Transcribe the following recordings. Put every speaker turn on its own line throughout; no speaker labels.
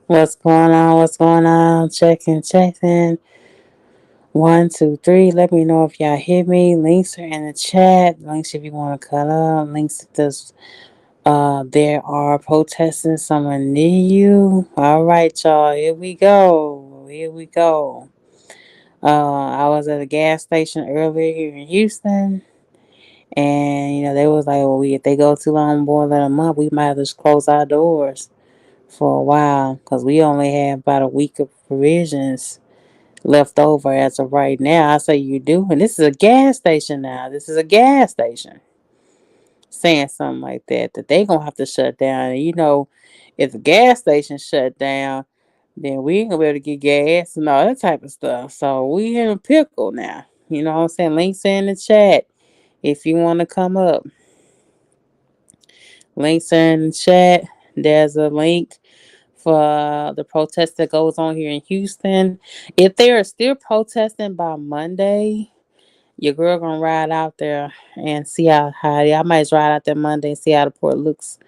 What's going on? What's going on? Checking. 1, 2, 3. Let me know if y'all hear me. Links are in the chat. Links if you want to cut up. Links if there's there are protesting somewhere near you. All right, y'all. Here we go. I was at a gas station earlier here in Houston, and they was like, "Well, if they go too long more than a month, we might just close our doors for a while because we only have about a week of provisions left over as of right now." I say, "You do?" And this is a gas station now. This is a gas station saying something like that they gonna have to shut down. And if the gas station shut down, then we ain't gonna be able to get gas and all that type of stuff. So we in a pickle now. You know what I'm saying? Links in the chat if you want to come up. Links in the chat. There's a link for the protest that goes on here in Houston. If they are still protesting by Monday, your girl gonna ride out there and see how I might ride out there Monday and see how the port looks,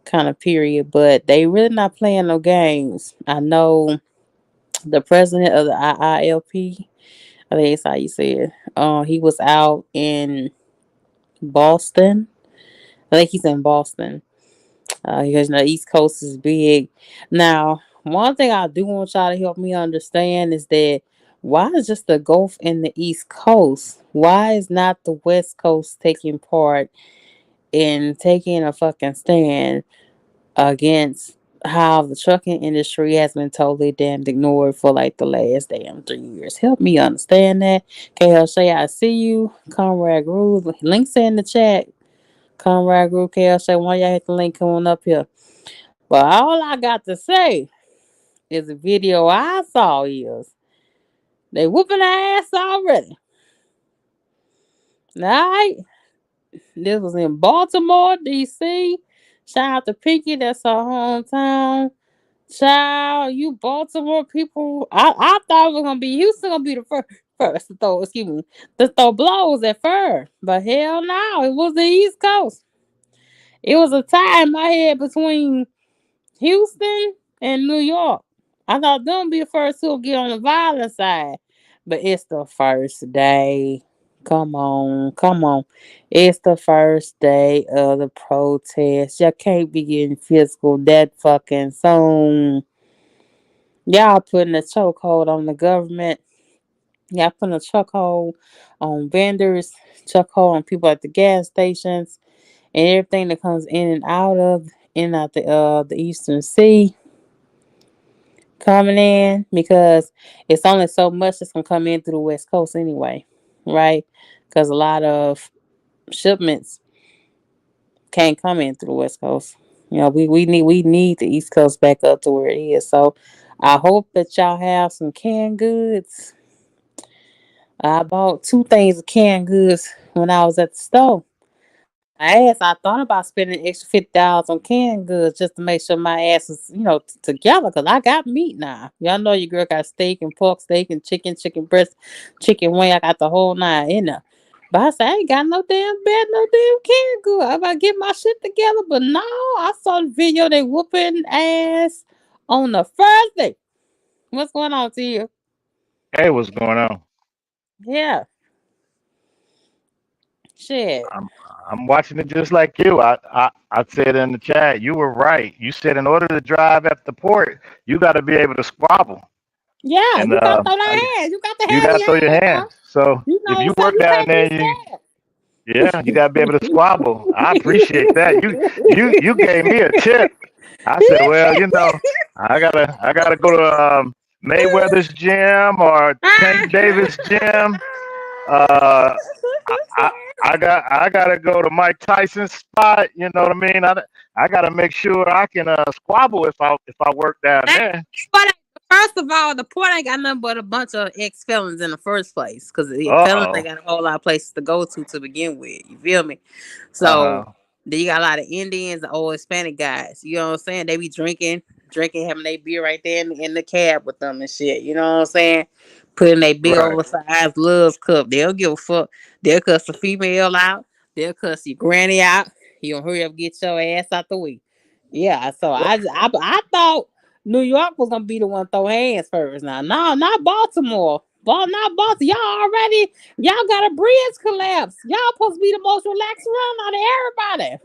kind of period. But they really not playing no games. I know the president of the IILP, I think that's how you say it. He was out in Boston. I think he's in Boston. Because the East Coast is big. Now, one thing I do want y'all to help me understand is that why is just the Gulf in the East Coast? Why is not the West Coast taking part in taking a fucking stand against how the trucking industry has been totally damn ignored for like the last damn 3 years? Help me understand that. KLShay, I see you. Comrade Groove, links in the chat. Comrade Group KLShay, why y'all hit the link coming up here? But all I got to say is the video I saw is they whooping their ass already. Alright. This was in Baltimore, DC. Shout out to Pinky, that's our hometown. Child, you Baltimore people. I thought it was gonna be Houston gonna be the first to throw blows at first. But hell no, it was the East Coast. It was a tie in my head between Houston and New York. I thought them would be the first to get on the violent side. But it's the first day. Come on. It's the first day of the protest. You can't be getting physical that fucking soon. Y'all putting a chokehold on the government. Y'all putting a chokehold on vendors, chokehold on people at the gas stations, and everything that comes in and out the Eastern Sea coming in, because it's only so much that's gonna come in through the West Coast anyway, right? Because a lot of shipments can't come in through the West Coast. We need the East Coast back up to where it is. So I hope that y'all have some canned goods. I bought 2 things of canned goods when I was at the store. I thought about spending extra $50 on canned goods just to make sure my ass is, together. Cause I got meat now. Y'all know your girl got steak and pork steak and chicken breast, chicken wing. I got the whole nine in there. But I said I ain't got no damn bed, no damn canned good. I gotta get my shit together. But no, I saw the video they whooping ass on the first day. What's going on to you?
Hey, what's going on?
Yeah, shit.
I'm I'm watching it just like you. I said in the chat, you were right. You said in order to drive at the port, you got to be able to squabble,
Yeah,
and
you got to throw that hands. You got to
you
have
got to
your
throw your
hands, bro.
hands. So
You
if
know what
you
I'm saying?
work
You
down
can't
there,
be
you yeah, you got to be able to squabble. I appreciate that. You gave me a tip. I said, well, I gotta go to Mayweather's gym or Tank Davis gym. Uh, I, I gotta go to Mike Tyson's spot. You know what I mean? I gotta make sure I can squabble if I work down there.
But first of all, the port ain't got nothing but a bunch of ex felons in the first place. Because the
Uh
felons ain't
oh.
got a whole lot of places to go to begin with. You feel me?
Uh
So
huh.
then you got a lot of Indians and old Hispanic guys. You know what I'm saying? They be drinking, having their beer right there in the cab with them and shit. You know what I'm saying? Putting their big
Right.
oversized love cup. They'll give a fuck. They'll cuss the female out. They'll cuss your granny out. You gonna hurry up and get your ass out the way. Yeah, so
Well,
I thought New York was gonna be the one to throw hands first. Now, no, not Baltimore. Not Baltimore. Y'all got a bridge collapse. Y'all supposed to be the most relaxed around out of everybody.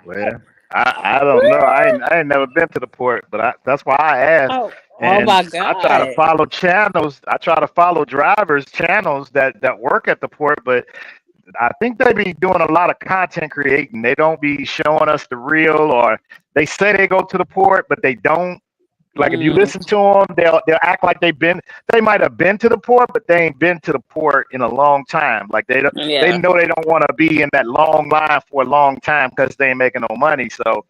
well, I don't know. I ain't never been to the port, but that's why I asked.
Oh
And
my
I try to
God.
follow channels. I try to follow drivers channels that work at the port, but I think they be doing a lot of content creating. They don't be showing us the real, or they say they go to the port, but they don't. Like if you
Mm,
listen to them, they'll act like they might have been to the port, but they ain't been to the port in a long time. Like they
yeah.
know they don't want to be in that long line for a long time because they ain't making no money. So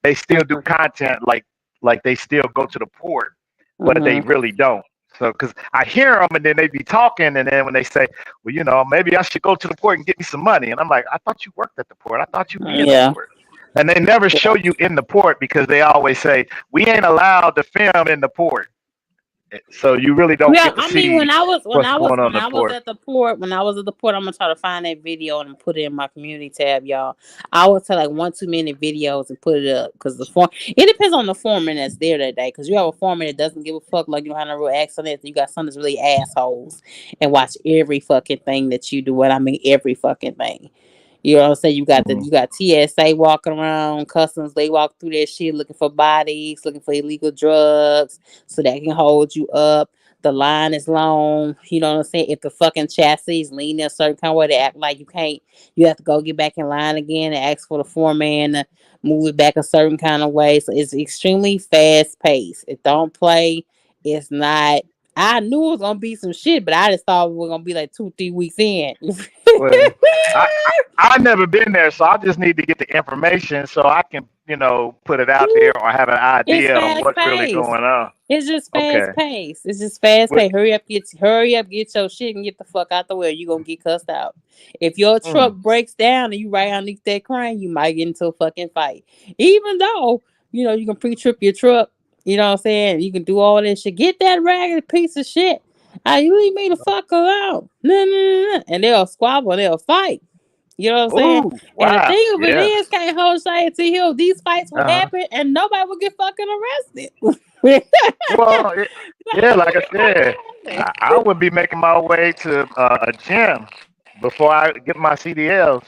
they still do
Hmm.
content like they still go to the port, but they
Hmm.
really don't. So because I hear them and then they be talking, and then when they say, well, maybe I should go to the port and get me some money, and I'm like, I thought you worked at the port. I thought you be in the
Yeah.
port. And they never
Yeah.
show you in the port because they always say we ain't allowed to film in the port, so you really don't
Yeah,
get to
I mean,
see what's going on in the port.
when I was at the port, I'm gonna try to find that video and put it in my community tab, y'all. I would tell like 1 2 minute videos and put it up because the form. It depends on the foreman that's there that day. Because you have a foreman that doesn't give a fuck, like you don't have no real accent. You got some that's really assholes and watch every fucking thing that you do. What I mean, every fucking thing. You know what I'm saying?
Mhm.
You got TSA walking around, customs. They walk through that shit looking for bodies, looking for illegal drugs, so that can hold you up. The line is long. You know what I'm saying? If the fucking chassis is leaning a certain kind of way, they act like you can't. You have to go get back in line again and ask for the foreman to move it back a certain kind of way. So it's extremely fast paced. It don't play. It's not. I knew it was gonna be some shit, but I just thought we were gonna be like 2 3 weeks in.
Well, I never been there, so I just need to get the information so I can put it out there or have an
It's
idea on
fast
what's really
paced.
going on.
It's just
Okay.
fast paced. It's just fast
What?
paced. Hurry up, get your shit and get the fuck out the way. You gonna get cussed out. If your truck
Mm.
breaks down and you right underneath that crane, you might get into a fucking fight. Even though you can pre-trip your truck. You know what I'm saying? You can do all this shit. Get that ragged piece of shit. You leave me the fuck alone. No, no, no, no. And they'll squabble. They'll fight. You know what I'm saying?
Ooh,
And the
wow.
thing of it
Yes.
is, can't hold shade to hill. These fights will
Uh-huh.
happen, and nobody will get fucking arrested.
Well, yeah, like I said,
Nobody
I would be making my way to a gym before I get my CDLs.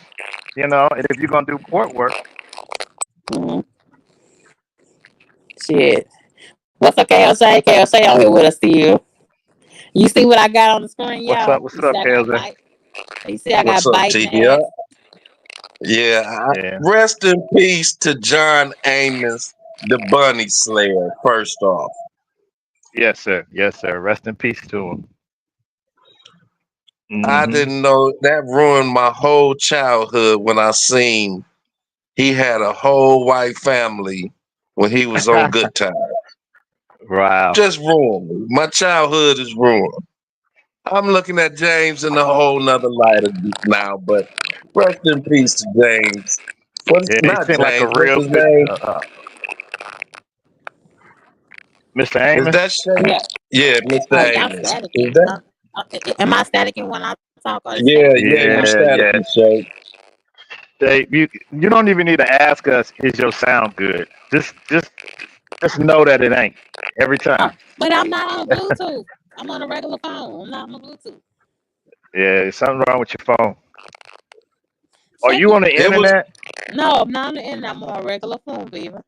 And if you're gonna do port work,
will. Shit. What's up, KLJ? KLJ on here with us still. You see what I got on the screen,
what's up?
y'all?
What's
You see
up,
I got
KLJ?
bite. You see I
What's
got
up,
biting
T? Yeah,
ass.
yeah.
Yeah.
Rest in peace to John Amos, the Bunny Slayer. First off,
Yes, sir. Yes, sir. Rest in peace to him.
I
Hmm.
didn't know that ruined my whole childhood when I seen he had a whole white family when he was on Good Time.
Wow.
Just ruined me. My childhood is ruined. I'm looking at James in a whole nother light now, but rest in peace to James. What's
Yeah, he
not
seemed like a
James? What's
real
his
good
name?
Mr.
Is
Amos.
that Shay?
Yeah.
Yeah, Mr.
Oh, y'all
Amos. Is
staticky.
that?
Am I staticky when I talk? Or is
Yeah,
staticky
yeah,
when
you
y'all?
Yeah,
static,
yeah.
Shay.
You don't even need to ask us, is your sound good? Just know that it ain't every time.
But I'm not on Bluetooth. I'm on a regular phone. I'm not on Bluetooth.
Yeah, there's something wrong with your phone. Are
Check
you
it.
on the
It was
internet?
No, I'm not on the internet. I'm on a regular phone, Beaver.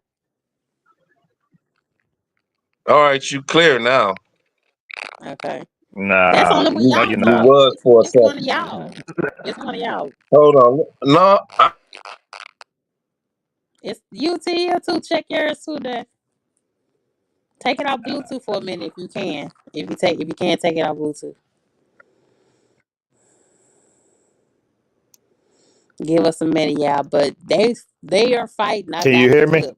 all right. You clear now.
Okay. That's
Nah,
only when
You
no,
y'all
you're
you
not.
talk.
was for a
It's one of
second.
y'all. It's one of y'all.
Hold on. No,
It's UT here too. Check yours too. There. Take it off Bluetooth for a minute if you can. If you can't take it off Bluetooth, give us a minute, y'all. But they are fighting. I
Can you
got the
hear me?
clip.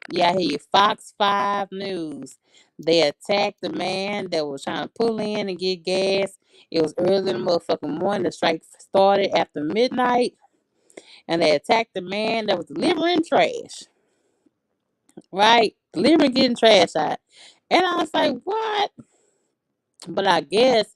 Yeah, I hear you. Fox 5 News. They attacked the man that was trying to pull in and get gas. It was early in the motherfucking morning. The strike started after midnight. And they attacked the man that was delivering trash. Right? Delivering getting trash out. And I was like, what? But I guess,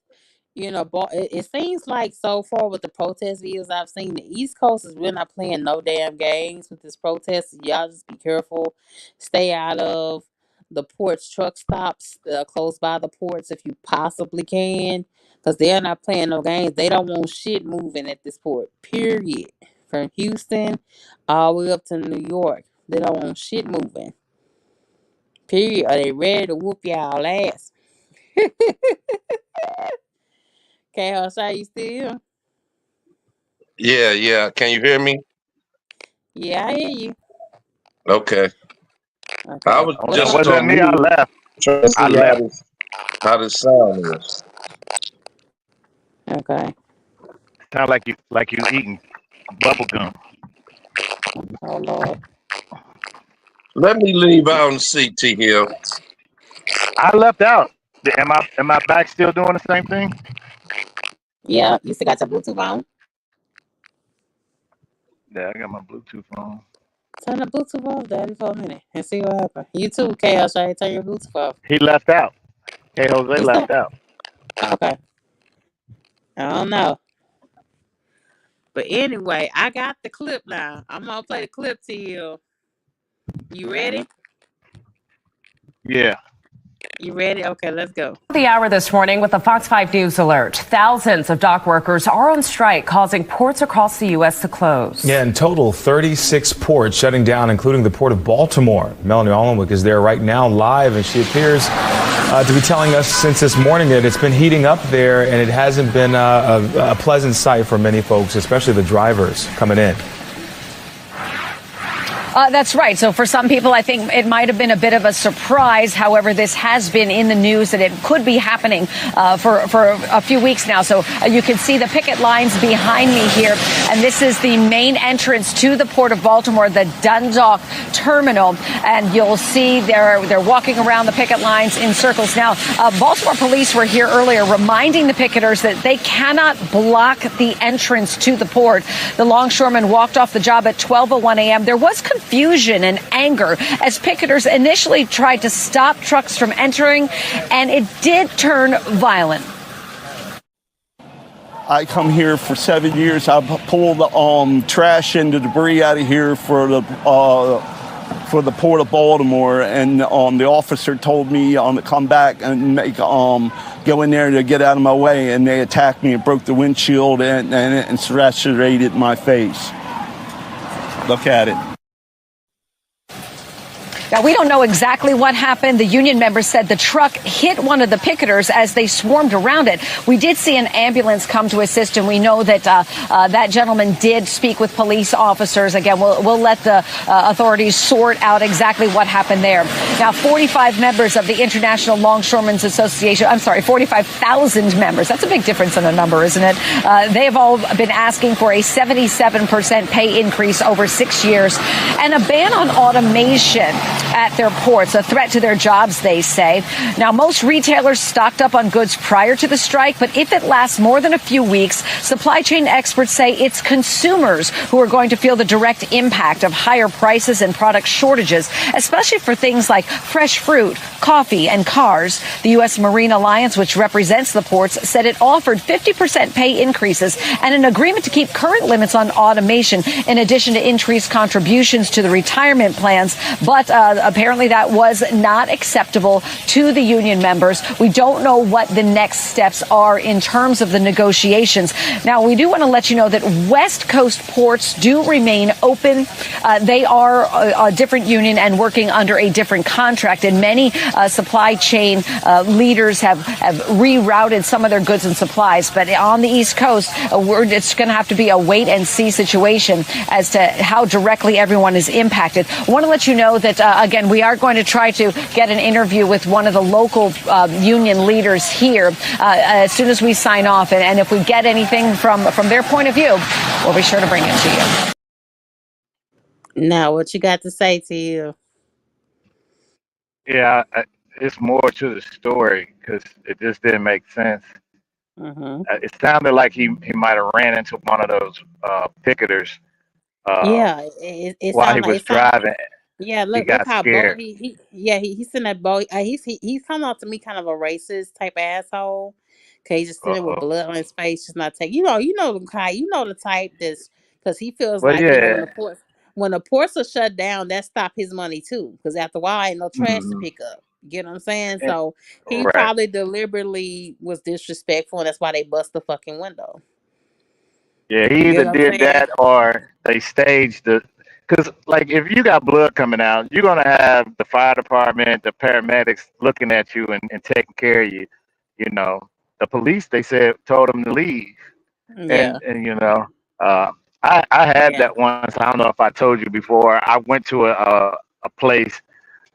it seems like so far with the protest videos I've seen, the East Coast is really not playing no damn games with this protest. Y'all just be careful. Stay out of the ports, truck stops close by the ports if you possibly can. Because they're not playing no games. They don't want shit moving at this port, period. From Houston all the way up to New York. They don't want shit moving. Period. Are they ready to whoop y'all ass? Okay, Hosha, you still?
yeah, yeah. Can you hear me?
Yeah, I hear you.
Okay. I
Okay.
was
Oh, it
What's
just
up?
wasn't
on
me. I
mute
left.
trying to
I
see
left.
how this sound is.
Okay.
Sound like you eating bubble gum.
Oh Lord.
Let me leave out and see T Hill.
I left out. Am I back still doing the same thing?
Yeah, you still got your Bluetooth on?
Yeah, I got my Bluetooth on.
Turn the Bluetooth off, Daddy, for a minute and see what happens. You too, Chaos. Turn your Bluetooth off.
He left out. Hey, Jose
You still
left out.
okay? I don't know, but anyway, I got the clip now. I'm gonna play the clip to you. You ready?
Yeah.
You ready? Okay, let's go.
The hour this morning with a Fox 5 News alert. Thousands of dock workers are on strike, causing ports across the U.S. to close.
Yeah, in total, 36 ports shutting down, including the port of Baltimore. Melanie Allenwick is there right now live, and she appears to be telling us since this morning that it's been heating up there, and it hasn't been a pleasant sight for many folks, especially the drivers coming in.
That's right. So for some people, I think it might have been a bit of a surprise. However, this has been in the news that it could be happening for a few weeks now. So you can see the picket lines behind me here. And this is the main entrance to the Port of Baltimore, the Dundalk Terminal. And you'll see they're walking around the picket lines in circles. Now, Baltimore police were here earlier reminding the picketers that they cannot block the entrance to the port. The longshoremen walked off the job at 12:01 a.m. There was confusion and anger as picketers initially tried to stop trucks from entering, and it did turn violent.
I come here for 7 years. I pull the trash and the debris out of here for the Port of Baltimore, and the officer told me to come back and go in there to get out of my way, and they attacked me and broke the windshield and serrated my face. Look at it.
Now, we don't know exactly what happened. The union members said the truck hit one of the picketers as they swarmed around it. We did see an ambulance come to assist, and we know that that gentleman did speak with police officers. Again, we'll let the authorities sort out exactly what happened there. Now, 45 members of the International Longshoremen's Association, 45,000 members. That's a big difference in a number, isn't it? They have all been asking for a 77% pay increase over 6 years and a ban on automation. at their ports, a threat to their jobs, they say. Now, most retailers stocked up on goods prior to the strike, but if it lasts more than a few weeks, supply chain experts say it's consumers who are going to feel the direct impact of higher prices and product shortages, especially for things like fresh fruit, coffee, and cars. The U.S. Marine Alliance, which represents the ports, said it offered 50% pay increases and an agreement to keep current limits on automation, in addition to increased contributions to the retirement plans. But apparently that was not acceptable to the union members. We don't know what the next steps are in terms of the negotiations. Now, we do want to let you know that West Coast ports do remain open. They are a different union and working under a different contract, and many supply chain leaders have rerouted some of their goods and supplies. But on the East Coast, it's going to have to be a wait and see situation as to how directly everyone is impacted. I want to let you know that, again, we are going to try to get an interview with one of the local union leaders here as soon as we sign off. And if we get anything from their point of view, we'll be sure to bring it to
you. Now, what you got to say to you?
Yeah, it's more to the story because it just didn't make sense.
Mm-hmm.
It sounded like he might have ran into one of those picketers.
Yeah,
while he was driving.
Yeah,
he
look
got
how
scared.
he's in that boy. He's coming out to me kind of a racist type asshole. Cause he's just sitting with blood on his face, just not taking. The type that's because he feels
Well,
like
yeah.
when the ports are shut down, that stop his money too. Because after a while, ain't no trash to pick up. You get what I'm saying? So he
Right.
probably deliberately was disrespectful, and that's why they bust the fucking window.
Yeah, he either did that or they staged the. Because, like, if you got blood coming out, you're going to have the fire department, the paramedics looking at you and taking care of you. You know, the police, they told him to leave.
Yeah.
I had that once. I don't know if I told you before. I went to a place,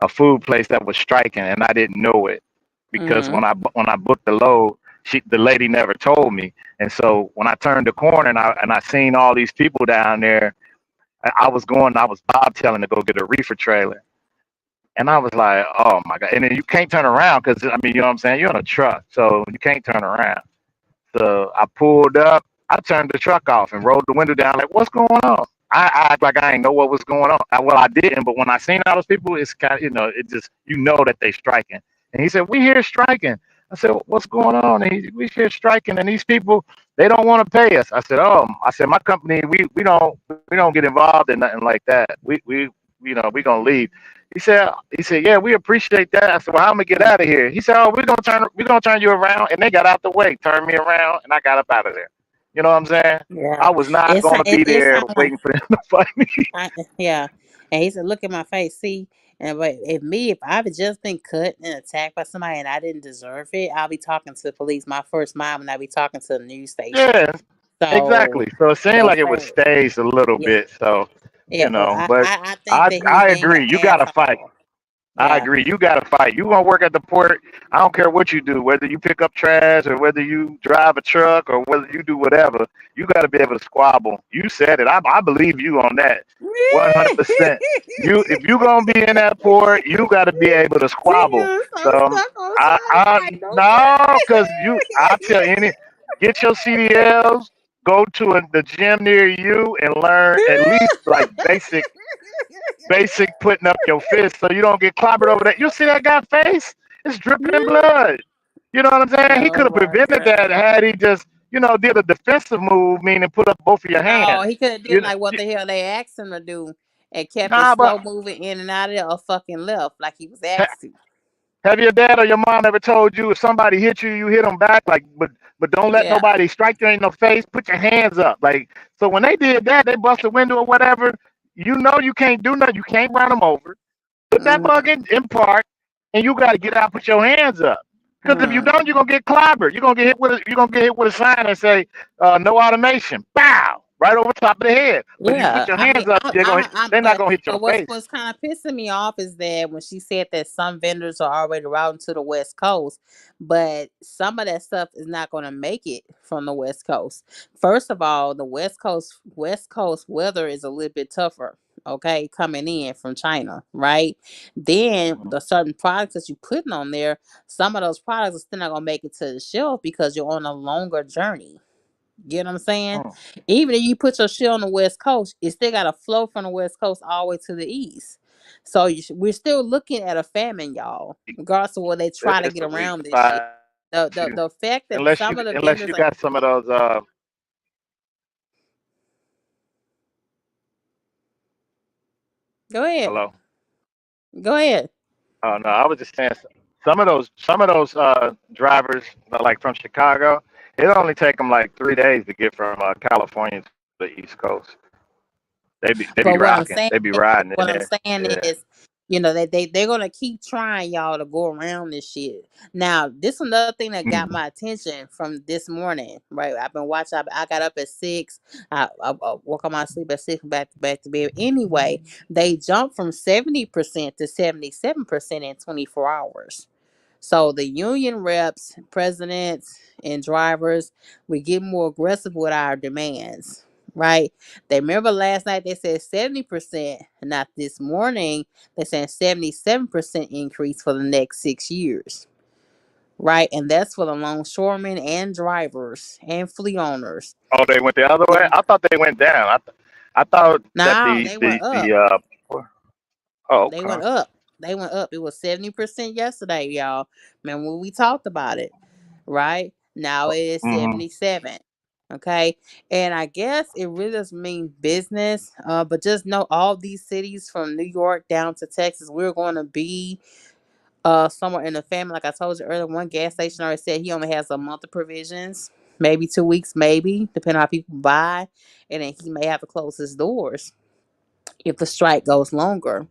a food place that was striking, and I didn't know it because when I booked the load, the lady never told me. And so when I turned the corner and I seen all these people down there, I was bobtailing to go get a reefer trailer. And I was like, oh my God. And then you can't turn around because, I mean, you know what I'm saying? You're in a truck, so you can't turn around. So I pulled up, I turned the truck off and rolled the window down like, what's going on? I act like I ain't know what was going on. I didn't, but when I seen all those people, it's kind of, it just, that they striking. And he said, we here striking. I said, what's going on? And we here striking, and these people, they don't want to pay us. I said, my company, we don't get involved in nothing like that. We gonna leave. He said, yeah, we appreciate that. I said, well, how am I gonna get out of here? He said, we're gonna turn you around, and they got out the way, turned me around, and I got up out of there. You know what I'm saying?
Yeah.
I was not gonna be there waiting for them to fight me.
Yeah. And he said, look at my face. See, and if I've just been cut and attacked by somebody and I didn't deserve it, I'll be talking to the police. My first mind when I be talking to the news station.
Yeah,
so,
exactly. So it seemed like it was staged a little bit. So, but
I think that
I agree. You gotta fight.
Yeah.
I agree. You got to fight. You want to work at the port. I don't care what you do, whether you pick up trash or whether you drive a truck or whether you do whatever. You got to be able to squabble. You said it. I believe you on that. 100%. If you're going to be in that port, you got to be able to squabble. So no, because I tell get your CDLs, go to the gym near you and learn at least like basic putting up your fist so you don't get clobbered over that. You see that guy's face? It's dripping in blood. You know what I'm saying? He could have prevented that had he just, did a defensive move, meaning put up both of your hands.
Oh, he could have did like what the hell they asked him to do and kept it slow moving in and out of there or fucking left like he was asked to.
Have your dad or your mom ever told you if somebody hit you, you hit them back? Like, but don't let nobody strike you in the face. Put your hands up. Like, so when they did that, they bust a window or whatever. You can't do nothing. You can't run them over. Put that bug in park, and you got to get out. Put your hands up. Because if you don't, you're gonna get clobbered. You're gonna get hit with a sign and say, "No automation." Bow! Right over top of the head. But you put your hands up, they're not gonna hit your face.
What's kind of pissing me off is that when she said that some vendors are already routing to the West Coast, but some of that stuff is not going to make it from the West Coast. First of all, the West Coast weather is a little bit tougher. okay, coming in from China, right? Then the certain products that you putting on there, some of those products are still not gonna make it to the shelf because you're on a longer journey. You know what I'm saying?
Mm.
Even if you put your shit on the West Coast, it still got to flow from the West Coast all the way to the East. So we're still looking at a famine, y'all. Regardless of what they try to
It's
get
a week.
around this shit.
5 to
The fact that
unless
some of the
unless
vendors
you
are
got some of those.
go ahead,
Hello.
go ahead.
Oh no, I was just saying some of those drivers like from Chicago. It only take them like 3 days to get from California to the East Coast. They be
But
rocking. They be riding in
what I'm
there.
saying
Yeah.
is, you know, they're gonna keep trying y'all to go around this shit. Now, this another thing that got
Mm.
my attention from this morning. Right, I've been watching. I got up at 6. I woke up my sleep at 6, back to bed. Anyway, they jumped from 70% to 77% in 24 hours. So the union reps, presidents, and drivers, we get more aggressive with our demands, right? They remember last night they said 70%, not this morning, they said 77% increase for the next 6 years, right? And that's for the longshoremen and drivers and fleet owners.
Oh, they went the other way.
Yeah.
I thought they went down. I thought that
No,
the
they went
the
up.
the oh,
They
okay.
went up. They went up. It was 70% yesterday, y'all. Remember when we talked about it, right? Now it is
Mm-hmm.
77. Okay. And I guess it really does mean business. But just know all these cities from New York down to Texas, we're going to be somewhere in the family. Like I told you earlier, one gas station already said he only has a month of provisions, maybe 2 weeks, maybe, depending on how people buy. And then he may have to close his doors if the strike goes longer,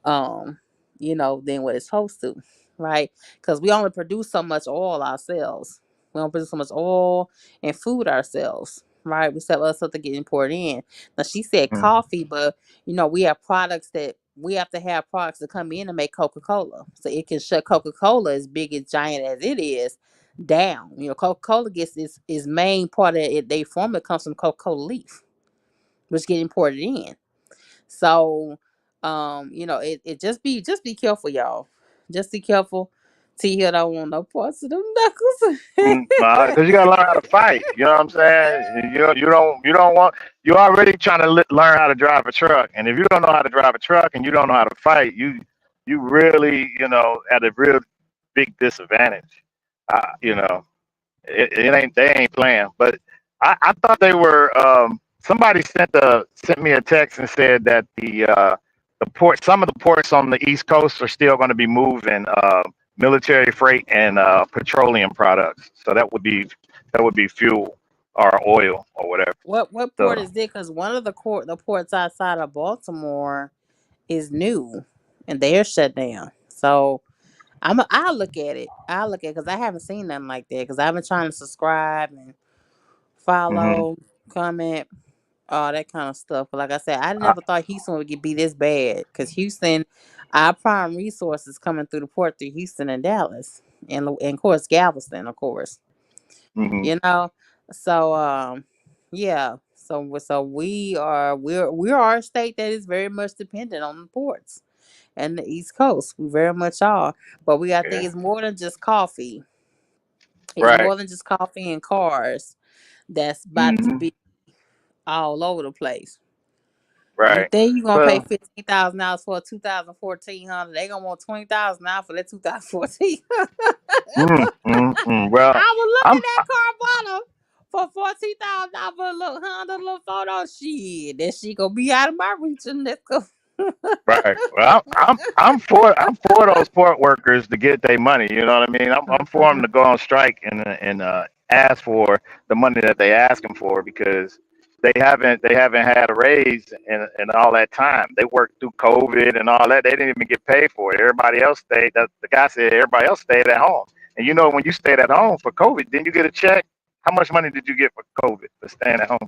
um, than what it's supposed to, right? Because we only produce so much oil ourselves. We don't produce so much oil and food ourselves, right? We sell other stuff to get imported in. Now she said coffee, but we have products that we have to have products to come in to make Coca-Cola, so it can shut Coca-Cola, as big as giant as it is, down. Coca-Cola gets its main part of it. They formula comes from Coca-Cola leaf, which get imported in. So, it just be careful, y'all. Just be careful. T Hill don't want no parts of them knuckles.
Nah, because you gotta learn how to fight. You know what I'm saying? You don't want. You're already trying to learn how to drive a truck, and if you don't know how to drive a truck and you don't know how to fight, you really at a real big disadvantage. You know, it ain't they ain't playing. But I thought they were. Somebody sent me a text and said that some of the ports on the East Coast are still going to be moving military freight and petroleum products. So that would be fuel or oil or whatever.
What port
So
is it? Because one of the ports outside of Baltimore is new, and they're shut down. So I'll look at it. I'll look at it because I haven't seen nothing like that. Because I've been trying to subscribe and
hmm
follow, comment, all that kind of stuff. But like I said, I never thought Houston would be this bad, because Houston, our prime resources coming through the port through Houston and Dallas, and of course Galveston, of course.
hmm
You know, so yeah. So we're our state that is very much dependent on the ports and the East Coast. We very much are, but we I think
Yeah.
it's more than just coffee. It's
Right.
more than just coffee and cars that's about to
hmm
be all over the place. You
Right.
think you gonna pay
Well.
$15,000 for a 2014 Honda? They gonna want $20,000 for that 2014.
Well,
I was
I'm
looking at Carvana for $14,000 for a little Honda, little photo. Shit, that shit gonna be out of my reach. And let's go.
right. Well, I'm for those port workers to get their money. You know what I mean? I'm for them to go on strike and ask for the money that they asking for, because they haven't had a raise in all that time. They worked through COVID and all that. They didn't even get paid for it. Everybody else stayed. The guy said everybody else stayed at home. And when you stayed at home for COVID, didn't you get a check? How much money did you get for COVID for staying at home?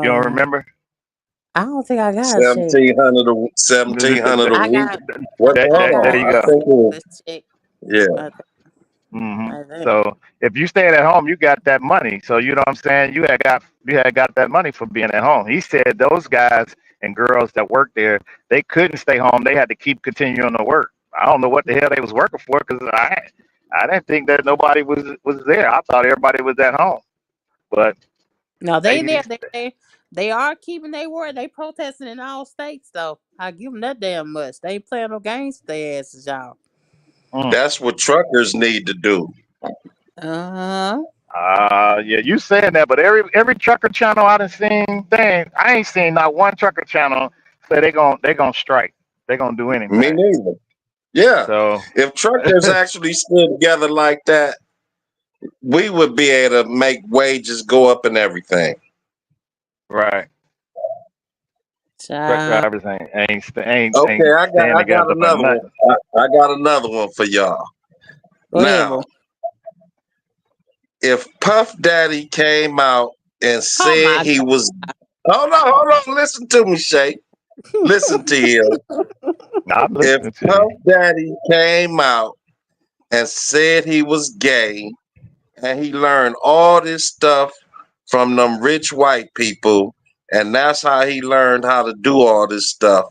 You don't
um,
remember?
I don't think I got a check.
1700
The- the- the-
a
I
week.
got,
What?
I
Hold
there
got
on.
you
I
go.
think it was,
this check.
yeah.
Okay. Like that.
So if you stayed at home, you got that money. So you know what I'm saying? You had got that money for being at home. He said those guys and girls that worked there, they couldn't stay home. They had to keep continuing to work. I don't know what the hell they was working for because I didn't think that nobody was there. I thought everybody was at home. But
No, they
maybe
there. They are keeping their word. They protesting in all states, though. I give them that damn much. They ain't playing no games with their asses, y'all.
mm.
That's what truckers need to do.
Uh huh.
Yeah, you saying that, but every trucker channel I done seen thing, I ain't seen not one trucker channel say they gonna strike. They gonna do
Me
anything.
neither. Yeah.
So
If truckers actually stood together like that, we would be able to make wages go up and everything.
right, truck
Child.
drivers ain't
Okay,
staying
I got
together for
another one.
nothing.
I got another one for y'all.
Go ahead, bro.
Now, if Puff Daddy came out and
Oh
said
my
he
god.
was, hold on, listen to me, Shay. Listen to him.
I'm
If
listening to you.
Puff Daddy came out and said he was gay and he learned all this stuff from them rich white people, and that's how he learned how to do all this stuff,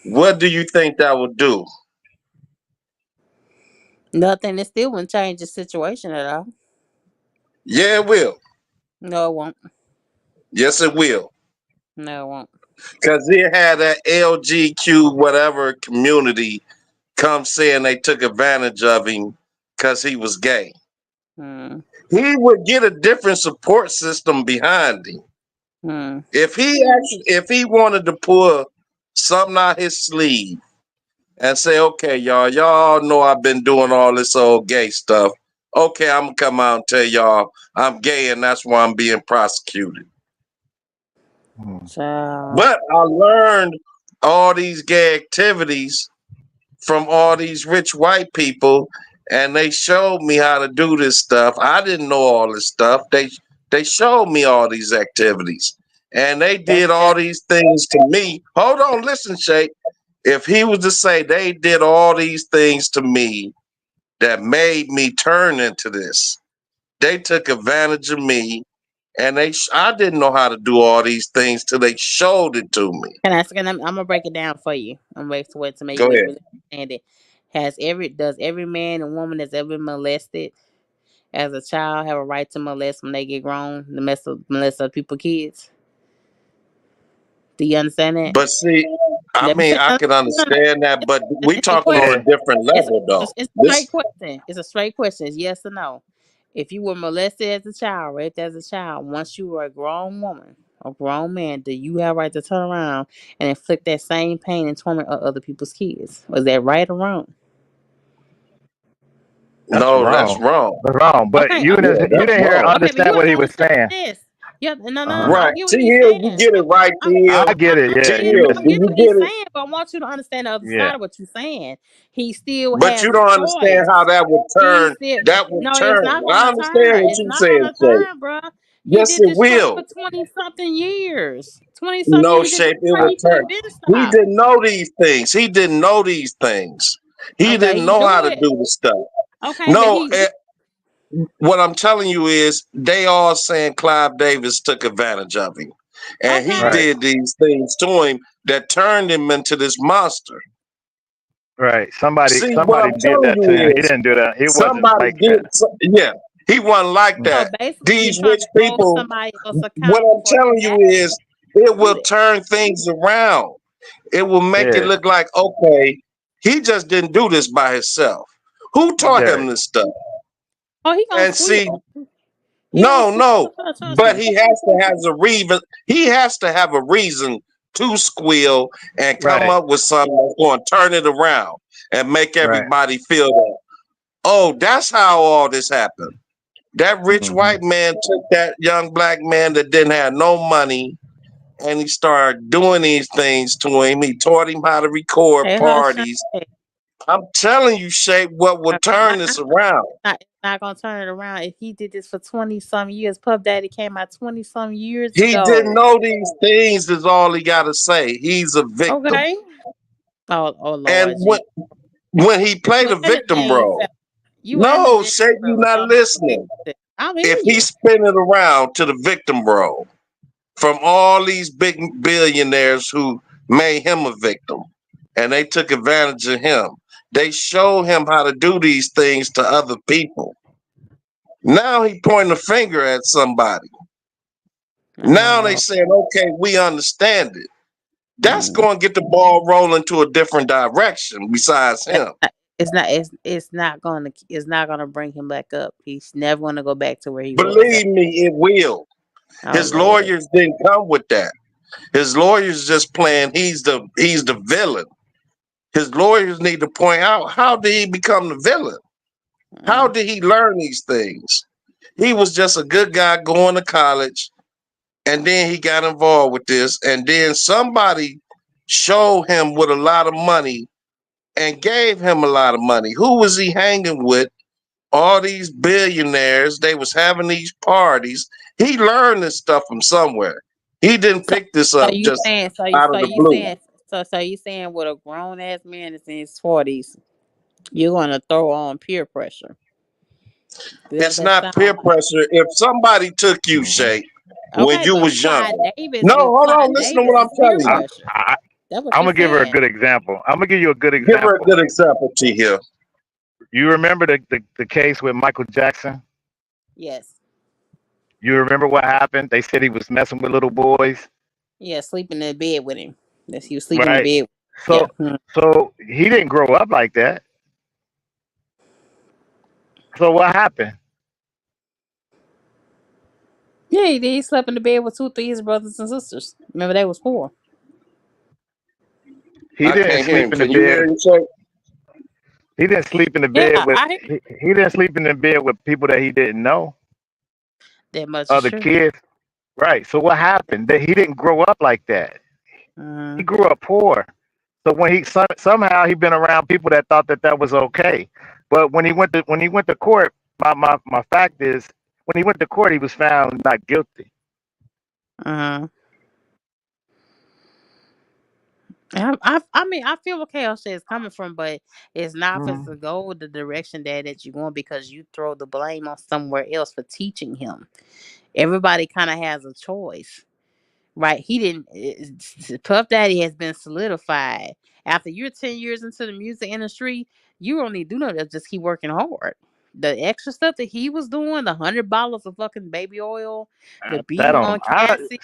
what do you think that would do?
Nothing. It still wouldn't change the situation at all.
Yeah, it will.
No, it won't.
Yes, it will.
No, it won't.
Because he had that LGQ whatever community come saying they took advantage of him because he was gay.
Hmm.
He would get a different support system behind him.
Hmm.
If he wanted to pull something out his sleeve and say, okay, y'all know I've been doing all this old gay stuff. Okay, I'm gonna come out and tell y'all I'm gay and that's why I'm being prosecuted.
Mm.
Child.
But I learned all these gay activities from all these rich white people, and they showed me how to do this stuff. I didn't know all this stuff. They showed me all these activities, and they
That,
did all
that,
these things to me. Hold on, listen, Shay. If he was to say they did all these things to me that made me turn into this, they took advantage of me, and I didn't know how to do all these things till they showed it to me.
I'm gonna break it down for you. I'm wait for it to make
Go
you
ahead.
really understand it. Does every man and woman that's ever been molested as a child have a right to molest when they get grown? To molest other people's kids. Do you understand that?
But see, I
Let me
mean,
finish.
I
No,
can
no, no.
understand that, but we
It's a
talking on
question.
a different level, though.
It's a straight
This
question. It's a straight question. It's yes or no. If you were molested as a child, raped as a child, once you were a grown woman, a grown man, do you have right to turn around and inflict that same pain and torment on other people's kids? Was that right or wrong?
That's
no, that's
wrong.
wrong.
That's wrong. But
Okay,
you
okay,
Yeah,
didn't you
that's
didn't hear
wrong.
okay, but you
understand
have
what
to
he was
understand
saying.
this. Yeah, no.
Uh-huh.
I
Right.
get
T
what he's
Hill, you
saying.
get it right, T
I
Hill.
get it.
I
Yeah,
T
get it.
Hill,
yeah,
I
do
get
you
what he's
get it?
saying, but I want you to understand the other
yeah.
side of what you're saying. He still
But you
has a
don't understand how
choice.
that would
He
turn.
still
That would
no, it's
turn.
not
I
gonna
understand
turn.
what
It's
you
not
saying,
gonna
Shay.
turn, bruh. He
Yes,
did
it
this truck for
will.
20 something years. 20 something
No
years. He did this
shape, it
truck.
will
He could
turn.
have been
He
stopped.
didn't know these things. He didn't know these things. He
Okay,
didn't
he
know how
do
to
it.
do the stuff.
Okay, but
No,
he do
what I'm telling you is they all saying Clive Davis took advantage of him. And he
okay.
Right,
did these things to him that turned him into this monster.
right. Somebody
See, what
somebody
I'm
did
telling
that to him.
you
He
is
didn't do that. He wasn't
somebody
like
did,
that.
yeah, he wasn't like
Mm.
So
that.
basically you're
These
trying
rich
to hold
people,
somebody else
what
accountable
I'm
for
telling
their
you
actions.
is it
Do
will
that.
turn things around. It will make it
Yeah,
look like, okay, he just didn't do this by himself. Who taught
Mm.
yeah,
him this stuff?
Oh, he gonna
And see,
squeal. He gonna
no,
squeal.
no.
Trust
But
me.
he has to have a reason to squeal and come
right,
up with something that's going to turn it around and make
right.
everybody feel that, oh, that's how all this happened. That rich
Hmm.
white man took that young black man that didn't have no money and he started doing these things to him. He taught him how to record
Hey, hush.
parties. I'm telling you, Shay, what will turn this around?
It's not gonna turn it around. If he did this for 20 some years, Puff Daddy came out 20 some years
He didn't
ago.
know these things is all he got to say. He's a victim.
Okay. Oh
And
Lord, G.
when he played
Well,
a victim role,
You
No,
understand?
Shay, you
So
not
don't make it make
listening.
sense. I'm hearing
If he
you.
spin it around to the victim role from all these big billionaires who made him a victim and they took advantage of him, they showed him how to do these things to other people. Now he pointing a finger at somebody.
Oh
Now they
Lord.
saying, okay, we understand it. That's
Mm.
going to get the ball rolling to a different direction besides
It's
him.
not. It's not gonna bring him back up. He's never gonna go back to where he was.
Believe me, it will.
Oh
His
Lord.
lawyers didn't come with that. His lawyers just playing he's the villain. His lawyers need to point out, how did he become the villain? How
Mm.
did he learn these things? He was just a good guy going to college, and then he got involved with this, and then somebody showed him with a lot of money and gave him a lot of money. Who was he hanging with? All these billionaires. They was having these parties. He learned this stuff from somewhere. He didn't
So,
pick this
so
up
you
just
saying
out of the blue.
so you saying with a grown ass man that's in his 40s, you're gonna throw on peer pressure. Does
It's
that
not peer
sound like
pressure. If somebody took you,
Mhm.
Shay, when
okay?
you
But
was young. No, hold on.
Clyde
Listen to
Davis
what I'm
is peer
telling
I,
you.
pressure.
I,
That's what
I'm
you're
gonna give her a
saying.
good example. I'm gonna give you a good
Give her a
example.
good example, T here.
You remember the case with Michael Jackson?
Yes.
You remember what happened? They said he was messing with little boys,
Yeah, sleeping in bed with him. That's he was sleeping in
right?
bed. Yeah.
So so he didn't grow up like that. So what happened?
Yeah, he did. He slept in the bed with two, three his brothers and sisters. Remember, they was poor.
He
I
didn't
can't hear
sleep
him.
in the
Can you
bed.
hear him, Shay?
He didn't sleep in the
Yeah,
bed with.
I hear
He didn't sleep in the bed with people that he didn't know,
that much is
other
true.
kids. Right. So what happened? That he didn't grow up like that. He
Mm-hmm.
grew up poor. So when somehow he been around people that thought that that was okay. But when he went to court, my fact is when he went to court he was found not guilty.
Uh-huh. I mean, I feel what KO is coming from, but it's not for to
Mm.
go the direction that you're going because you throw the blame on somewhere else for teaching him. Everybody kind of has a choice, right? He didn't. Puff Daddy has been solidified. After you're 10 years into the music industry, you don't need to do nothing. Just keep working hard. The extra stuff that he was doing, the $100 of fucking baby oil, the
That
beating
don't.
on Cassie,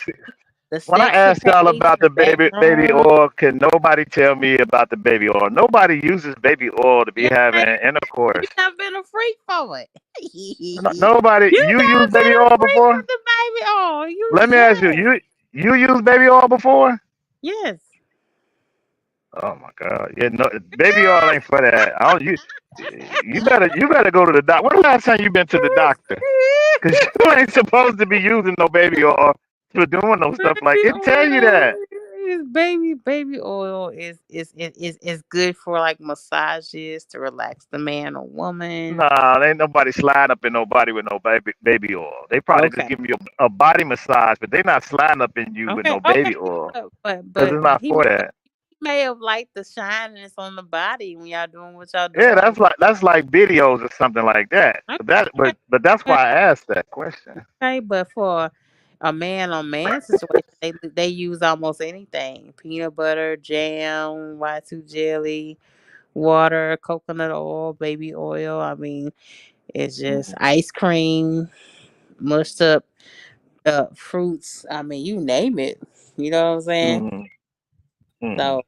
the
When I
steps to
asked y'all
pay
about
the
the
back
baby
room.
oil, can nobody tell me about the baby oil? Nobody uses baby oil to be
Yeah,
having
baby, you
intercourse.
have been a freak for it.
Nobody.
You
You use
have
baby
been a
oil
freak for
before?
the baby. Oh,
Let me ask you.
yes,
You use baby oil before?
yes.
Oh my God! Yeah, no, baby oil ain't for that. I don't, you better go to the doc. When the last time you been to the doctor? Cause you ain't supposed to be using no baby oil for doing no stuff like
Baby
it. Tell you
oil
that.
baby oil is good for like massages to relax the man or woman.
Nah, ain't nobody sliding up in nobody with no baby oil. They probably just
Okay,
give you a body massage, but they not sliding up in you with
okay,
no
okay.
baby oil.
But
Cause it's not
he
for that.
may have liked the shininess on the body when y'all doing what y'all
Yeah,
doing.
that's like videos or something like that.
Okay,
But that
okay,
but that's
but
why I asked that question.
okay, but for a man on man situation, they use almost anything: peanut butter, jam, Y2 jelly, water, coconut oil, baby oil. I mean, it's just
Mm-hmm.
ice cream, mushed up fruits. I mean, you name it. You know what I'm saying?
Mm-hmm.
So,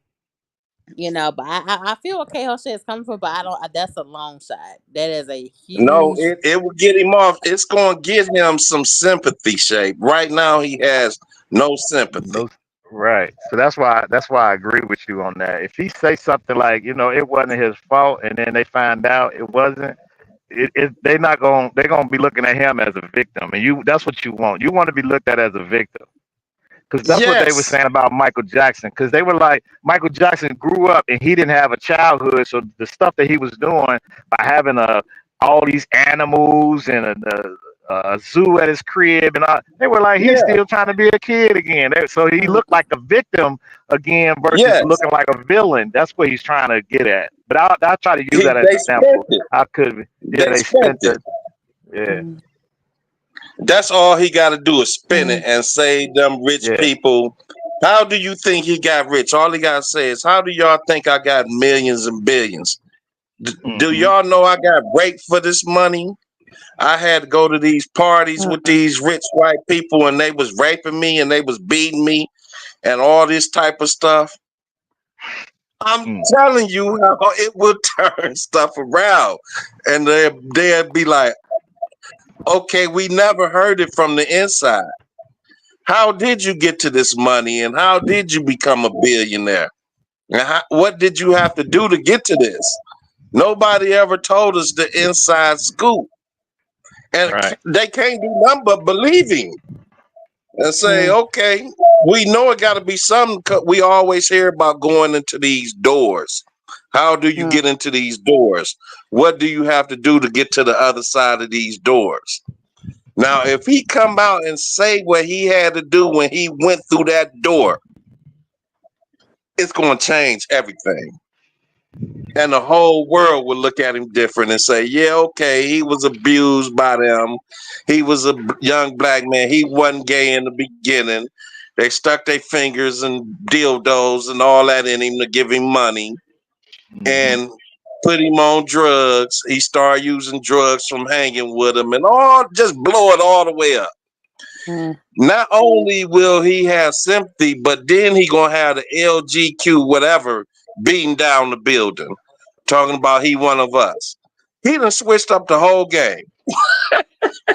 but I feel okay how shit is coming from, but I don't. That's a long shot. That is a
No,
huge.
it will get him off. It's going to get him some sympathy, Shay. Right now, he has no sympathy.
No, right. So that's why I agree with you on that. If he say something like, it wasn't his fault, and then they find out it wasn't, they're gonna be looking at him as a victim, and that's what you want. You want to be looked at as a victim, because that's what they were
Yes.
saying about Michael Jackson. Because they were like, Michael Jackson grew up and he didn't have a childhood, so the stuff that he was doing by having all these animals and a zoo at his crib, and they were like, he's
Yeah.
still trying to be a kid again. So he
Mm.
looked like a victim again versus
Yes.
looking like a villain. That's what he's trying to get at. But I'll try to use that as
They
an
spent
example.
it.
How could yeah,
They
they
spent
spent
it.
it. Yeah,
Mm.
That's all he got to do is spin it
Mm.
and save them rich
yeah.
people. How do you think he got rich? All he got to say is, how do y'all think I got millions and billions? Do
Hmm.
y'all know I got raped for this money? I had to go to these parties with
Mm.
these rich white people and they was raping me and they was beating me and all this type of stuff. I'm
Mm.
telling you how it will turn stuff around. And they'll be like, okay, we never heard it from the inside. How did you get to this money and how did you become a billionaire? And what did you have to do to get to this? Nobody ever told us the inside scoop. And
Right.
they can't do nothing but believe him and say,
Mm.
okay, we know it got to be something. We always hear about going into these doors. How do you
Mm.
get into these doors? What do you have to do to get to the other side of these doors? Now, if he come out and say what he had to do when he went through that door, it's going to change everything. And the whole world will look at him different and say, yeah, okay, he was abused by them. He was a young black man. He wasn't gay in the beginning. They stuck their fingers and dildos and all that in him to give him money
Hmm.
and put him on drugs. He started using drugs from hanging with him and all, just blow it all the way up.
Mm.
Not only will he have sympathy, but then he gonna have the LGQ whatever beating down the building, talking about he one of us. He done switched up the whole game,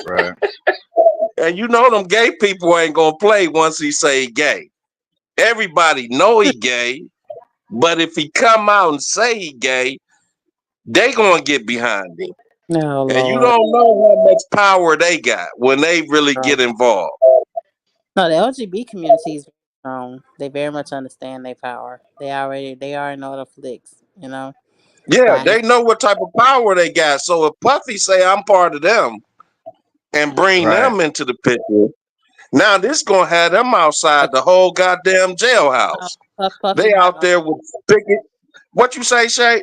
Right.
and you know them gay people ain't gonna play once he say he gay. Everybody know he gay, but if he come out and say he gay, they gonna get behind him,
Oh
and you
Lord.
don't know how much power they got when they really get involved.
No, the LGBT community is strong. They very much understand their power. They already know the flicks, you know.
Yeah,
By
they know what type of power they got. So if Puffy say I'm part of them and bring
Right.
them into the picture, now this gonna have them outside the whole goddamn jailhouse.
Puffy
They
not
out
gonna
there with picket. What you say, Shay?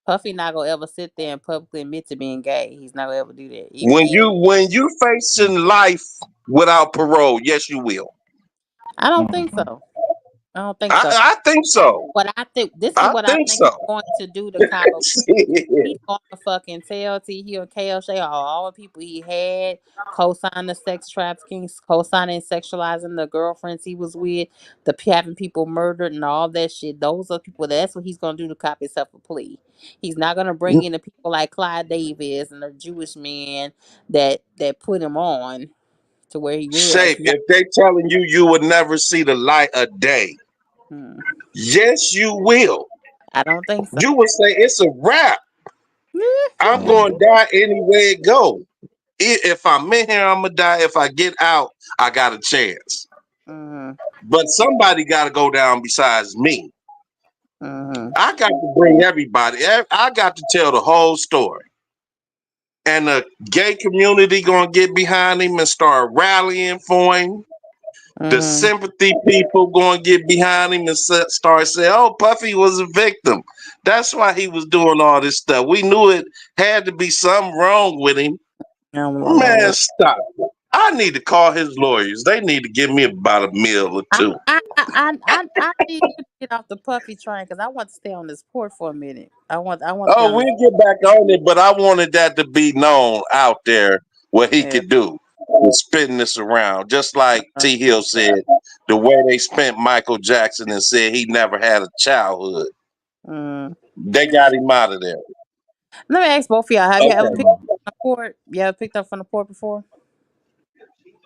Puffy not gonna ever sit there and publicly admit to being gay. He's not gonna ever do that.
When you facing life without parole, yes, you will.
I don't think
Hmm.
so. I don't think so.
I think so.
What I think this is
I
what I
think
think he's
so.
going to do to kind of
Shit.
he's going to fucking tell T Hill and KLJ all the people he had co-signing the sex trafficking, co-signing sexualizing the girlfriends he was with, having people murdered and all that shit. Those are people. That's what he's going to do to cop himself a plea. He's not going to bring in the people like Clyde Davis and the Jewish man that put him on to where he was.
Shape, if they telling you you would never see the light of day,
Hmm.
yes, you will.
I don't think so.
You would say it's a wrap. I'm
Hmm.
going to die anywhere it go. If I'm in here, I'm gonna die. If I get out, I got a chance.
Hmm.
But somebody got to go down besides me.
Hmm.
I got to bring everybody. I got to tell the whole story. And the gay community gonna get behind him and start rallying for him. The
Hmm.
sympathy people gonna get behind him and start saying, "Oh, Puffy was a victim. That's why he was doing all this stuff. We knew it had to be something wrong with him."
Oh
Man,
Lord.
stop. I need to call his lawyers. They need to give me about a meal or two.
I need you to get off the Puffy train because I want to stay on this port for a minute. I want to stay
Oh,
on this.
we'll get back on it, but I wanted that to be known out there what he
Yeah.
could do with spinning this around. Just like T. Hill said, the way they spent Michael Jackson and said he never had a childhood.
Mm.
They got him out of there.
Let me ask both of y'all: have you ever picked
Okay.
up from the port? You ever picked up from the port before?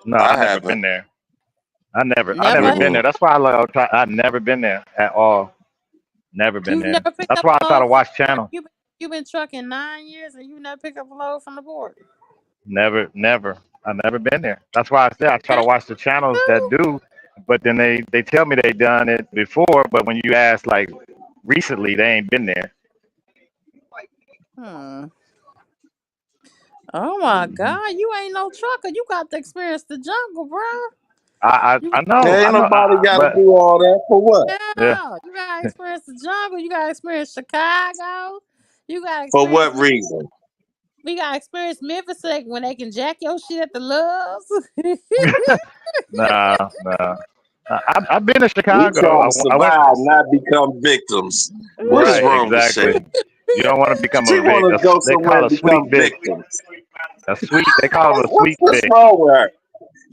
No,
I
I never
haven't.
been there. I never
Never.
been there.
Mm-mm.
That's why I've never been there at all. Never been
You've
there.
never picked
That's
up
why
a
I try to
load from
watch channel.
you've been trucking 9 years and you never picked up a load from the port.
Never, never. I've never been there. That's why I said I try to
Thank
watch the channels that
you.
do, but then they tell me they done it before. But when you ask like recently, they ain't been there.
Hmm. Oh my God, you ain't no trucker. You got to experience the jungle, bro. You
I know,
There
I
ain't
know,
nobody got to
but
do all that for what?
yeah,
yeah, you gotta experience the jungle. You gotta experience Chicago. You gotta
For
experience.
what reason?
We gotta experience Memphis like, when they can jack your shit at the Loves.
nah. I've been to
We
Chicago.
trying to
I went.
survive, not become victims. What is
Right,
wrong with
exactly.
Shay?
You don't want to become
She
a Vic.
want to go
They
somewhere
call
and
a sweet
become
Vic.
victims.
A sweet. They call them a sweet
What's
Vic.
wrong with her?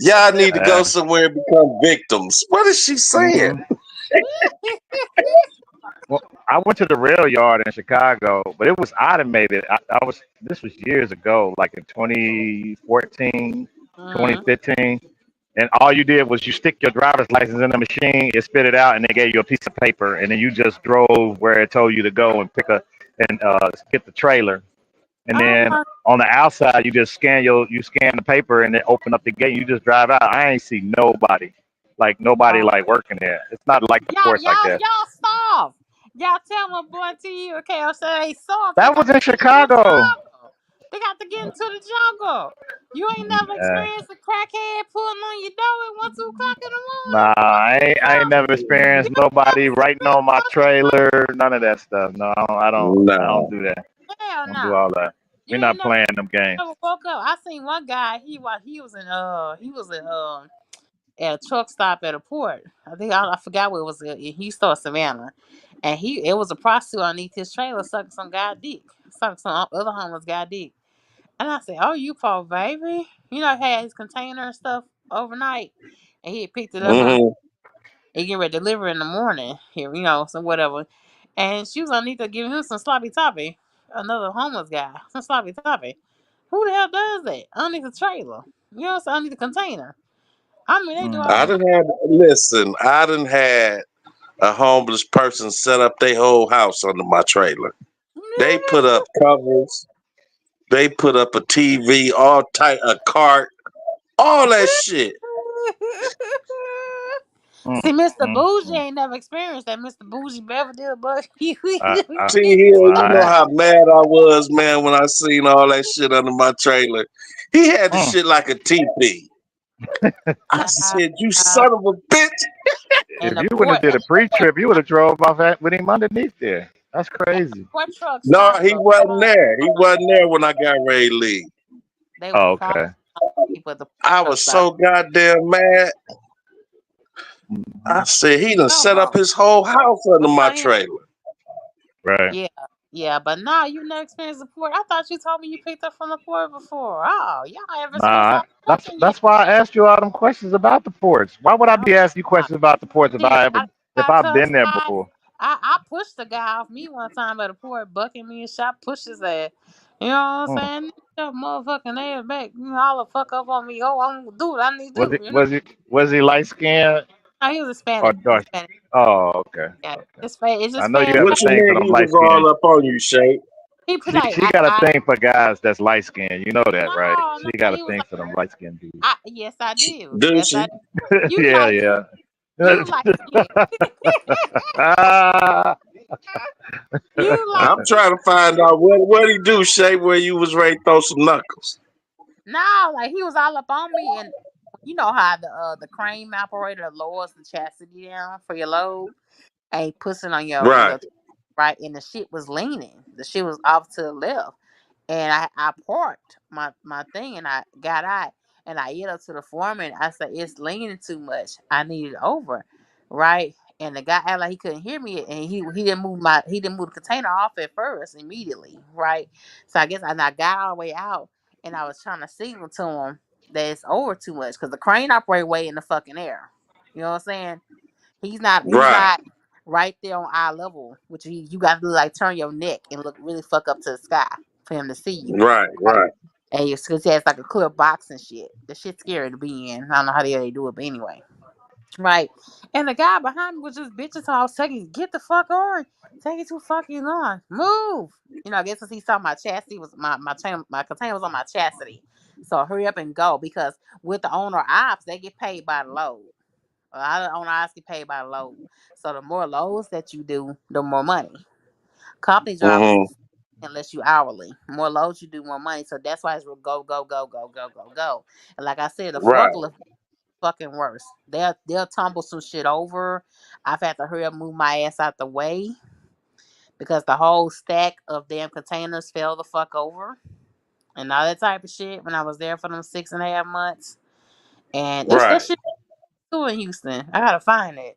Y'all need to go
Yeah.
somewhere and become victims. What is she saying?
hmm Well, I went to the rail yard in Chicago, but it was automated. I was. This was years ago, like in 2014,
Mhm.
2015. And all you did was you stick your driver's license in the machine, it spit it out, and they gave you a piece of paper, and then you just drove where it told you to go and get the trailer. And
Oh
then
my.
on the outside, you scan the paper, and then open up the gate. You just drive out. I ain't see nobody
Oh.
like working there. It's not like the
Y'all,
ports like
y'all,
that.
y'all soft. Y'all tell my boy to you, okay? I said they soft. They
That
got
was
to
in
get into the
Chicago.
jungle. They got to get into the jungle. You ain't never
Uh,
experienced a crackhead pulling on your door at 1, 2 o'clock in the morning.
nah, I ain't never
You
experienced
ain't
nobody
never seen
writing
no
on my trailer. None of that stuff. No, I don't
No.
do that.
hell
I don't do
no.
all that.
You
We're
ain't
not
never,
playing them games.
never woke up. I seen one guy. He was in at a truck stop at a port. I forgot where it was in Houston or Savannah, and it was a prostitute underneath his trailer sucking some guy dick, sucking some other homeless guy dick. And I said, "Oh, you poor baby." You know, he had his container and stuff overnight, and he had picked it up and
Hmm.
he get ready to deliver in the morning. Here, so whatever. And she was underneath there giving him some sloppy toppy. Another homeless guy, some sloppy toppy. Who the hell does that underneath the trailer? So underneath the container. I mean, they do all
I
kind
Mm.
of.
done had listen. I done had a homeless person set up their whole house under my trailer. They put up covers. They put up a TV, all type, a cart, all that shit.
Mm,
See, Mr.
mm,
Bougie
mm.
ain't never experienced that. Mr. Bougie Belvedere, but he
I, I,
See here,
well,
you know how mad I was, man, when I seen all that shit under my trailer. He had the
mm.
shit like a teepee. I
uh,
said, "You son of a bitch!"
and
If
the
you would have
port
did a pre-trip, you would have drove off with him underneath there. That's crazy.
port trucks
No,
trying to
he
go
wasn't
home.
there. He wasn't there when I got ready to leave.
They was
Oh,
following
okay.
people at the
I
truck
was
stop.
so goddamn mad. I
Mhm.
said he done
Go
set up
home.
his whole house under
What
my
about him?
trailer.
Right.
Yeah, yeah, but nah, you never experienced the port. I thought you told me you picked up from the port before. Oh, y'all ever experienced
Nah,
all the
that's
culture yet?
that's why I asked you all them questions about the ports. Why would I
Oh,
be asking you
nah.
questions about the ports
Shit,
if
I
I've been
cussed
there
out.
before?
I pushed the guy off me one time at a port, bucking me and shot, pushed his ass. You know what
Mm.
I'm saying? Your motherfucking ass back. All the fuck up on me. Oh, I'm gonna do what I need to
Was
do.
it was it was he light skinned
No, he was
or
Hispanic.
dark?
Hispanic.
Oh, okay,
Yeah,
okay.
it's fast. It's
I
just
know you
fast.
have a
What you
thing for
mean
them
he
light
was
skinned.
all up on you, Shay?
He put
She
like
got a
I
thing for guys that's light skinned. You know that, right?
no
She
man.
got a
He was
thing
like
for them light skinned dudes.
yes I do.
Do
Yes
she?
I do. You
Yeah,
like
yeah.
you like skin.
Ah,
You like
I'm trying to find out what he do, Shay, where you was ready to throw some knuckles.
no, like he was all up on me, and you know how the crane operator lowers the chastity down for your load, and he puts it on
Right.
your right, and the shit was leaning. The shit was off to the left, and I parked my thing, and I got out, and I yelled up to the foreman. I said, "It's leaning too much. I need it over," right. And the guy acted like he couldn't hear me, and he didn't move the container off at first immediately, right. So I guess I got all the way out, and I was trying to signal to him that it's over too much because the crane operator way in the fucking air. You know what I'm saying? He's
Right.
not right there on eye level, which you got to like turn your neck and look really fuck up to the sky for him to see you.
Right.
Right.
Right.
And because he has like a clear box and shit. The shit's scary to be in. I don't know how the hell they do it, but anyway. Right. And the guy behind me was just bitching, so I was taking, get the fuck on. Take it too fucking long. Move. I guess because he saw my chastity was my container was on my chastity. So hurry up and go because with the owner ops, they get paid by the load. A lot of owners get paid by the load. So the more loads that you do, the more money. Company drivers
Mm-hmm.
is unless you hourly. More loads you do, more money. So that's why it's go, go, go, go, go, go, go. And like I said, the
Right,
forklift fucking worse. They'll tumble some shit over. I've had to hurry up, move my ass out the way because the whole stack of damn containers fell the fuck over and all that type of shit when I was there for them 6.5 months. And it's that
right.
shit too in Houston. I gotta find it.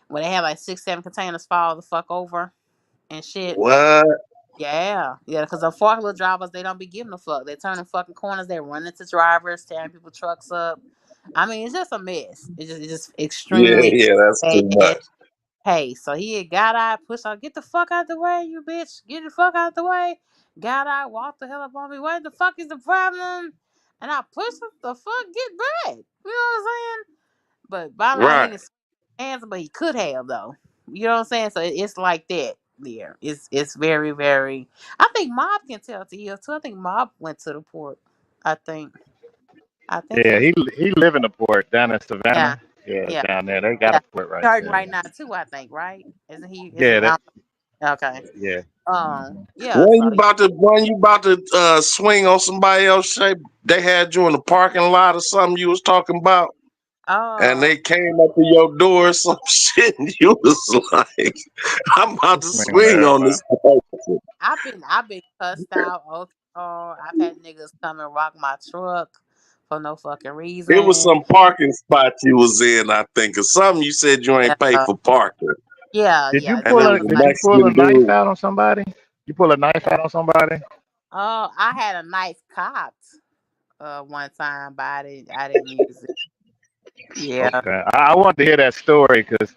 When they have like 6, 7 containers fall the fuck over and shit.
What?
Yeah, yeah, because the forklift drivers, they don't be giving a fuck. They turning fucking corners. They run into drivers, tearing people trucks up. I mean, it's just a mess. It's just
Yeah,
extremely
yeah, that's too
bad.
much.
Hey, so he had got out, pushed out, get the fuck out the way, you bitch. Get the fuck out the way. Got out, walked the hell up on me. What the fuck is the problem? And I pushed him the fuck, get back. You know what I'm saying? But by now he
Right.
didn't answer, but he could have though. You know what I'm saying? So it's like that there. It's very, very I think Mob can tell to you too. I think Mob went to the port. I think. I think
Yeah,
they
he live in the port down in
yeah.
Savannah. Yeah,
Yeah.
down there. They got
Yeah.
a port
He's
right
hurting
there.
right now too, I think, right? Isn't he
Yeah, that,
okay.
yeah.
Yeah, so
When you about to swing on somebody else shape, they had you in the parking lot or something you was talking about, and
uh
they came up to your door or some shit, and you was like, I'm about
He
to
swing on
swing on
everybody.
this person.
I've been cussed out. Okay, I've had niggas come and rock my truck for no fucking
It was
reason.
some parking spot you was in, I think, or something. You said you ain't pay
Yeah,
for parking,
yeah.
and it was a
That was
Did
like
you pull a
Mexican
knife
dude.
out on somebody? You pull a knife out on somebody?
oh, I had a knife cocked one time, but I didn't use it. Yeah.
Okay. I wanted to hear that story because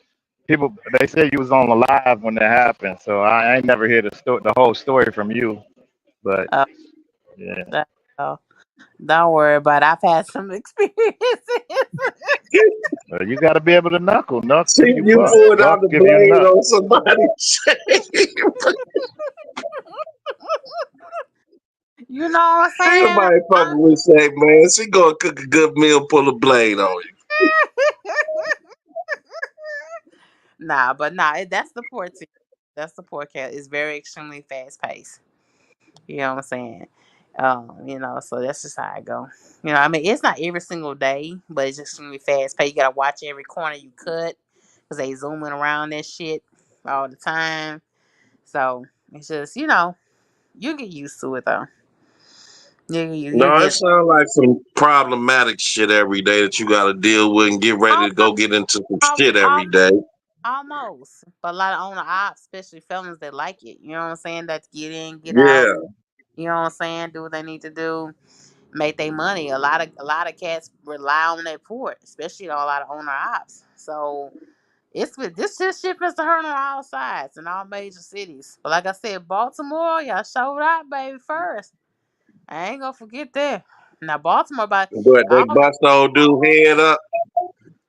people they said you was on the live when that happened, so I ain't never hear the whole story from you. But
Uh,
yeah,
so, don't worry about it. I've had some experiences.
you got to be able to knuckle
See,
till you
you
buck,
pulled out
buck
the
if you
blade
nut.
on somebody's shape.
You know what I'm
Ain't
saying?
nobody fucking with shape, man. She gonna cook a good meal, pull a blade on you.
Nah, but nah, that's the poor team. That's the poor cat. It's very extremely fast paced. You know what I'm saying? So that's just how I go. I mean, it's not every single day, but it's just extremely fast paced. You gotta watch every corner you cut because they zooming around that shit all the time. So it's just, you get used to it though. You
No, it
get
sounds like some problematic shit every day that you got to deal with and get ready to go
almost,
get into some shit every
almost,
day.
almost. But a lot of owner ops, especially felons, that like it. You know what I'm saying? That get in, get out.
Yeah.
You know what I'm saying? Do what they need to do, make their money. A lot of cats rely on that port, especially a lot of owner ops. So this shit is hurt on all sides in all major cities. But like I said, Baltimore, y'all showed out, baby, first. I ain't gonna forget that. Now Baltimore, by
But they
all the
bust the old dude head up.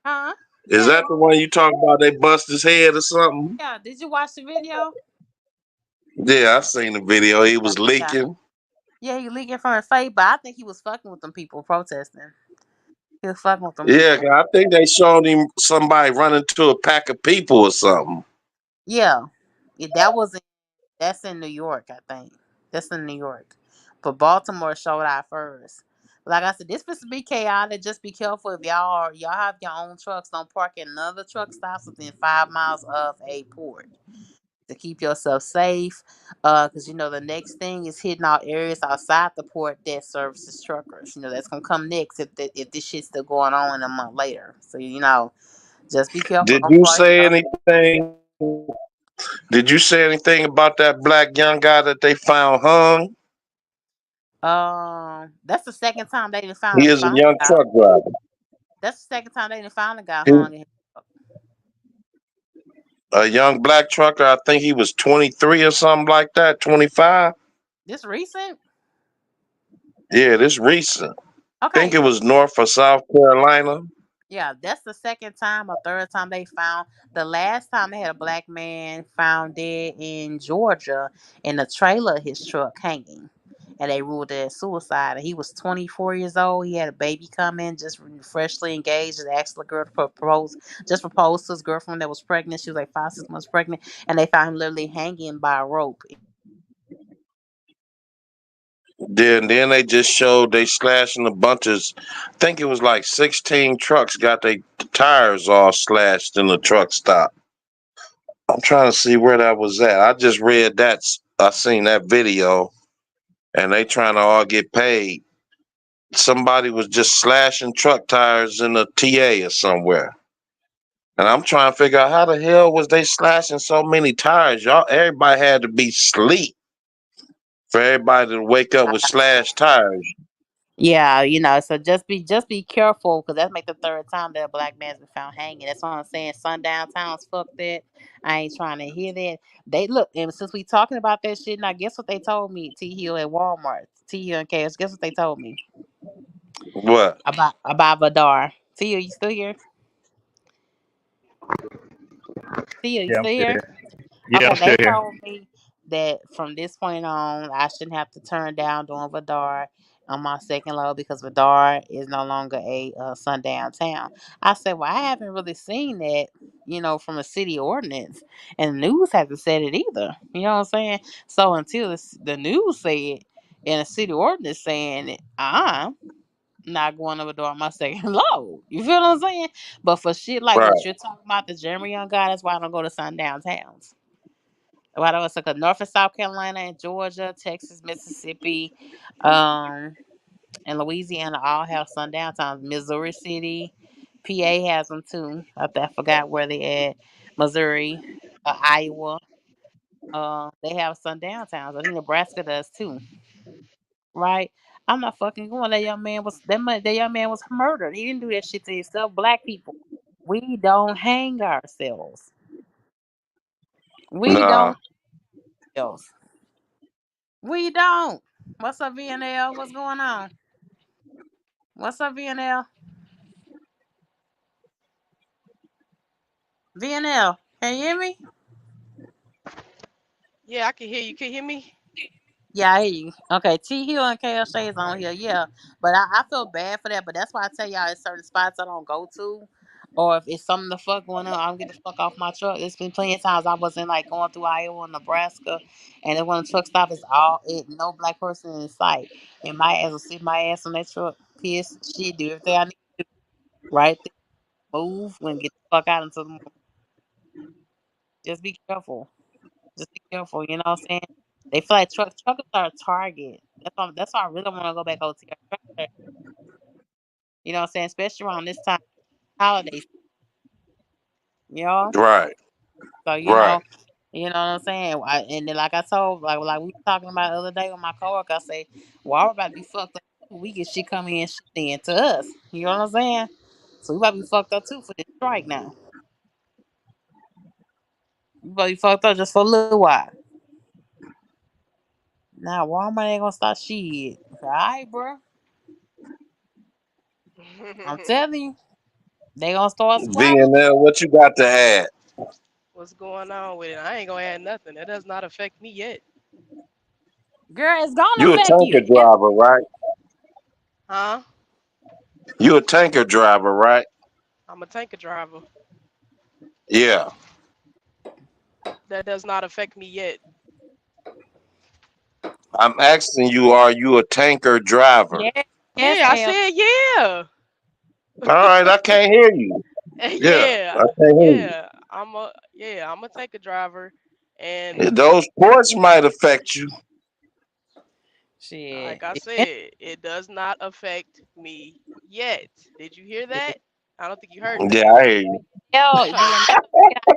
huh?
Is
Yeah,
that the one you talking about? They bust his head or something?
yeah. Did you watch the video?
Yeah, I seen the video. He
Yeah,
was
yeah.
leaking.
Yeah, he leaking from his face, but I think he was fucking with them people protesting. He was fucking with them
Yeah,
people.
'cause I think they showed him somebody running to a pack of people or something.
Yeah, that was that's in New York, I think. That's in New York. But Baltimore showed out first. Like I said, this supposed to be chaotic. Just be careful if y'all have your own trucks. Don't park in another truck stops within 5 miles of a port to keep yourself safe. Because the next thing is hitting all areas outside the port that services truckers. That's gonna come next if this shit's still going on a month later. So just be careful.
Did
Don't
you
park.
say anything? Did you say anything about that black young guy that they found hung?
That's the second time they didn't
He
found
is a
found
young
the guy.
truck driver.
That's the second time they didn't found the guy
He,
hung in his truck.
a young black trucker. I think he was 23 or something like that. 25.
This recent?
Yeah, this recent. Think
Okay.
it was North or South Carolina.
Yeah, that's the second time or third time they found. The last time they had a black man found dead in Georgia in the trailer of his truck hanging. And they ruled it as suicide. And he was 24 years old. He had a baby coming, just freshly engaged, and asked the girl to proposed to his girlfriend that was pregnant. She was like 5, 6 months pregnant. And they found him literally hanging by a rope
Then they just showed they slashing a bunch of, I think it was like 16 trucks got their tires all slashed in the truck stop. I'm trying to see where that was at. I just read that. I seen that video, and they trying to all get paid. Somebody was just slashing truck tires in a TA or somewhere. And I'm trying to figure out how the hell was they slashing so many tires? Y'all, everybody had to be asleep for everybody to wake up with slashed tires.
Yeah, so just be careful because that's make the third time that a black man's been found hanging. That's what I'm saying. Sundown towns, fuck that. I ain't trying to hear that. They look, and since we talking about that shit, now guess what they told me? T Hill at Walmart, T Hill and KS. Guess what they told me
What?
about Vadar? T Hill, you still here? T Hill, you
Yeah, I'm
still
still
here?
here. Yeah,
Okay,
I'm still
they
here.
told me that from this point on, I shouldn't have to turn down doing Vadar on my second load because Vadar is no longer a sundown town. I said, well, I haven't really seen that, from a city ordinance, and the news hasn't said it either. You know what I'm saying? So until the news say it and a city ordinance saying it, I'm not going over door on my second load. You feel what I'm saying? But for shit like
Right.
what you're talking about, the Jeremy Young guy, that's why I don't go to sundown towns. What else? Like North and South Carolina and Georgia, Texas, Mississippi, um, and Louisiana all have sundown times. Missouri City, PA has them too. I forgot where they at. Missouri, Iowa, they have sundown towns. I think Nebraska does too. Right? I'm not fucking going. That young man was murdered. He didn't do that shit to himself. Black people, we don't hang ourselves. We
Nah.
don't. Else. We don't. What's up, VNL? What's going on? What's up, VNL? VNL, can you hear me?
Yeah, I can hear you. Can you hear me?
Yeah, I hear you. Okay, T Hill and KL Shades on here. Yeah, but I feel bad for that. But that's why I tell y'all, it's certain spots I don't go to, or if it's something the fuck going on, I don't get the fuck off my truck. It's been plenty of times I was in like going through Iowa and Nebraska, and then when the truck stop is no black person in sight, and my ass will sit my ass on that truck, piss, shit, do everything I need to do, right there, move, and get the fuck out into the. Just be careful. Just be careful. You know what I'm saying? They feel like truckers are a target. That's why I really want to go back over to your trucker. You know what I'm saying? Especially around this time, holidays. You know,
Right.
so
Right.
you know what I'm saying. And then like I told, like we were talking about the other day with my coworker, I say, well, we're about to be fucked up. We get shit coming in shit in to us. You know what I'm saying? So we about to be fucked up too for this strike now. We about to be fucked up just for a little while. Now Walmart ain't gonna stop shit. All right, bro. I'm telling you. They gonna start squabbling.
VNL, what you got to add?
What's going on with it? I ain't gonna add nothing. That does not affect me yet.
Girl, it's gonna
You a
affect you.
tanker driver, right?
Huh?
You a tanker driver, right?
I'm a tanker driver.
Yeah.
That does not affect me yet.
I'm asking you, are you a tanker driver?
Yeah, yes,
Yeah, I
Kale.
said yeah.
All right, I can't hear you. Yeah,
Yeah.
I can't hear you.
I'm a tanker driver, and
Those ports might affect you.
Shit.
like I
Yes,
said, it does not affect me yet. Did you hear that? I don't think you heard that.
Yeah, I hear you.
Kale, being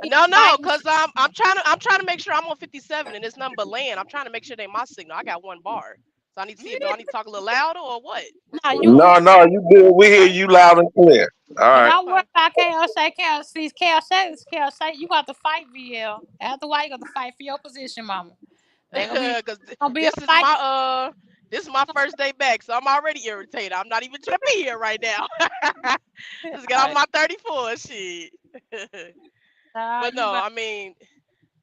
No, no,
fighting
cause
shit.
I'm trying to make sure I'm on 57 and it's nothing but land. I'm trying to make sure they my signal. I got one bar, so I need to see if do I need to talk a little louder or what? What's
Nah,
going
you
on?
No,
good.
no, you good. We hear
Okay,
you loud and clear. All
And
right.
don't worry
okay.
about Kale Shay. Kale Shay, you got to fight, VL. After a while, you got to fight for your position, mama. They
Cause
gonna be a
this is
fight.
my first day back, so I'm already irritated. I'm not even trying to be here right now. Let's get on my 34 shit.
Nah,
But
you
no,
better.
I mean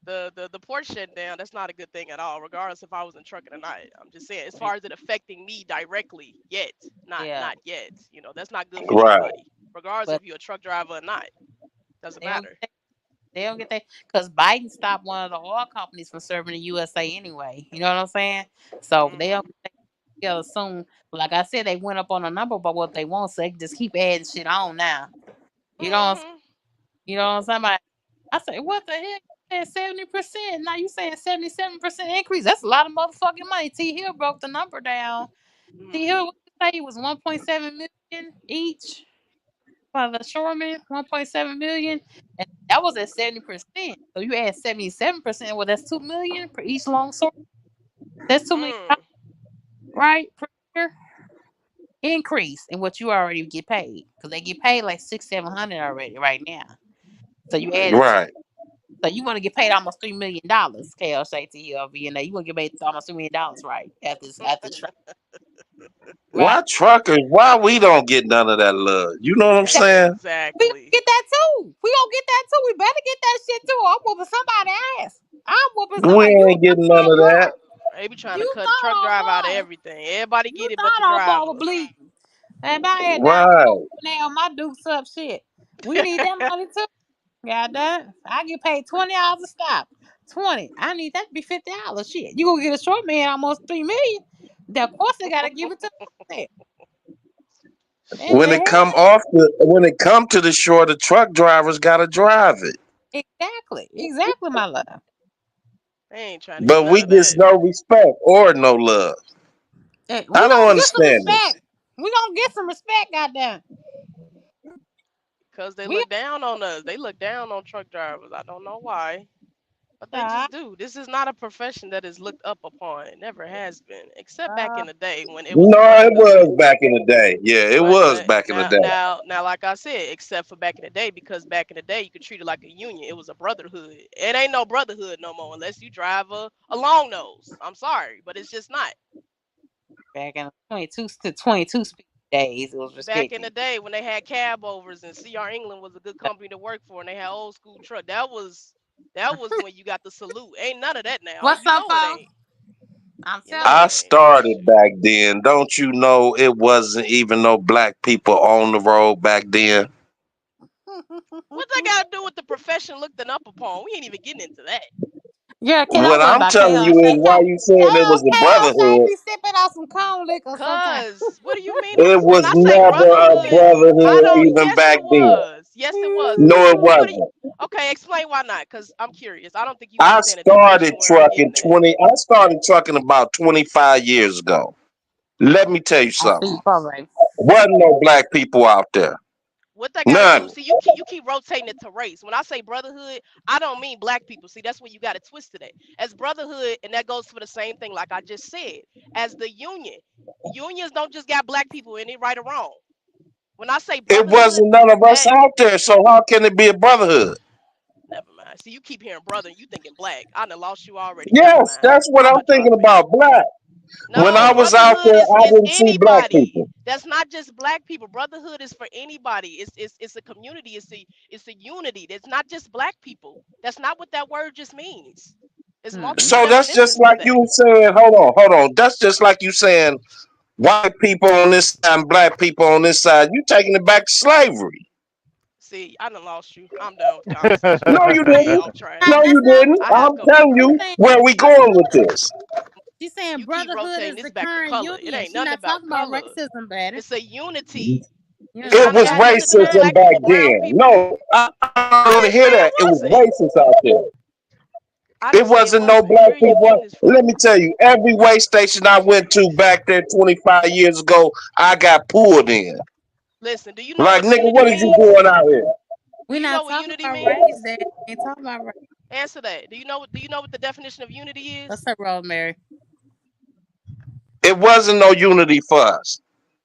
the port shutting down. That's not a good thing at all, regardless if I was in trucking or not. I'm just saying, as far as it affecting me directly, yet
Yeah,
not yet. That's not good for
Right.
nobody, regardless
but
if you're a truck driver or not. Doesn't
they don't
matter.
get they don't get that because Biden stopped one of the oil companies from serving the USA anyway. You know what I'm saying? So they
Hmm.
don't together soon. Like I said, they went up on a number about what they want, so they can just keep adding shit on now. You know what I'm saying?
Mm-hmm.
You know what I'm saying? I say, what the heck? 70%. Now you saying 77% increase. That's a lot of motherfucking money. T Hill broke the number down. T
Mm-hmm.
Hill, what you say it was 1.7 million each for the shoremen, 1.7 million. And that was at 70%. So you add 77%, well, that's 2 million for each long sword. That's 2 million,
Mm.
right? Per year increase in what you already get paid. Because they get paid like 600-700 already right now. So you added two.
Right.
So you want to get paid almost $3 million, KL say to you over and you want to get paid almost $3 million, right? After right.
Why truckers? Why we don't get none of that love? You know what I'm saying?
We gonna
Exactly.
get that too. We gonna get that too. We better get that shit too. I'm whooping somebody's ass. I'm whooping
We
somebody. You
ain't getting none
thought
of
I
that.
was.
They be trying to
You
cut the truck
thought
driver out of
I was.
everything. Everybody
You
get it but the
thought I was
driver.
bleeding. And I had down
Right.
cool now my dukes up shit. We need that money too. God damn. I get paid $20 a stop. 20. I need that to be $50. Shit. You gonna get a short man almost 3 million. Then of course they gotta give it to me. And the hell?
When it come to the shore, the truck drivers gotta drive it.
Exactly. Exactly, my love.
They ain't trying to hear
But
none
we
of
get
that.
no respect or no love.
And we
I don't
gonna get some
understand this.
respect. We gonna get some respect, goddamn.
Because they
We
look down on us. They look down on truck drivers. I don't know why. But they
uh,
just do. This is not a profession that is looked up upon. It never has been. Except back
uh,
in the day when it was a
No, it
brotherhood.
was back in the day. Yeah, it
But
was back in the day.
like I said, except for back in the day, because back in the day you could treat it like a union. It was a brotherhood. It ain't no brotherhood no more unless you drive a long nose. I'm sorry, but it's just not.
back in the 22 to 22 speed days, it was
Back in
respected.
the day when they had cab overs and CR England was a good company to work for and they had old school truck. That was when you got the salute. Ain't none of that now.
What's
You
up,
know it
folks?
ain't.
I'm
You know
telling
I
it
you.
ain't.
started
Shoot.
back then. Don't you know it wasn't even no black people on the road back then?
What that got to do with the profession looked up upon? We ain't even getting into that.
Yeah, can I
What
worry
I'm
about
telling
KL
you is
Shay?
why you saying it was a
KL Shay
brotherhood.
be sipping on some corn liquor sometimes.
Cause what do you mean?
It
When
was
I say
never a
brotherhood, I
brotherhood
don't.
even
Yes,
back
it
then.
was. Yes, it was.
No, it
What do you?
wasn't.
Okay, explain why not? Cause I'm curious. I don't think you
I
understand the definition
started
where I'm getting at.
I started trucking about 25 years ago. Let me tell you
I see
something.
you probably.
Wasn't no black people out there.
What they got to do?
None.
See, you keep rotating it to race. When I say brotherhood, I don't mean black people. See, that's where you got it twisted at. As brotherhood, and that goes for the same thing, like I just said. As the union, unions don't just got black people in it, right or wrong. When I say
It
brotherhood,
wasn't none of us
that
out there, so how can it be a brotherhood?
never mind. See, you keep hearing brother, and you thinking black. I done lost you already. Never
Yes,
mind.
that's what
I'm
I'm
a drop
thinking
it.
about, black. When
No,
I was out there,
brotherhood is
I
is
didn't see black
anybody.
people.
That's not just black people. Brotherhood is for anybody. It's a community. It's a unity. It's not just black people. That's not what that word just means. There's multiple
So
Hmm.
that's just
definitions to
like
that.
you saying, hold on. That's just like you saying white people on this side and black people on this side. You taking it back to slavery.
See, I done lost you. I'm done with the conversation.
No,
I'm
you
way
didn't.
off track.
No,
That's
you
not
didn't.
what
I have
I'm
to go
telling
mute.
she's
you
saying.
where we going with this.
She's saying
You keep
brotherhood is
rotating
the
this back to
current
color. It
union.
ain't
She's
nothing
not
about
talking about
color.
racism, better.
It's a unity.
You
It's
know,
It
not.
talking
It
was
about
has nothing to do with
current.
racism
black
back
people, brown
then.
people.
No, I don't
I
want to
didn't
hear
say it
that. It was
wasn't.
racist out there.
I
It
didn't say it
wasn't no
wasn't.
black
Where are you
people.
getting this
Let
from?
me tell you, every way station I went to back there 25 years ago, I got pulled in.
Listen, do you know
Like,
what
nigga,
unity
what is you
means?
doing out here?
Do
We're
you know
not
what
talking
unity
about race,
means?
Dad. We ain't talking about race.
Answer that. Do you know what the definition of unity
What's
is?
up, Rosemary?
It wasn't no unity for us.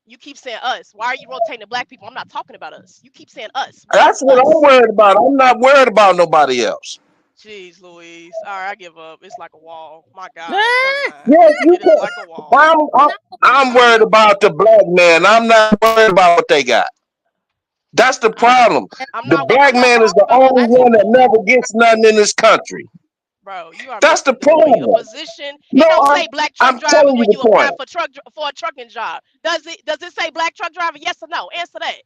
You keep saying us. Why are you rotating to black people? I'm not talking about us. You keep saying us. What
That's
is
what I'm
us?
worried about. I'm not worried about nobody else.
Jeez Louise. All right, I give up. It's like a wall. My God. Never
Ah,
mind.
Yes, you
It is
can.
like a wall.
I'm, I'm,
no,
I'm
I'm
worried
not.
about the black man. I'm not worried about what they got. That's the
I'm
problem.
I'm
The
not
black
I'm not
man is
talking
the
about
only
other
I just
one that
people.
never gets nothing in this country.
Bro, you are
That's the
missing the point. A
problem.
position,
No,
it don't say black truck
I'm
driver
telling you
when
the
you apply
point.
for a trucking job. Does it say black truck driver? Yes or no? Answer that.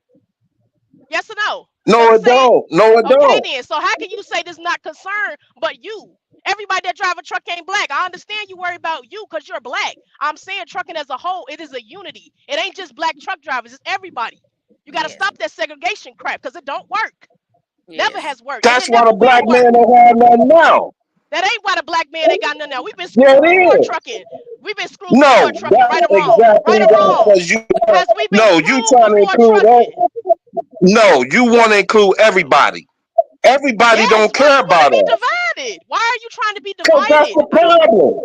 Yes or no? Does
No,
it
it
say it?
don't. No, it
Okay
don't.
then. So how can you say this not concerned but you? Everybody that drive a truck ain't black. I understand you worry about you because you're black. I'm saying trucking as a whole, it is a unity. It ain't just black truck drivers, it's everybody. You got to
Yes.
stop that segregation crap because it don't work. Never
Yes.
has worked, and
That's
it
why
never
the black
will work.
man don't have nothing now.
That ain't why the black man ain't got nothing now. We've been
Yeah,
screwed
it
before
is.
trucking. We've been screwed
No,
before trucking, right
that's
or wrong.
exactly
Right or
why.
wrong.
Because you,
Has we been
no, you
screwed
trying to
before
include
trucking?
no, you want to include everybody. Everybody
Yes.
don't
Why
care
you want to
about
be
us.
divided? Why are you trying to be
Because that's
divided?
the problem.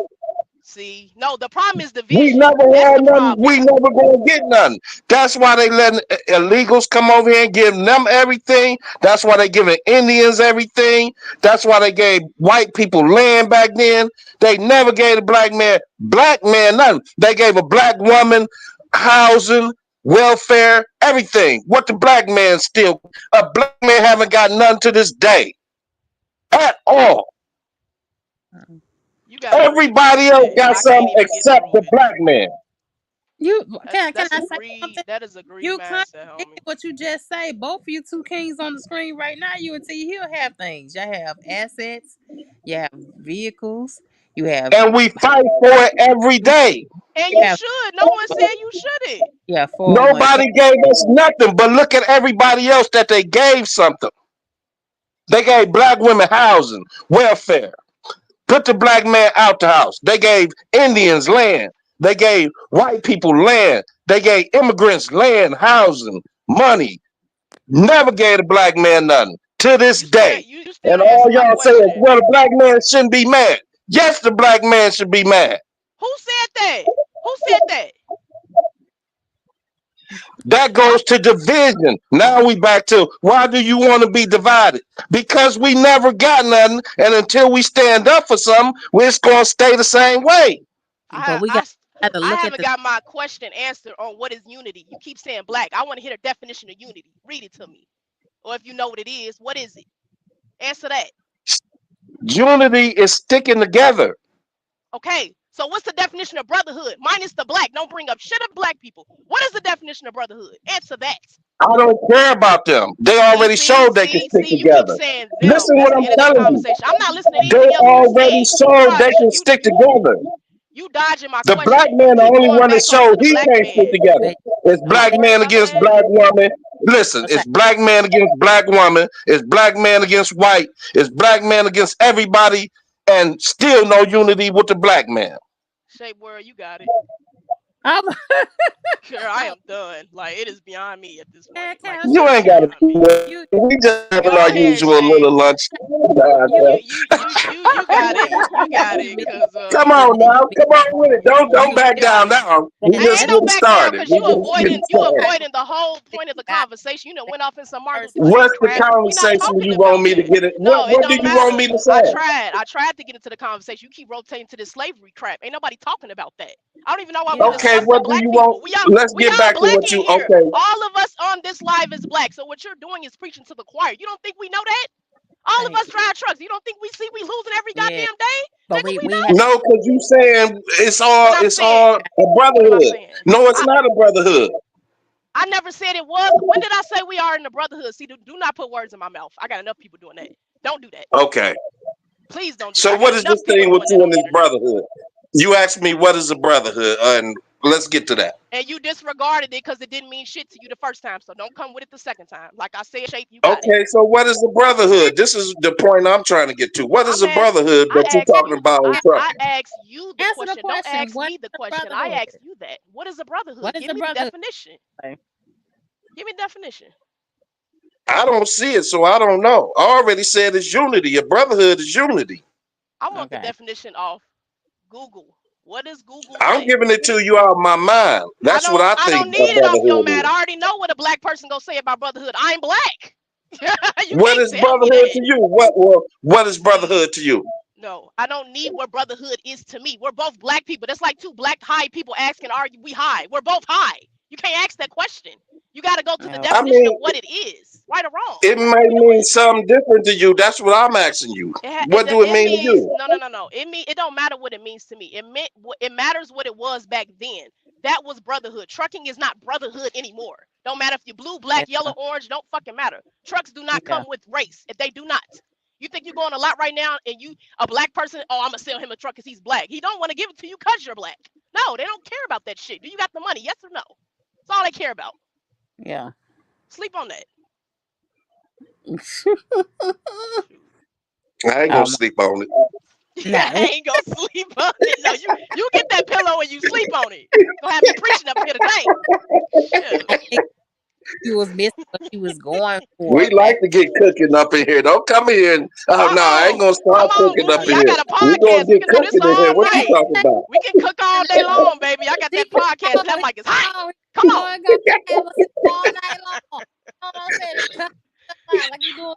See, no, the problem is
We
division.
never
That's
had
the
nothing. We
problem.
never gonna get nothing. That's why they letting illegals come over here and giving them everything. That's why they giving Indians everything. That's why they gave white people land back then. They never gave a black man nothing. They gave a black woman housing, welfare, everything. What the black man still? A black man haven't got nothing to this day at all.
You got a greed
Everybody else
mindset, and
got
I can't
something
even get
except
through
the
it.
black man.
You can
That's
I
a
say
greed.
something?
That is a greed
You
mindset,
contradicted
homie.
what you just say. Both of you two kings on the screen right now. You and T Hill have things. You have assets. You have vehicles. You have
And we fight for it every
you
day.
And
you
you
have
should. No one said you shouldn't.
you have 401k.
Nobody gave us nothing, but look at everybody else that they gave something. They gave black women housing, welfare, put the black man out the house. They gave Indians land. They gave white people land. They gave immigrants land, housing, money. Never gave the black man nothing to this day.
You still
And
didn't
all
answer my
y'all say is,
question.
well, the black man shouldn't be mad. Yes, the black man should be mad.
Who said that? Who said that?
That goes to division. Now we back to why do you want to be divided? Because we never got nothing, and until we stand up for something, we're just gonna stay the same way.
But
I
we
I
got to
I
look at
haven't
the
got my question answered on what is unity. You keep saying black. I want to hear the definition of unity. Read it to me. Or if you know what it is, what is it? Answer that.
Unity is sticking together.
Okay. So what's the definition of brotherhood? Minus the black. Don't bring up shit of black people. What is the definition of brotherhood? Answer that.
I don't care about them. They
See,
already
see,
showed they can
see,
stick
see, you keep
together.
saying them.
Listen
That's
what
the
I'm
end of this
telling you.
conversation. I'm not listening to
They
anything else you
already
said.
showed they can stick together.
You dodging my
The black
question. You
man, the
keep
only
going
one that
back onto
showed
the
he
black
can't stick
man.
together.
wait,
It's
wait,
black
let
man
Go
against
ahead.
black woman. Listen,
okay.
it's black man against black woman. It's black man against white. It's black man against everybody, and still no unity with the black man.
Shape word, you got it.
I'm,
Girl, I am done. Like it is beyond me at this point.
can
Like
I
You
say
literally
ain't got to
something?
beyond
do
me.
it.
You
We just having
Go
our
ahead,
usual
Shay.
little lunch.
you
You got it. You got
you
it.
admit
Cause
Come
you
on
admit
now, come on with it. Don't
you
back
admit
down now. We
that
I
just
ain't no
getting
everybody
back down
started.
because
We just getting
you
started.
avoiding the whole point of the
got
conversation. You know, went off in some Martin
person
Luther King
What's the
crap. We not
conversation
talking
you want
about
me to
that.
get it?
No, it
What do
don't
you want me
matter.
to say?
I tried to get into the conversation. You keep rotating to this slavery crap. Ain't nobody talking about that. I don't even know why we
yeah.
Okay,
discussing
what do
black
you
people.
want? Let's
We
get
all
back to
black
what
in
you.
here.
Okay,
All of us on this live is black. So what you're doing is preaching to the choir. You don't think we know that? All of
Thank
us drive trucks. You don't think we see we losing every
yeah.
goddamn day?
But
Nigga, we
we have
know.
no, because you saying it's
What
all
I'm
it's
saying.
all a
What I'm
brotherhood.
saying.
No, it's
I,
not a brotherhood.
I never said it was. When did I say we are in the brotherhood? See, do not put words in my mouth. I got enough people doing that. Don't do that.
Okay,
Please don't do that.
so
I got
what is
enough
this
people
thing with
doing that
you
on
and
the
this
internet.
brotherhood? You asked me what is a brotherhood, and let's get to that.
And you disregarded it because it didn't mean shit to you the first time. So don't come with it the second time. Like I said, shape, you got it.
Okay, so what is a brotherhood? This is the point I'm trying to get to. What is
I'm
a
asking.
brotherhood
I
that you're
asked
talking
you.
about on
I
trucking?
asked you the
answer the
question. Don't
question.
ask
What
me the
is a
question. I
brotherhood?
asked you that. What is a brotherhood?
What is
Give
a
me the
brotherhood?
definition.
Okay.
Give me the definition.
I don't see it, so I don't know. I already said it's unity. A brotherhood is unity.
I want the
Okay.
definition off Google. What does Google
I'm
say?
giving it to you out of my mind. That's what I
I
think
don't
a
need it off your
brotherhood
mat.
is.
I already know what a black person gonna say about brotherhood. I'm black. You
What
can't
is
tell me
brotherhood
that.
to you? What is
See,
brotherhood to you?
no, I don't need what brotherhood is to me. We're both black people. That's like two black high people asking, "Are we high?" We're both high. You can't ask that question. You got to go to the
Oh,
I
definition of
mean,
what it is, right or wrong.
it
What are
might
we
mean
doing?
something different to you. That's what I'm asking you. What do it
It
mean to
means
you?
no. It don't matter what it means to me. It matters what it was back then. That was brotherhood. Trucking is not brotherhood anymore. Don't matter if you're blue, black,
yeah.
yellow, orange. Don't fucking matter. Trucks do not
Yeah.
come with race. If they do not. You think you're going a lot right now, and you a black person? Oh, I'm gonna sell him a truck because he's black. He don't want to give it to you because you're black. No, they don't care about that shit. Do you got the money? Yes or no? That's all they care about.
Yeah.
Sleep on that.
I ain't gonna
Um,
sleep on it.
I
no.
ain't gonna sleep on it. No, you get that pillow and you sleep on it. Gonna have me preaching up here today.
I
Shit.
think she was missing what she was going
We
for,
like
baby.
to get cooking up in here. Don't come here and no, I ain't gonna
Come
start
on,
cooking up
Bookie.
in
I
here.
got a
We gonna
podcast. We
get
can do this
cooking in here.
all
What you
night.
talking about?
We can cook all day long, baby. I got
She
that podcast, and that
going,
mic is hot.
going,
Come on.
going have us all night long. You know what I'm saying? Cut like you doing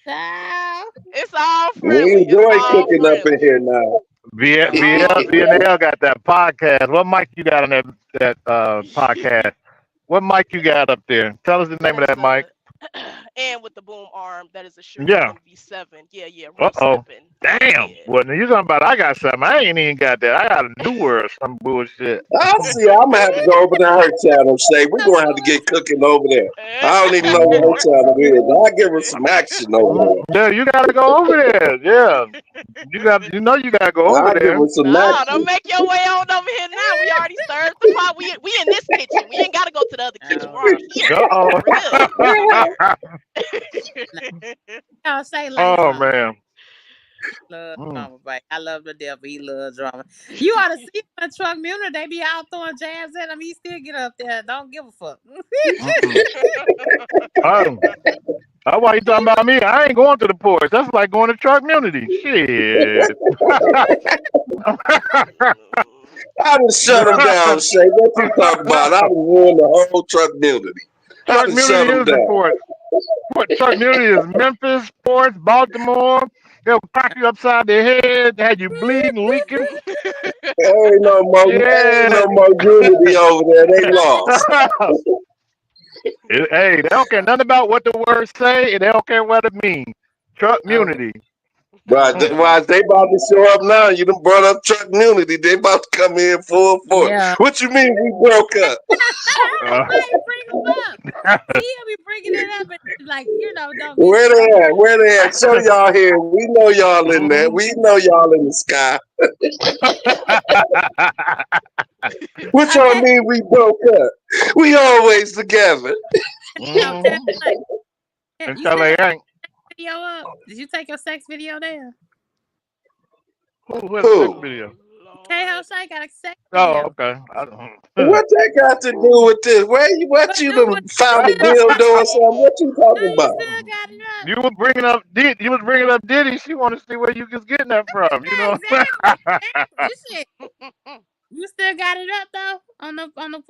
child.
It's all
We
friendly. It's
enjoy
all
cooking up in
friendly.
here now.
All
VNL
friendly.
got that podcast. What mic you got on that podcast? What mic you got up there? Tell us the
That
name of
is
that mic.
a and with the boom arm, that is a Shure
Yeah.
MV7. Yeah,
Uh
real
oh.
stepping.
Damn.
Yeah.
Well, you talking about I got something. I ain't even got that. I got a newer or some bullshit.
I see. I'm gonna have to go over to her channel, Shay. We're gonna have to get cooking over there. I don't even know what her channel is. I'll give her some action over
Yeah, you gotta go over there. Yeah. You gotta go
there.
over
I'll give
there.
her some
No, don't
action.
make your way on over here now. We already served the pot. We in this kitchen. We ain't gotta go to the other kitchen.
Oh,
We're
no.
already here.
Uh
We're good. We're already
oh.
here.
Y'all say like
Oh
drama.
man.
Love
Mm.
drama, baby. I love the devil. He loves drama. You ought to see him in Truck Munich. They be out throwing jabs at him. He still get up there. Don't give a fuck.
Mm-mm. Oh. That's why you talking about me. I ain't going to the porch. That's like going to truck community. Shit.
I done shut them down, Shay. What you talking about? I done ruined the whole truck building. I
Truck
done
community
shut them
is the
down.
port. Truck community is Memphis, Ports, Baltimore. They'll crack you upside the head, have you bleeding, leaking.
Ain't
Yeah.
no more unity over there. They lost.
Hey, they don't care nothing about what the words say, and they don't care what it means. Truck
Oh,
community.
Right,
oh,
why they about to show up now? You done brought up truck unity. They about to come in full force.
yeah.
What you mean we broke up?
Uh,
Why you bring him up? See, he'll be bringing it up and like, don't be
Where
so.
they at? Where they at? Show y'all here. We know y'all in there. We know y'all in the sky. What y'all
Okay,
mean we broke up? We always together.
tell
mhm.
like, you
Until
take
they
your
ain't.
video up. Did you take your sex video there?
Who had a sex
Who?
video?
K
Lord.
House I got a sex
Oh,
video.
okay. I don't.
What that got to do with this? What
But
you
do what
done
you
found a
still
dildo or something? What you
no,
talking
you
about?
still got it up.
You was bringing up Diddy. You was bringing up Diddy. She want to see where you was getting that from. You
Yeah,
know.
exactly. Exactly. Shit. You still got it up though on the Pornhub.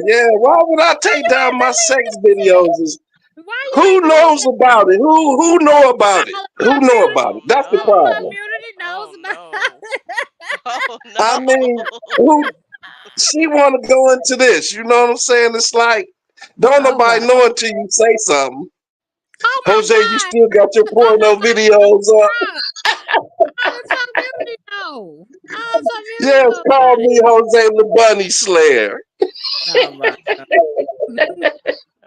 Yeah. Why would I
Why
take
you
down
ain't
my sex
delete
videos?
it? Why you
Who
ain't delete
knows
it?
about it? Who know about it?
All of
Who
Truck
know
Munity.
about
Oh
it? That's the
All of
no.
Truck
problem.
Munity knows
Oh
about
no. Oh
I mean, who
no.
she want to go into this? You know what I'm saying? It's like don't
Oh
nobody
my
know until you say something.
oh my
Jose, you
God.
still got your
All
porno
of
videos up?
Truck. All of Truck Munity know. All of Truck Munity
Yes,
know
call
about it.
me Jose the Bunny Slayer.
Oh my God.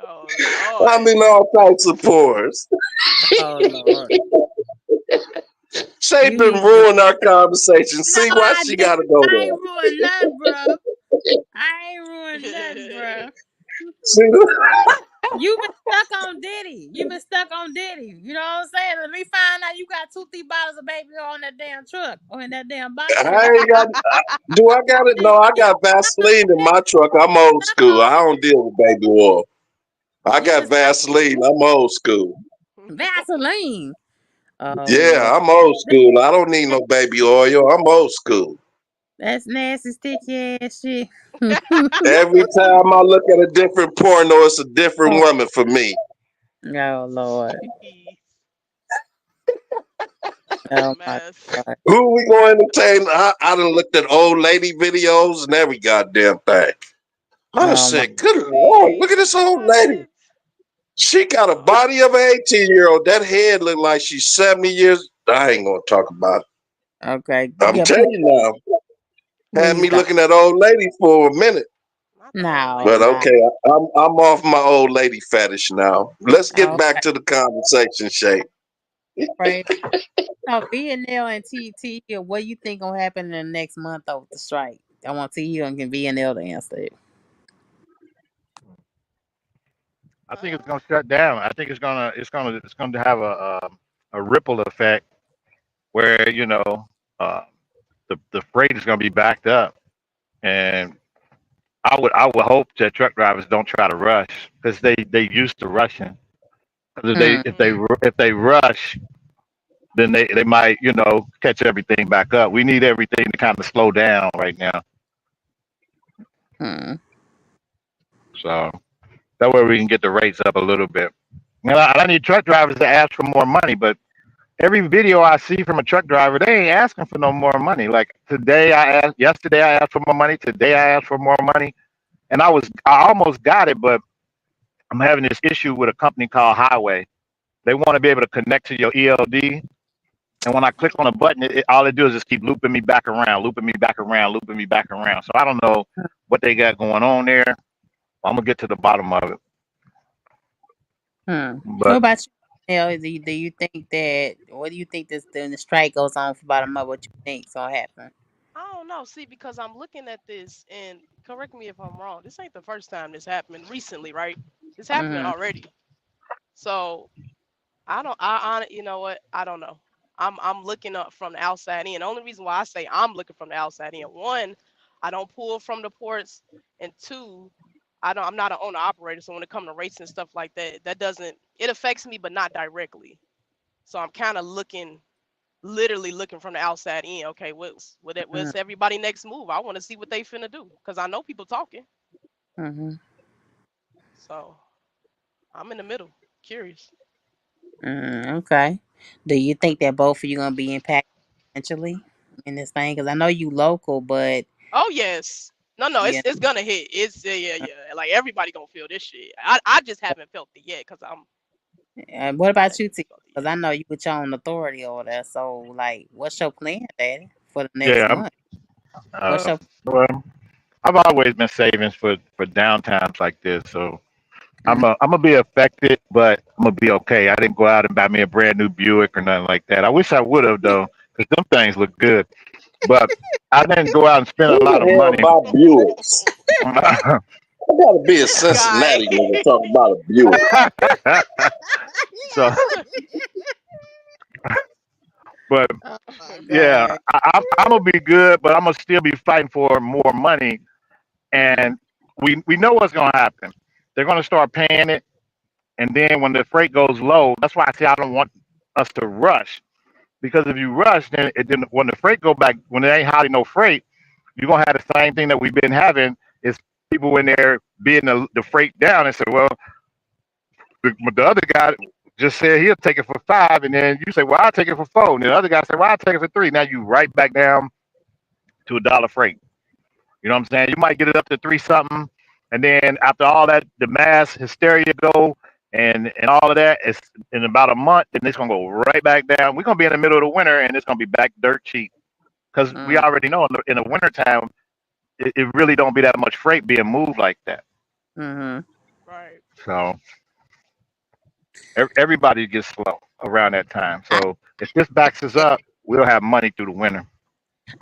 Oh
I'm
Lord.
in all types of porns.
Oh Lord.
Shay
You
been
need to
ruining our conversation.
no,
See why
I
she
didn't.
gotta go
I
there.
ain't ruined nothing, bro. I ain't ruined nothing, bro.
See,
You been stuck on Diddy. You been stuck on Diddy. You know what I'm saying? Let me find out you got 2-3 bottles of baby oil on that damn truck or in that damn box truck.
I ain't got. Do I got it? No, I got Vaseline in my truck. I'm old school. I
No,
don't deal with baby oil. I
you
got
been stuck
Vaseline. I'm old school.
on Vaseline. Oh Lord,
Yeah, I'm old school. I don't need no baby oil. I'm old school.
that's nasty, sticky ass shit.
Every time I look at a different porno, it's a different
Oh
woman for me.
Lord.
Jeez. A
Oh my
mess.
God.
Who we going to entertain? I done looked at old lady videos and every goddamn thing. I done
Oh my.
said, good Lord, look at this
Man,
old lady.
what?
She got a body of an 18-year-old. That head look like she's 70 years. I ain't gonna talk about it.
Okay.
I'm
Yeah,
telling you now. Had
please
me
don't.
looking at old lady for a minute.
My Oh
No,
But
man.
no.
okay, I'm off my old lady fetish now. Let's get back
Okay,
to the conversation, Shay.
right. No, VNL and TT, what do you think gonna happen in the next month over the strike? I want TT and VNL to answer it.
I think it's
Uh,
gonna shut down. I think it's gonna have a ripple effect where uh, the freight is gonna be backed up, and I would hope that truck drivers don't try to rush because they used to rushing. Because if they
Mm,
if they
mhm.
ru- if they rush, then they might catch everything back up. We need everything to kind of slow down right now,
mm,
so that way we can get the rates up a little bit. I need truck drivers to ask for more money, but every video I see from a truck driver, they ain't asking for no more money. Like yesterday I asked for more money, today I asked for more money, and I almost got it, but I'm having this issue with a company called Highway. They want to be able to connect to your ELD, and when I click on a button, all it do is just keep looping me back around, looping me back around, looping me back around. So I don't know what they got going on there. I'm gonna get to the bottom of it,
What
but
about you, Nell? Do you think that? What do you think this when the strike goes on for about a month? What you think's gonna happen?
I don't know. See, because I'm looking at this, and correct me if I'm wrong. This ain't the first time this happened recently, right? This happened
Mm-hmm.
already. So I don't. you know what? I don't know. I'm looking up from the outside in. The only reason why I say I'm looking from the outside in, one, I don't pull from the ports, and two, I'm not an owner operator. So when it comes to rates and stuff like that, that doesn't it affects me, but not directly. So I'm kind of literally looking from the outside in. Okay, what's everybody next move? I want to see what they finna do because I know people talking.
Mm-hmm.
So I'm in the middle, curious.
Okay. Do you think that both of you gonna be impacted financially in this thing? Because I know you local, but
Oh yes. No, no,
yeah.
it's gonna hit. It's yeah, yeah. Like everybody gonna feel this shit. I just haven't felt it yet because
What
I
about you,
haven't
T?
felt it
Because
yet.
I know you with your own authority over there. So, like, what's your plan, Daddy, for the next
yeah,
month? What's
uh,
your
well, I've always been saving for downtimes like this, so
mm,
I'm gonna be affected, but I'm gonna be okay. I didn't go out and buy me a brand new Buick or nothing like that. I wish I would have though, because them things look good. But I didn't go out and spend a
Who
lot of
the hell
money.
about Buicks? I gotta be a
This guy.
Cincinnati nigga talking about a Buick.
So, but
oh my
yeah,
god.
I'm gonna be good, but I'm gonna still be fighting for more money. And we know what's gonna happen. They're gonna start paying it, and then when the freight goes low, that's why I say I don't want us to rush. Because if you rush, then when the freight go back, when there ain't hardly no freight, you're gonna have the same thing that we've been having is people in there bidding the freight down and say, well, the other guy just said he'll take it for 5, and then you say, well, I'll take it for 4, and the other guy said, well, I'll take it for 3. Now you right back down to a dollar freight. You know what I'm saying? You might get it up to 3 something, and then after all that, the mass hysteria go and all of that, it's in about a month, and it's gonna go right back down. We're gonna be in the middle of the winter, and it's gonna be back dirt cheap because we
Mm,
already know in the wintertime, it really don't be that much freight being moved like that.
mm-hmm.
Right.
So everybody gets slow around that time.
I
So if this backs us up, we'll have money through the winter.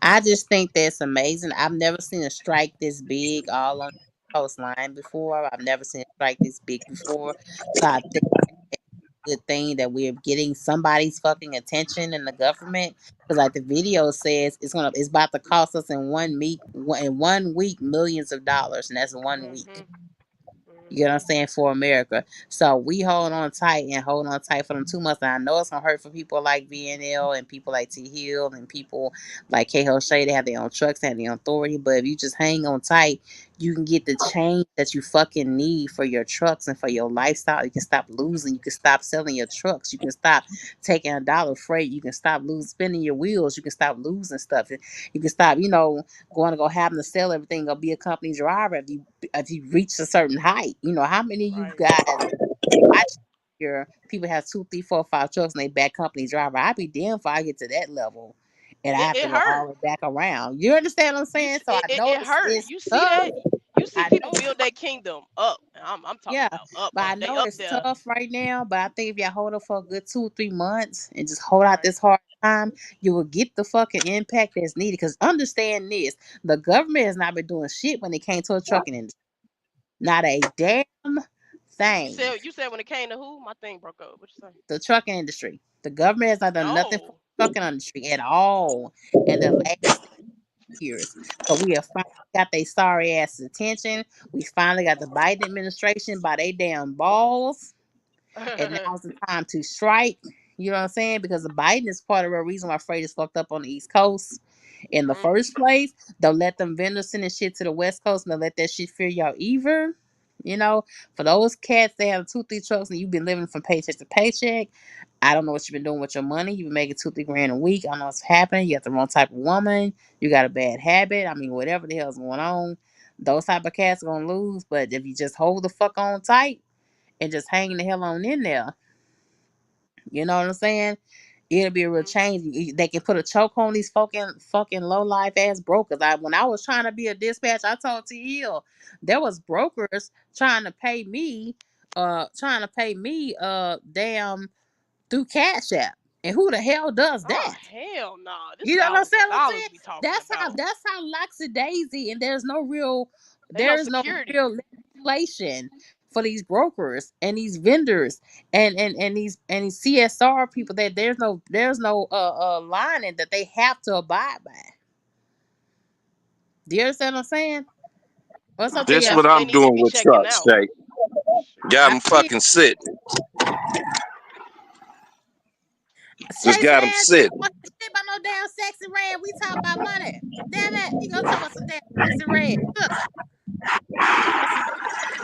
I just think that's amazing. I've never seen a strike this big all on the coastline before. I've never seen a strike this big before. So I think good thing that we're getting somebody's fucking attention in the government because like the video says it's about to cost us in 1 week millions of dollars, and that's 1 week.
Mhm.
You know what I'm
Mhm.
saying, for America. So we hold on tight and hold on tight for them 2 months. And I know it's gonna hurt for people like VNL and people like T Hill and people like K Hill Shea. They have their own trucks, they have their own authority. But if you just hang on tight, you can get the change that you fucking need for your trucks and for your lifestyle. You can stop losing. You can stop selling your trucks. You can stop taking a dollar freight. You can stop losing spinning your wheels. You can stop losing stuff. You can stop, going to go having to sell everything or be a company driver if you reach a certain height. How many of you
Right.
guys watch your people have 2, 3, 4, 5 trucks and they back company driver? I'd be damned if I get to that level and I
It
have to
it
go all
hurt.
the way back around. You understand what I'm saying? So I know
It
it's,
hurt.
it's
You see
tough.
that? You see
I
people
know,
build their kingdom up. I'm talking
yeah,
about up,
but I
up. They
know
up
it's
there.
tough right now. But I think if y'all hold it for a good 2 or 3 months and just hold out
Right.
this hard time, you will get the fucking impact that's needed. Because understand this, the government has not been doing shit when it came to a trucking industry. Not a damn thing.
You said when it came to who? My thing broke up. What you say?
The trucking industry. The government has not done nothing for
No.
the trucking industry at all in the last years. So we have finally got their sorry ass attention. We finally got the Biden administration by they damn balls. And now's the time to strike. You know what I'm saying? Because the Biden is part of the reason why freight is fucked up on the East Coast in the
Mhm.
first place. Don't let them vendors send the shit to the West Coast and don't let that shit fear y'all either. You know, for those cats that have 2, 3 trucks and you've been living from paycheck to paycheck, I don't know what you've been doing with your money. You've been making 2, 3 grand a week. I don't know what's happening. You got the wrong type of woman. You got a bad habit. I mean, whatever the hell's going on, those type of cats are gonna lose. But if you just hold the fuck on tight and just hang the hell on in there, you know what I'm saying? It'll be a real
Mhm.
change. They can put a choke on these fucking low life ass brokers. When I was trying to be a dispatch, I told T Hill there was brokers trying to pay me damn through Cash App. And who the hell does
Oh
that?
hell no! This
You know what
thousands of
I'm
dollars
saying?
we talking
That's how
about.
lackadaisy, and
Ain't no
there's no
security.
real legislation for these brokers and these vendors and these CSR people that there's no lining that they have to abide by. Do you understand what I'm saying? What's up,
This
Yeah,
Theo?
what
so they
I'm
need to
doing
be
with
checking
trucks,
out.
Shay. Got
I
them
see.
fucking sitting. Just
Chase
got them
man, you
sitting.
don't shit about no damn sexy red. We talk about money. Damn it, you gonna talk about some damn sexy red? Look, about some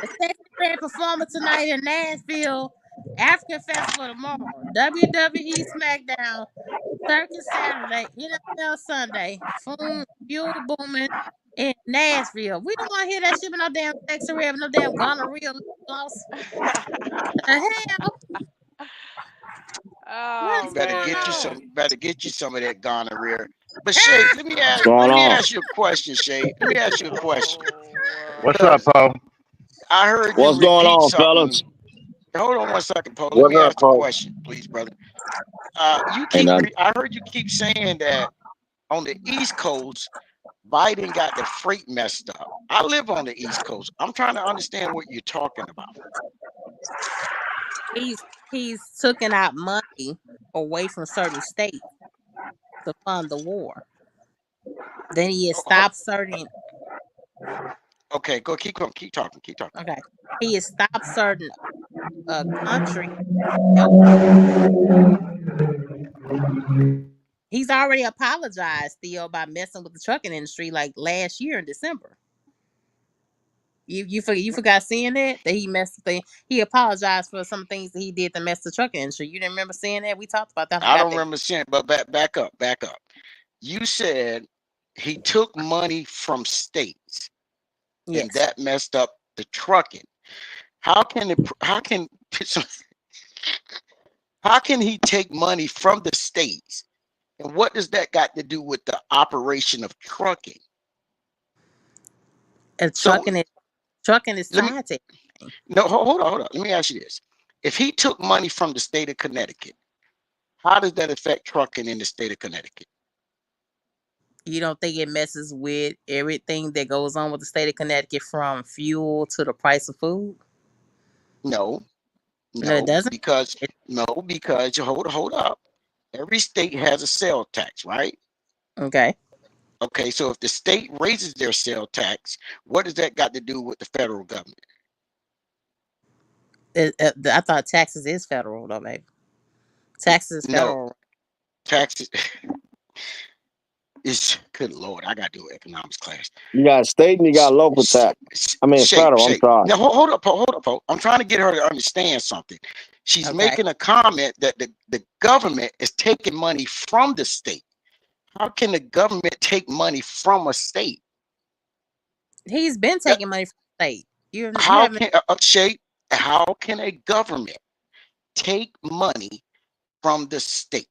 a sexy red performer tonight in Nashville, African Festival tomorrow, WWE SmackDown, Circus Saturday, NFL Sunday, fuel booming in Nashville. We don't want to hear that shit with no damn sexy red, with no damn gonorrhea lip gloss. The hell?
Oh
What's
Better
going
get you
man.
on?
some. Better get you some of that gonorrhea. But Shay,
Ah!
What's going
let me
on?
ask you a question, Shay. Let me ask you a question.
Oh.
What's up,
Because
Poe?
I heard you
What's going
repeat
on,
something.
fellas?
Hold on one second, Poe. Let
What's
me
up,
ask the
folks?
question, please, brother.
Ain't nothing.
I heard you keep saying that on the East Coast, Biden got the freight messed up. I live on the East Coast. I'm trying to understand what you're talking about.
He's taken out money away from certain states to fund the war. Then he has
Oh,
stopped certain
okay, go keep going, keep talking, keep talking.
okay. He has stopped certain countries help. He's already apologized, Theo, by messing with the trucking industry like last year in December. You forgot seeing that he messed he apologized for some things that he did to mess the trucking industry. You didn't remember seeing that? We talked about that. I
I
forgot
don't
that.
remember seeing it, but back up, back up. You said he took money from states and
Yes.
that messed up the trucking. How can it, how can he take money from the states? And what does that got to do with the operation of trucking?
And
So
trucking is
let me
tied to
no hold on. Let me ask you this. If he took money from the state of Connecticut, how does that affect trucking in the state of Connecticut?
you don't think it messes with everything that goes on with the state of Connecticut from fuel to the price of food?
No,
No, it doesn't.
because
It,
you hold up. Every state has a sales tax, right?
okay.
Okay, so if the state raises their sales tax, what does that got to do with the federal government?
I thought taxes is federal though, baby. Taxes is
No,
federal.
taxes is good lord. I got to do economics class.
You got state and you got local tax. I mean,
Shape,
federal. I'm
shape.
sorry.
Now hold up, hold up, hold. I'm trying to get her to understand something. She's
Okay.
making a comment that the government is taking money from the state. How can the government take money from a state?
He's been
That,
taking money from the state. You
how
haven't.
can shape? How can a government take money from the state?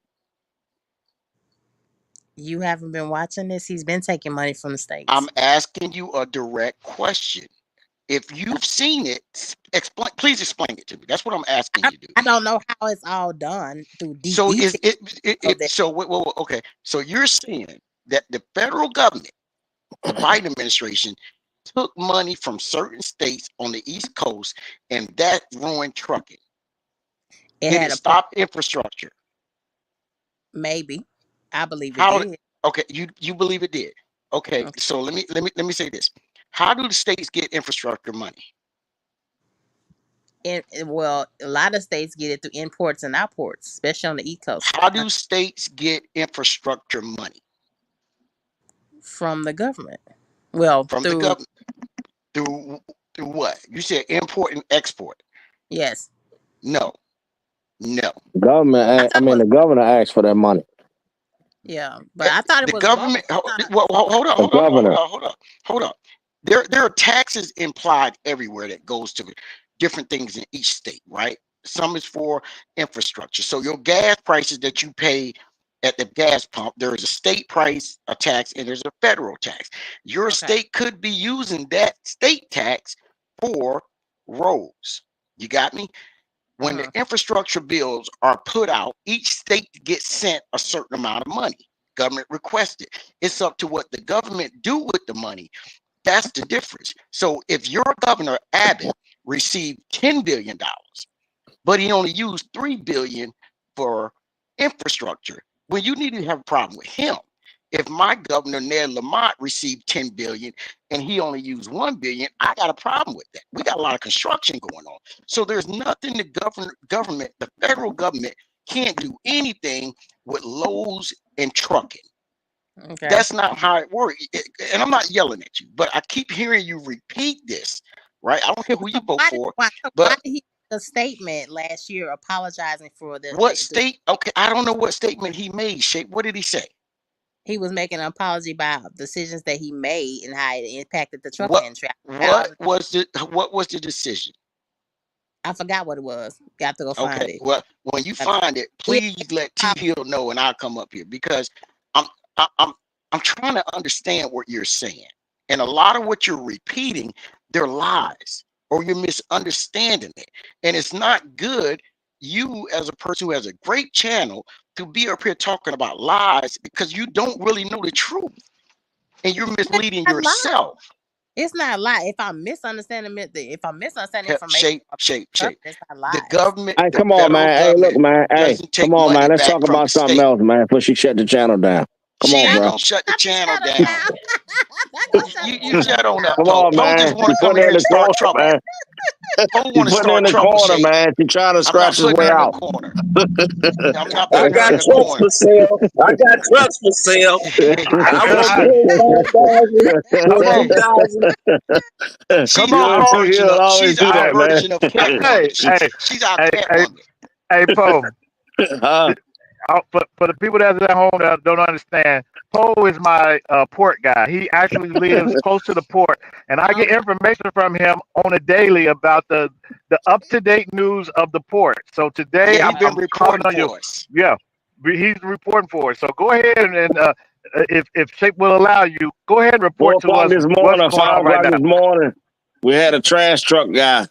You haven't been watching this. He's been taking money from the states.
I'm asking you a direct question. If you've seen it, please explain it to me. That's what I'm asking you to do.
I don't know how it's all done through
So
details.
okay. So you're saying that the federal government, the Biden administration, took money from certain states on the East Coast, and that ruined trucking. Did it stop infrastructure?
Maybe. I believe it did.
Okay, you believe it did. Okay, so let me say this. How do the states get infrastructure money?
Well, a lot of states get it through imports and outports, especially on the East Coast.
How do states get infrastructure money?
From the government. Well,
from the government. Through what? You said import and export.
Yes.
No.
Government. The governor asked for that money.
Yeah, but I thought it was
the government. Hold on. There are taxes implied everywhere that goes to different things in each state, right? Some is for infrastructure. So your gas prices that you pay at the gas pump, there is a state price, a tax, and there's a federal tax. Your state could be using that state tax for roads. You got me? When the infrastructure bills are put out, each state gets sent a certain amount of money. Government requested. It's up to what the government do with the money. That's the difference. So if your governor Abbott received $10 billion, but he only used $3 billion for infrastructure, well, you need to have a problem with him. If my governor Ned Lamont received $10 billion and he only used $1 billion, I got a problem with that. We got a lot of construction going on. So there's nothing the government, the federal government, can't do anything with loads and trucking. Okay. That's not how it works. And I'm not yelling at you, but I keep hearing you repeat this, right? I don't care who you vote for. Why did
he make a statement last year apologizing for this?
What state? Okay, I don't know what statement he made, Shape. What did he say?
He was making an apology about decisions that he made and how it impacted the trucking traffic.
What was the decision?
I forgot what it was. Got to go find it.
Well, when you find it, please let T Hill know, and I'll come up here because I'm trying to understand what you're saying, and a lot of what you're repeating, they're lies, or you're misunderstanding it, and it's not good. You, as a person who has a great channel, to be up here talking about lies because you don't really know the truth, and you're misleading yourself.
It's not a lie. If I'm misunderstanding information,
shape. The government.
Hey, come on, man. Hey, look, man. Hey, come on, man. Let's talk about something else, man. Before she shut the channel down. Come on, bro.
Don't shut the channel down. you shut on up.
Come on, man.
Just want to come here and start trouble.
Man.
Want to start
in the
trouble,
corner, man. She's trying to scratch his way out.
I got trucks for sale. I got trucks for sale.
Come on, she's our version of cat. She's our cat.
Hey, Poe. For the people that's at home that don't understand, Poe is my port guy. He actually lives close to the port, and I get information from him on a daily about the up-to-date news of the port. So today
I'm reporting on you.
Yeah, he's reporting for us. So go ahead and if Shape will allow you, go ahead and report to us
this morning, 5 o'clock this morning, we had a trash truck guy.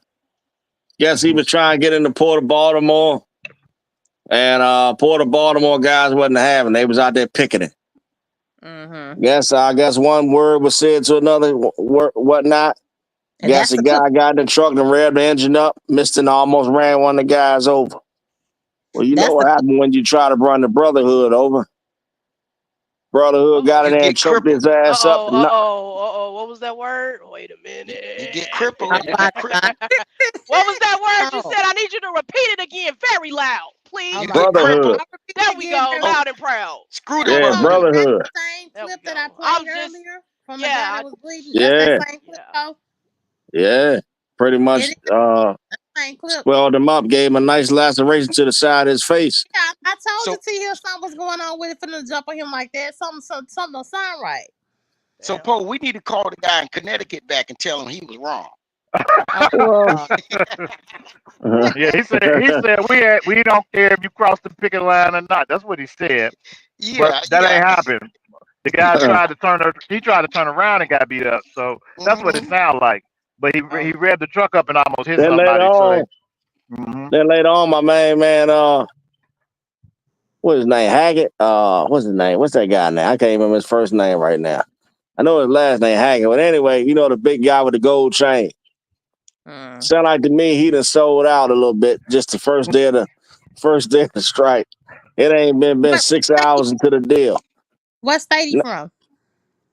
Guess he was trying to get in the Port of Baltimore. And Port of Baltimore guys wasn't having. They was out there picketing. I guess one word was said to another, whatnot. Guess the guy got in the truck and revved the engine up, missed and almost ran one of the guys over. Well, you know what happened when you try to run the Brotherhood over. Brotherhood got in there and choked his ass up.
What was that word? Wait a minute.
You get crippled.
What was that word you said? I need you to repeat it again very loud, please.
Brotherhood.
There we go, loud and proud.
Screw the
Brotherhood.
Same clip that I played earlier from the guy that was bleeding. That's same clip,
yeah, pretty much. Swelled him up, gave him a nice laceration to the side of his face.
Yeah, I told you T Hill something was going on with it for them to jump on him like that. Something don't sound right.
So, Poe, we need to call the guy in Connecticut back and tell him he was wrong.
Well,
Yeah, he said we don't care if you cross the picket line or not. That's what he said. But
Yeah,
that
yeah.
ain't happened. The guy tried to turn around and got beat up. So that's what it
Hmm.
sounded like. But he revved the truck up and almost hit
then later
somebody. So
on, my main man, what's his name? Haggett. What's his name? What's that guy name? I can't remember his first name right now. I know his last name Haggett. But anyway, you know the big guy with the gold chain.
Mm.
Sound like to me he done sold out a little bit just the first day of the strike. It ain't been
What
6
state?
hours into the deal.
What state he from?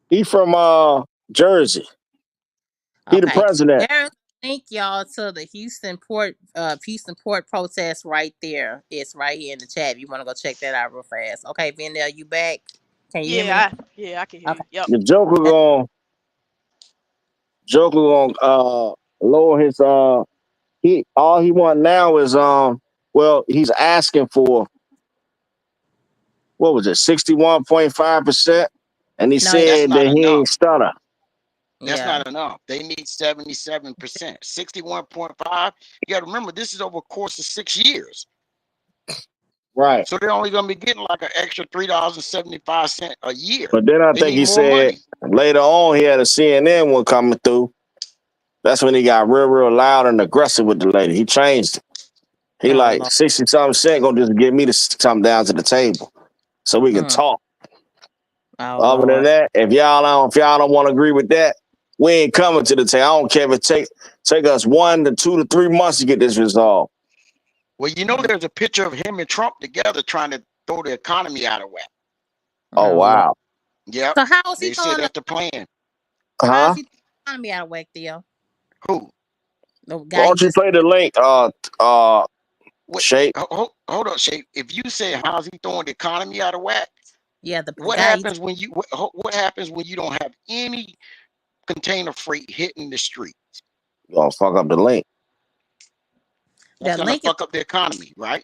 He from Jersey. He the
Okay.
president.
There's a link, y'all, to the Houston port protest right there. It's right here in the chat. If you want to go check that out real fast. Okay, Vendel, you back? Can you hear me?
I can hear
Okay.
you. Yep.
The Joker gonna lower his he all he want now is well he's asking for what was it 61.5%, and he
No,
That's
said
not
that he
enough.
ain't stutter.
That's
yeah.
not enough. They need 77%. 61.5. You got to remember, this is over a course of 6 years.
Right.
So they're only going to be getting like an extra $3.75 a year.
But then I
They
think
need
he
more
said
money.
later on he had a CNN one coming through. That's when he got real loud and aggressive with the lady. He changed it. He
Oh
like
Lord.
60 something cent gonna just get me to come down to the table so we can
Mm.
talk.
Oh
Other than
Lord.
that, if y'all don't want to agree with that, we ain't coming to the table. I don't care if it take us 1 to 2 to 3 months to get this resolved.
Well,
Mm.
there's a picture of him and Trump together trying to throw the economy out of whack.
Oh
Oh Lord.
wow.
Yep.
So how is he
They said
throwing?
that's the plan.
How is
Huh?
he throwing me out of whack, Theo?
Who?
The
Why
guy you
don't you
just.
play the link?
What?
Shape.
Hold on, Shay. If you say how's he throwing the economy out of whack,
Yeah, the
what
guy.
happens when what happens when you don't have any container freight hitting the street?
You gonna fuck up the link.
That's
The
gonna
link is.
fuck up the economy, right?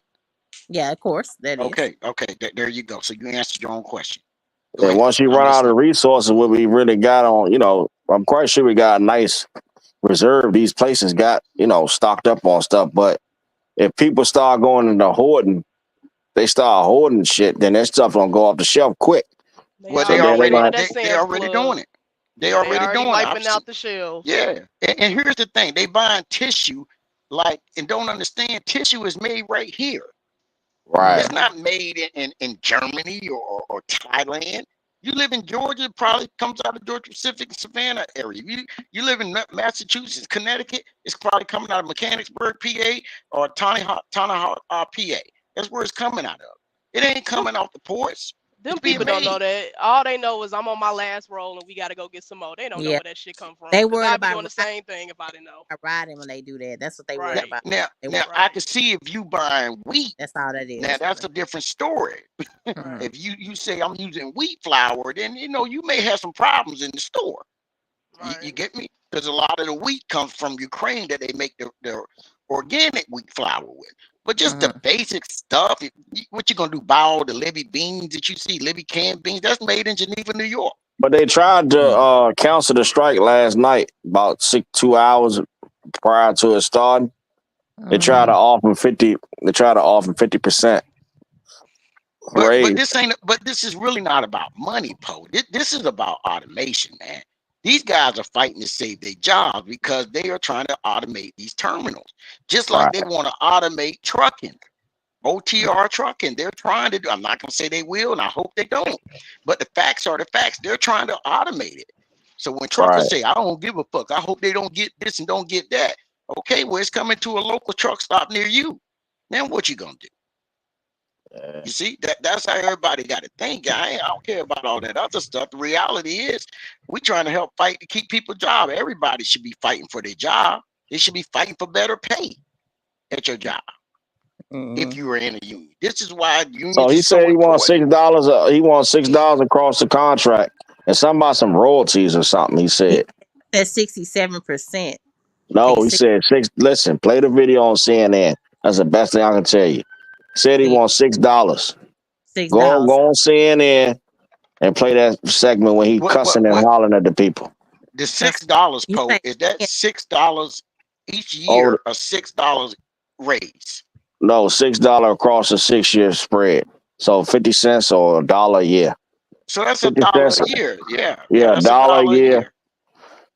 Yeah, of course that is.
Okay. There you go. So you answered your own question. Go
And
ahead.
once you
I'm
run out of
listening.
resources, what we really got on, I'm quite sure we got a nice reserve. These places got, stocked up on stuff. But if people start going into hoarding, they start hoarding shit, then that stuff gonna go off the shelf quick.
They
Well,
So
they
then they're
already
already
gonna
part of
have,
that
they
Sam's
already doing
Club.
it. They
Yeah, they
already
already
doing it. I've
wiping
seen.
out the shelves.
Yeah, and here's the thing: they buying tissue, and don't understand tissue is made right here.
right,
It's not made in Germany or Thailand. You live in Georgia, it probably comes out of Georgia Pacific Savannah area. You live in Massachusetts, Connecticut, it's probably coming out of Mechanicsburg, PA, or Tanahawk, PA. That's where it's coming out of. It ain't
Them,
coming off the ports.
them
It's being
people don't know
made.
that. All they know is I'm on my last roll and we gotta go get some more. They don't know
Yeah,
where that shit come from.
they
Cause
worried
I'd be
about
doing the same thing if I didn't know.
riding when they do that. That's what they worried
Now,
Right.
about.
now,
They,
now I can see if you buying wheat.
that's all that
Now
is,
that's
really.
a different story.
Mm.
If you say I'm using wheat flour, then you may have some problems in the store. You
Right.
get me? Because a lot of the wheat comes from Ukraine that they make the organic wheat flour with. But just the
Mm.
basic stuff, what you gonna do? Buy all the Libby beans that you see, Libby canned beans? That's made in Geneva, New York.
but they tried to
Mm.
cancel the strike last night, about 2 hours prior to it starting. They tried to
Mm.
offer 50. They tried to offer 50%
But
raise.
this ain't. But this is really not about money, Poe. This is about automation, man. These guys are fighting to save their jobs because they are trying to automate these terminals, just like
Right,
they want to automate trucking. OTR trucking. They're trying to do. I'm not gonna say they will, and I hope they don't. But the facts are the facts. They're trying to automate it. So when truckers
right.
say, "I don't give a fuck," I hope they don't get this and don't get that. Okay, well, it's coming to a local truck stop near you. Then what you gonna do? You see, that's how everybody got to think. I don't care about all that other stuff. The reality is, we're trying to help fight to keep people job. Everybody should be fighting for their job. They should be fighting for better pay at your job if
Mm.
you are in a union. This is why
So
unions
he
are so
said he wants
important.
$6. He wants $6 across the contract, and something about some royalties or something. He
He
said.
said 67%.
No,
He
he
said
said six. Listen, play the video on CNN. That's the best thing I can tell you. Said he
he
wants $6.
six
Go
dollars.
on CNN and play that segment when he
What
cussing and hollering at the people.
the
That's
$6
you
Poe
say
is that $6 each
Oh,
year a $6 raise.
no, $6 across a 6-year spread. So 50 cents or $1 a year.
So that's
50
$1
cents.
a year. Yeah,
Yeah,
that's
$1 a
$1 a
year.
year.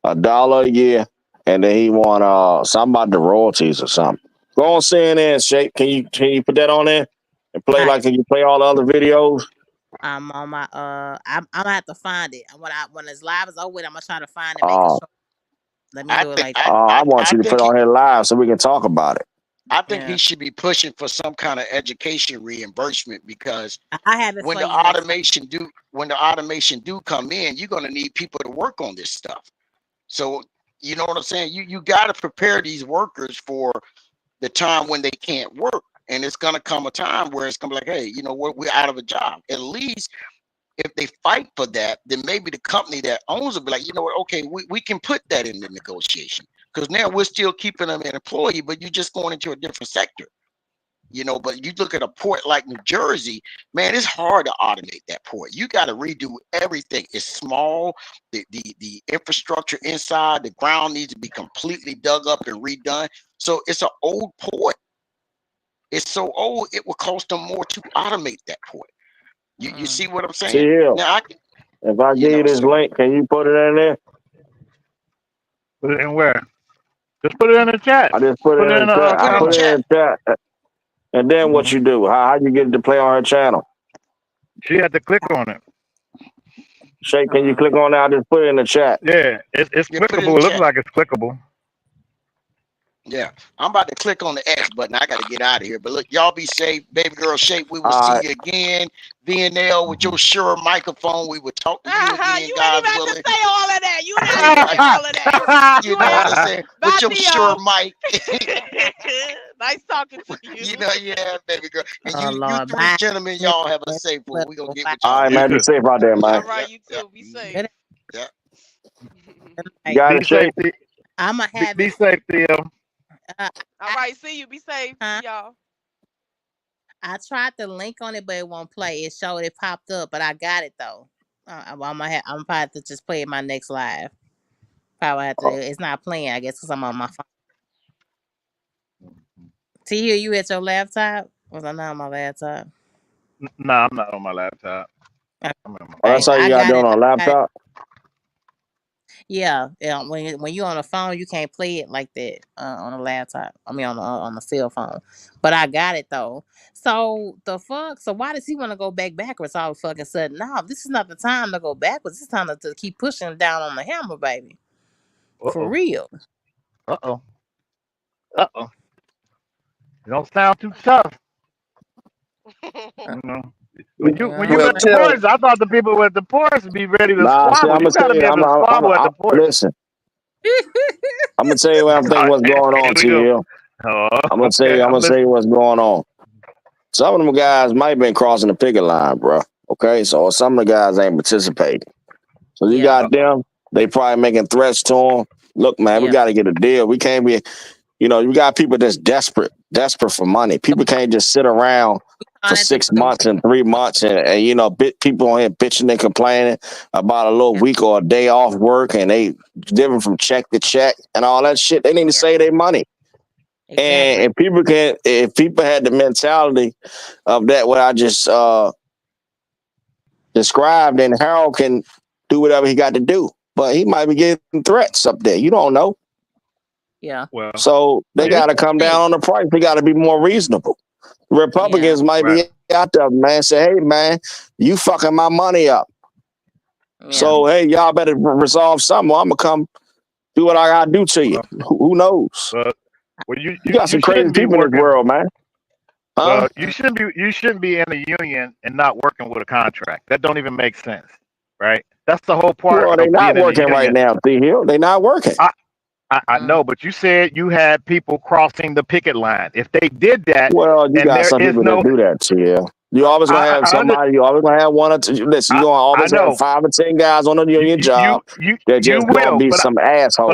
$1 a year. And then he want something about the royalties or something. Go on CNN, Shake. Can you put that on there and play
Alright,
like can you play all the other videos?
I'm on my I'm gonna have to find it. When this live is over with, I'm gonna try to find it, make it
Uh
short. Let me
I
do it
think
like
I,
I
I,
want
I
you to put
think
it
he
on here live so we can talk about it.
I think
yeah.
he should be pushing for some kind of education reimbursement, because
I have it
when
for
the
you next time.
automation do come in, you're gonna need people to work on this stuff. So you know what I'm saying? You gotta prepare these workers for the time when they can't work. And it's gonna come a time where it's gonna be like, hey, you know what, we're out of a job. At least if they fight for that, then maybe the company that owns it will be like, you know what, okay, we can put that in the negotiation, because now we're still keeping them an employee, but you're just going into a different sector. But you look at a port like New Jersey, man, it's hard to automate that port. You got to redo everything. It's small. The infrastructure inside the ground needs to be completely dug up and redone. So it's an old port. It's so old, it will cost them more to automate that port. You see what I'm
See
saying?
here.
Now
If I give you this
so
link, can you put it in there?
Put it in where? Just put it in the chat.
I just put it
Put it
in
in
the
the
chat. I
put it in the
put it
comment.
chat.
in the chat. And then what
Hmm.
you do? How you get it to play on her channel?
She had to click on it.
Shay, can you click on that? I just put it in the chat.
Yeah, it's
Yeah, put it in the
clickable. It looks
chat.
like it's clickable.
Yeah, I'm about to click on the X button. I got to get out of here. But look, y'all be safe. Baby girl Shape, we will
All
see
right.
you again. VNL with your sure microphone. We will talk to you again,
You ain't
God
even have to
willing.
say all of that. You ain't have to say
Yeah,
all of that.
you
You
know what
ain't.
I'm saying?
Bye,
With your sure
Theo.
mic.
Nice talking to you.
Yeah, baby girl. And
Oh
you
Lord,
three
bye.
gentlemen,
Good
y'all have a safe one. We're gonna get with
All
y'all
right,
You
later.
man. Be
too.
safe out there, man.
All right, you
Yeah.
too. Be safe.
Yeah.
You
night.
got
Be
it, Shay?
safe.
I'm gonna have
Be
it for you.
safe, Theo.
Uh,
All
I,
right, see you. Be safe.
huh?
See y'all.
I tried the link on it, but it won't play. It showed it popped up, but I got it though. I'm probably have to just play it my next live. Probably have to.
Oh,
It's not playing, I guess, because I'm on my phone. See here, you at your laptop? Was I not on my laptop?
Nah, I'm not on my laptop. I'm on my
Okay,
that's how
phone.
you
I
got to
got
do it
it.
on a
I got it.
laptop?
Yeah, yeah. When you on a phone, you can't play it like that on a laptop. I mean, on the cell phone. But I got it though. So the fuck. So why does he want to go backwards all of a fucking sudden? No, this is not the time to go backwards. This is time to keep pushing down on the hammer, baby.
Uh
For
oh.
real.
Uh oh. Uh oh. You don't sound too tough.
Uh,
You know. When you
yeah.
Well,
with the boys, I thought the people with the boys would be ready to
Nah, see,
squabble.
I'm
You
going to
got
tell
to
you.
be able to squabble at the porch.
Listen, I'm going to tell you what I'm thinking what's going
Here
on,
we
T
go.
Hill.
Oh,
I'm going to tell
okay.
you. I'm
I'm
going to tell you
listening.
what's going on. Some of them guys might have been crossing the picket line, bro. Okay, so some of the guys ain't participating. So you
Yeah.
Uh
got
oh.
them. They probably making threats to them. Look, man, we
Yeah.
got to get a deal. We can't be, you got people that's desperate for money. People can't just sit around for
On at
6 months and 3 months and people on here bitching and complaining about a little
yeah.
week or a day off work and they living from check to check and all that shit. They need to
Yeah.
save their money. And
Exactly.
if people had the mentality of that, what I just described, then Harold can do whatever he got to do. But he might be getting threats up there. You don't know.
Yeah.
Well,
So they
But
yeah.
this
got to come
thing.
down on the price. They got to be more reasonable.
Yeah.
Republicans might
Right.
be out there, man. Say, hey, man, you fucking my money up.
Yeah.
So, hey, y'all better resolve something. Or I'm going to come do what I got to do to you.
Well,
Who knows?
well, well,
You got
you
some crazy
shouldn't be
people in this
working.
world, man. Huh?
Well, you shouldn't be in a union and not working with a contract. That don't even make sense, right? That's the whole part
Well, they
of
not
being in a
working right
union.
now, T. Hill. They not working.
I know, but you said you had people crossing the picket line. If they did that,
Well, you
and
got
there
some
is
people that
no,
do that, T. You always gonna have
I, under,
somebody. You always gonna have one or two. Listen, you
I,
gonna
I
always have
know
5 or 10 guys on the union job that
you
just gonna
will,
be
but
some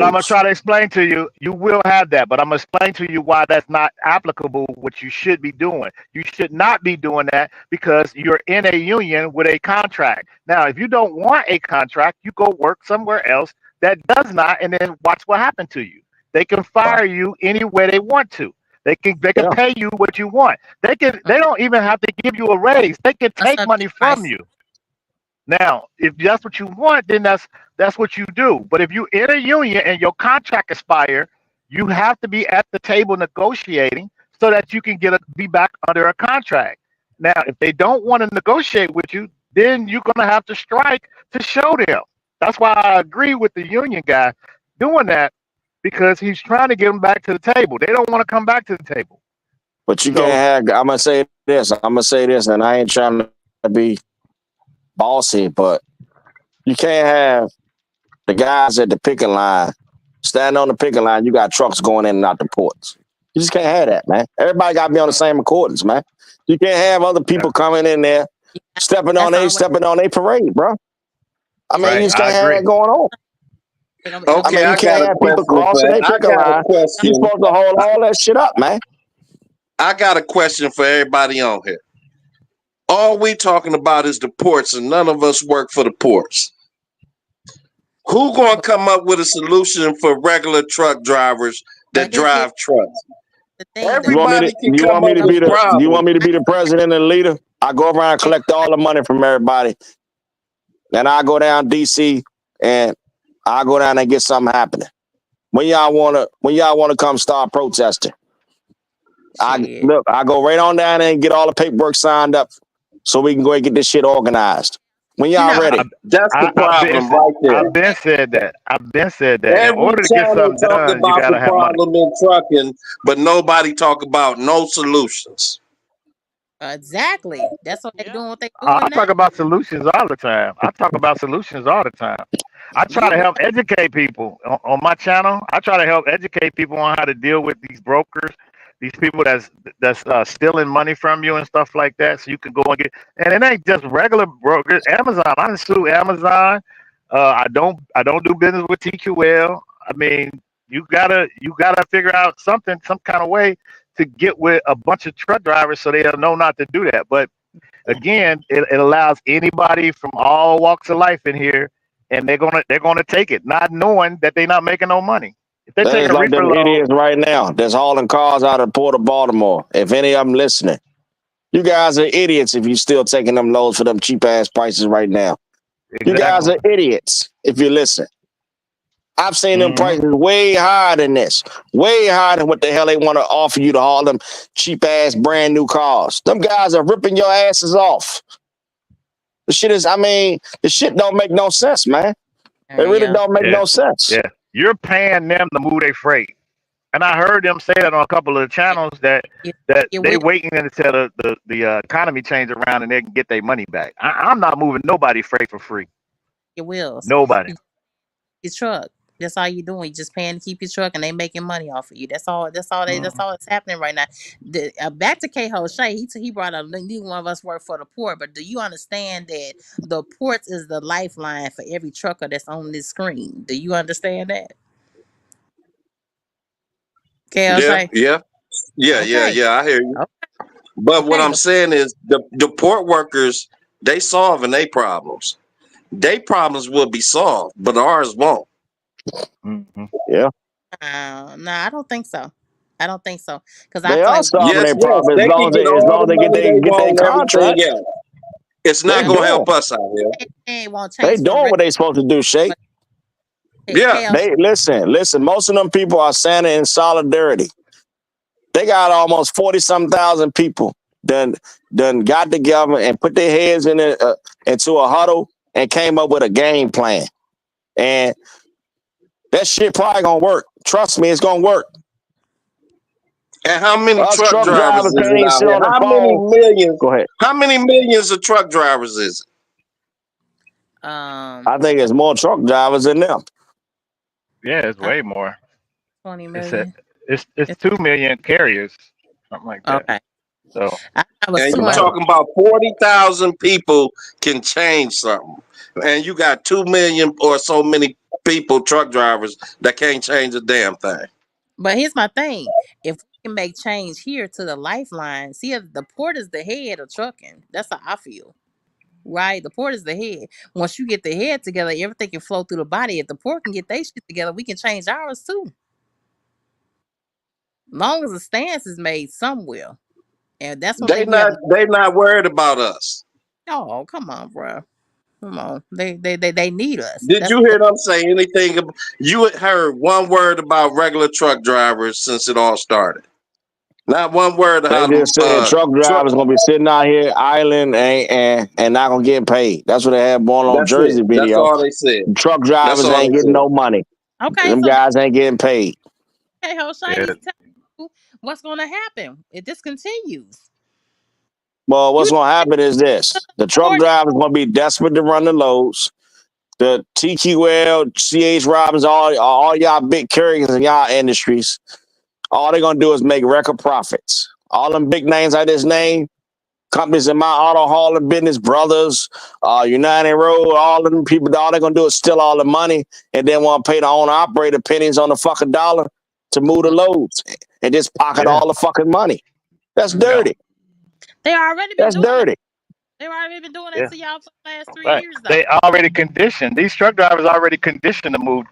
I'm gonna
assholes.
try to explain to you. You will have that, but I'm gonna explain to you why that's not applicable. What you should be doing. You should not be doing that because you're in a union with a contract. Now, if you don't want a contract, you go work somewhere else that does not, and then watch what happened to you. They can fire you anywhere they want to. They can pay you what you want. They don't even have to give you a raise. They can
What's
take
up,
money from
Price?
you. Now, if that's what you want, then that's what you do. But if you in a union and your contract expire, you have to be at the table negotiating so that you can be back under a contract. Now, if they don't want to negotiate with you, then you're gonna have to strike to show them. That's why I agree with the union guy doing that because he's trying to get them back to the table. They don't want to come back to the table.
But you
So
can't have. I'm gonna say this. I'm gonna say this, and I ain't trying to be bossy, but you can't have the guys at the picking line standing on the picking line. You got trucks going in and out the ports. You just can't have that, man. Everybody got to be on the same accordance, man. You can't have other people coming in there stepping on a parade, bro. I mean, you just can't have that going on. I mean, you can't have people crossing their picking line. You're supposed to hold all that shit up, man.
I got a question for everybody on here. All we talking about is the ports, and none of us work for the ports. Who gonna come up with a solution for regular truck drivers that drive trucks? Everybody can come up with problems.
You want me to be the president and leader? I go around and collect all the money from everybody. Then I go down DC and I go down and get something happening. When y'all wanna come start protesting? I go right on down there and get all the paperwork signed up so we can go and get this shit organized. When y'all ready?
That's the problem right there.
I've been said that. In
Every
order to get
channel
something
talk
done, you
about
gotta
the
have money.
problem in trucking, but nobody talk about no solutions.
Exactly. That's what they're doing. What they
I
doing
talk
now.
about solutions all the time. I try to help educate people on my channel. I try to help educate people on how to deal with these brokers, these people that's stealing money from you and stuff like that. So you can go and get. And it ain't just regular brokers. Amazon. I done sue Amazon. I don't do business with TQL. I mean, you gotta figure out some kind of way to get with a bunch of truck drivers so they'll know not to do that. But again, it allows anybody from all walks of life in here, and they're gonna take it, not knowing that they're not making no money. If they take
There's
a
like
reefer
them
load,
idiots right now that's hauling cars out of the Port of Baltimore. If any of them listening, you guys are idiots if you still taking them loads for them cheap ass prices right now. You guys are idiots if you listen. I've seen them prices way higher than this, way higher than what the hell they want to offer you to haul them cheap ass brand new cars. Them guys are ripping your asses off. The shit don't make no sense, man. It really don't make no sense.
Yeah, you're paying them to move their freight. And I heard them say that on a couple of the channels that they waiting until the economy change around and they can get their money back. I'm not moving nobody freight for free.
Your wheels.
Nobody.
Your truck. That's all you're doing. You're just paying to keep your truck, and they making money off of you. That's all. That's all that's happening right now. Back to K. Shay. He brought up neither one of us work for the port, but do you understand that the ports is the lifeline for every trucker that's on this screen? Do you understand that? K. Shay?
Yeah. I hear you. But what I'm saying is the port workers, they solving their problems. Their problems will be solved, but ours won't.
Yeah.
No, I don't think so. I don't think so because
They are solving their problem as long as they get their contract.
It's not gonna help us out here.
They doing what they supposed to do, Shake. Yeah, they listen. Most of them people are standing in solidarity. They got almost 40-something thousand people done got together and put their heads into a huddle and came up with a game plan. And that shit probably gonna work. Trust me, it's gonna work.
And how many truck drivers is it out here? How many millions?
Go ahead.
How many millions of truck drivers is it?
I think it's more truck drivers than them.
Yeah, it's way more.
20 million.
It's 2 million carriers, something like that.
Okay.
So
and you're talking about 40,000 people can change something, and you got 2 million or so many people, truck drivers, that can't change a damn thing.
But here's my thing: if we can make change here to the lifeline, see, the port is the head of trucking. That's how I feel. Right, the port is the head. Once you get the head together, everything can flow through the body. If the port can get their shit together, we can change ours too. Long as a stance is made somewhere, and that's one
They
thing we have
not
to.
they not worried about us.
Oh, come on, bro. Come on. They need us.
Did
That's
you
what
hear them say anything? You had heard one word about regular truck drivers since it all started. Not one word of
They
how
just said truck
truck.
drivers gonna be sitting out here idling and not gonna get paid. That's what they had going on
That's it.
Jersey
That's
video.
all they said.
Truck
That's
drivers
all
ain't
they
getting
said.
no money.
okay.
Them
So
guys ain't getting paid.
hey, Hoshay,
Yeah.
he's telling you what's going to happen if this continues.
Well,
You
what's gonna happen is this: the truck
support.
drivers gonna be desperate to run the loads. The TQL, CH Robbins, all y'all big carriers in y'all industries, all they're gonna do is make record profits. All them big names I just named, companies in my auto hauling business, Brothers, United Road, all of them people, all they're gonna do is steal all the money and then want to pay the owner operator pennies on the fucking dollar to move the loads and just pocket
Yeah.
all the fucking money. That's
Mhm.
Yeah.
dirty.
They already been
That's
doing that.
dirty.
They already been doing that
Yeah.
to y'all for the last 3
Right.
years, though.
They already conditioned. These truck drivers already conditioned to move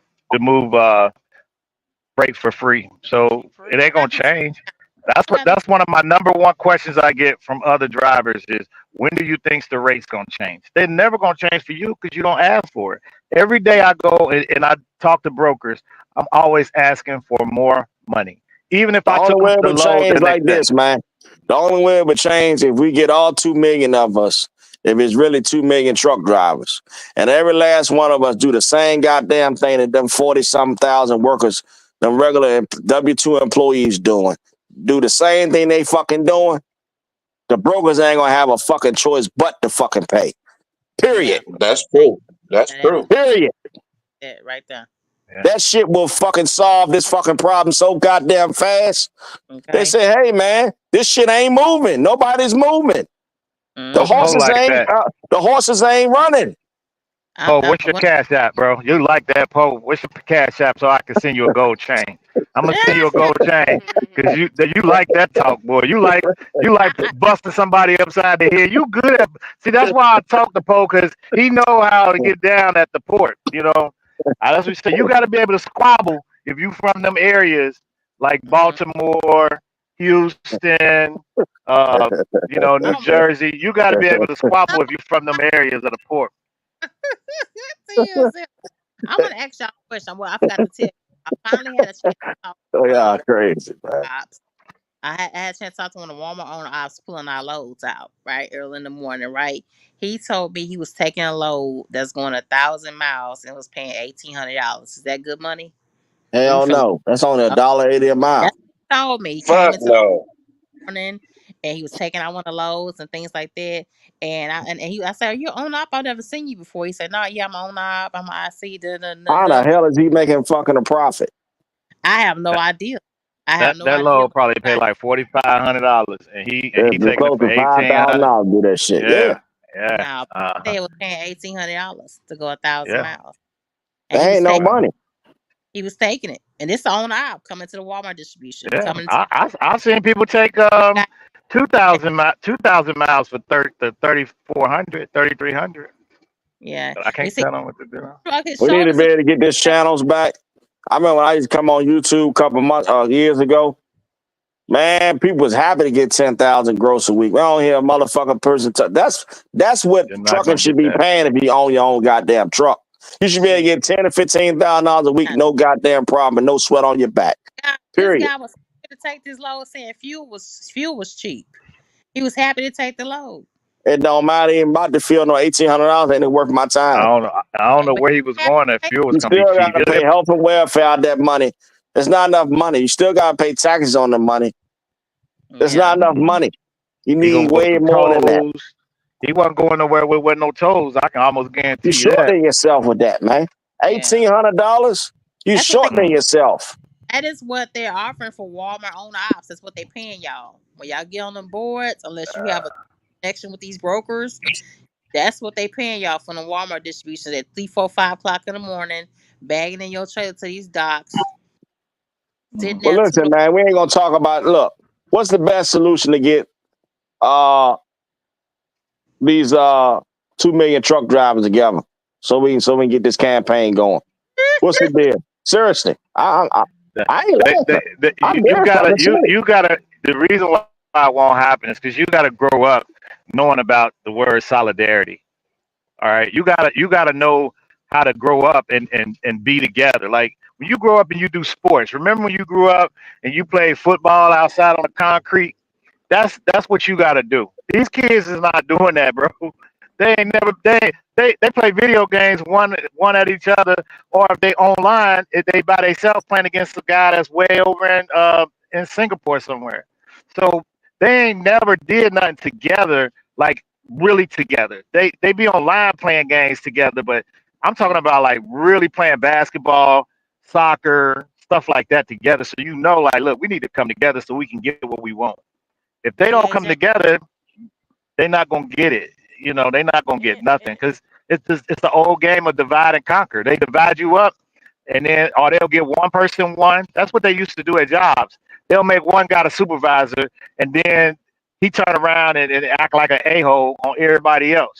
freight for free. So it
Free.
ain't gonna change. That's
We
what
have to.
that's one of my number one questions I get from other drivers is when do you think the rate's gonna change? They're never gonna change for you because you don't ask for it. Every day I go and I talk to brokers, I'm always asking for more money. Even if
The
I
only
took them
way it
the
would
load
change
the
like
next day.
this, man. The only way it would change if we get all 2 million of us, if it's really 2 million truck drivers, and every last one of us do the same goddamn thing that them 40-something thousand workers, them regular W-2 employees doing. Do the same thing they fucking doing. The brokers ain't gonna have a fucking choice but to fucking pay.
Yeah.
Period.
That's
Thank
true. That's
you.
true.
Period.
That right there.
Yeah.
That shit will fucking solve this fucking problem so goddamn fast. They
Okay.
say, hey man, this shit ain't moving. Nobody's moving. The
Well, Poe
Mm-hmm.
horses
like
ain't
that.
the horses ain't running.
Poe, what's your
What?
cash app, bro? You like that, Poe? What's your cash app so I can send you a gold chain? I'm gonna send you a gold chain because you like that talk, boy. You like busting somebody upside the head. You good at see. That's why I talk to Poe because he know how to get down at the port. That's what we say. You got to be able to squabble if you from them areas like
Mm-hmm.
Baltimore, Houston, uh, New
Oh,
Jersey. You got to be able to squabble if you from them areas of the port.
see. I want to ask y'all a question. Well, I forgot to tell you. I finally had a chance to talk
Oh
to one of
yeah,
the
crazy, man.
ops. I had a chance to talk to one of the Walmart owner ops pulling our loads out, right? Early in the morning, right? He told me he was taking a load that's going 1,000 miles and was paying $1,800. Is that good money? We
Hell
from
no. That's only $1.80 a mile.
that's what he told me. He came
Fuck
into the
no.
morning and he was taking out one of the loads and things like that. I said, "Are you on op? I've never seen you before." He said, "No, yeah, I'm on op. I'm an IC." Da, da, da,
How
da.
the hell is he making fucking a profit?
I have no idea. I have
That
no
that
idea.
load
But
probably paid
I,
like $4,500, and he
It's
taking it
close
for
to
$1,800.
$5,000 to do that shit. Yeah.
Yeah, yeah,
no,
uh-huh.
they was paying $1,800 to go 1,000
Yeah.
miles, and
That ain't no
Uh-huh.
money.
he was taking it, and this on op coming to the Walmart distribution,
Yeah.
coming to
I've seen people take
got
2,000 miles for 3,400, 3,300.
yeah.
But I
He
can't
said
tell them what to do.
shrug his
We need to
shoulders
be
and
able to get this
said,
channels back. I remember when I used to come on YouTube a couple months years ago. Man, people was happy to get 10,000 gross a week. We don't hear a motherfucking person. That's what
You're not
trucking
gonna
should
get
be
that.
paying if you own your own goddamn truck. You should be able to
"Shit,
get $10,000 to $15,000 a week, no goddamn problem, and no sweat on your back.
this
Period.
guy was happy to take this load, saying fuel was cheap. He was happy to take the load.
It don't matter even about the field. No, $1,800 ain't it worth my
I
time.
don't know. I don't know
But
where he was
he happy
going. That
to take
fuel was
You
gonna be
still
cheap.
got to pay health and welfare out that money. It's not enough money. You still got to pay taxes on the money.
it.
It's
Yeah,
not enough
Mhm.
money. You
He
need
gonna go
way
through
more than that.
tolls. He wasn't going nowhere with no tolls. I can almost
You
guarantee you that.
shortening yourself with that, man.
yeah.
$1,800. You
That's what they.
shortening
Mm.
yourself.
That is what they're offering for Walmart own ops. That's what they paying y'all. When y'all get on them boards, unless you have a connection with these brokers, that's what they paying y'all from the Walmart distributions at 3, 4, 5 o'clock in the morning, bagging in your trailer to these docks, sitting
Mm.
Well,
there two
listen, man, we ain't gonna talk about. Look, what's the best solution to get uh these 2 million truck drivers together so we can get this campaign going? What's the deal? Seriously, I ain't laughing. I'm
You
there
gotta
trying to say.
you gotta. The reason why it won't happen is because you gotta grow up knowing about the word solidarity. All right, you gotta know how to grow up and be together. Like when you grow up and you do sports. Remember when you grew up and you played football outside on the concrete? That's what you gotta do. These kids is not doing that, bro. They ain't never they play video games one at each other, or if they online, if they by themselves playing against a guy that's way over in Singapore somewhere. So they ain't never did nothing together, like really together. They be online playing games together, but I'm talking about like really playing basketball, soccer, stuff like that together. So you know, like, look, we need to come together so we can get what we want. If they don't
Yeah,
come
exactly.
together, they're not gonna get it. You know, they're not gonna get nothing
And
because it's the old game of divide and conquer. They divide you up, and then or they'll give one person one. That's what they used to do at jobs. They'll make one guy a supervisor, and then he turn around and act like an a-hole on everybody else.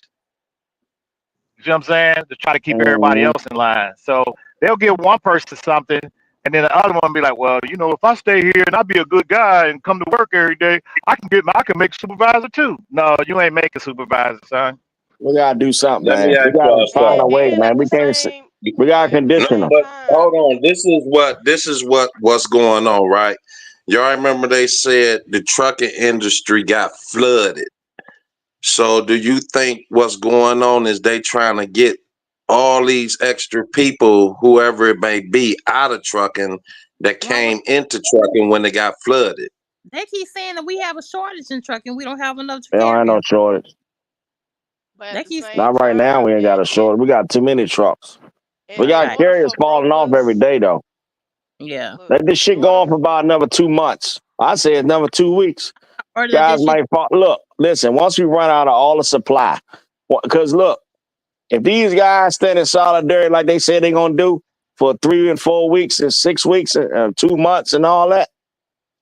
You see what I'm saying? To try to keep everybody
Mm-hmm.
else in line. So they'll give one person something, and then the other one be like, "Well, you know, if I stay here and I be a good guy and come to work every day, I can make supervisor too." No, you ain't making supervisor, son.
We gotta do something,
Let me
man. We
ask
gotta
y'all
find a
something.
way,
and
man.
at
We
the
can't.
same
We gotta
at the
No,
condition them.
same
but
time,
hold on. This is what's going on, right? Y'all remember they said the trucking industry got flooded. So do you think what's going on is they trying to get all these extra people, whoever it may be, out of trucking that
Well,
came into trucking when they got flooded?
they keep saying that we have a shortage in trucking. We don't have enough to
They don't have
carry
no
them.
shortage.
but at
They
the
keep
same
Not right now.
time,
We ain't got a
it
shortage. We got too many trucks. We
in
got
right.
order
carriers
for
falling off every
brokers,
day though.
Yeah.
look,
Let this
in
shit go
order
on for about another 2 months. I say another 2 weeks.
Or that
Guys
this shit.
might fall. Look, listen. Once we run out of all the supply, because look, if these guys stand in solidarity like they said they're gonna do for 3 and 4 weeks and 6 weeks and 2 months and all that,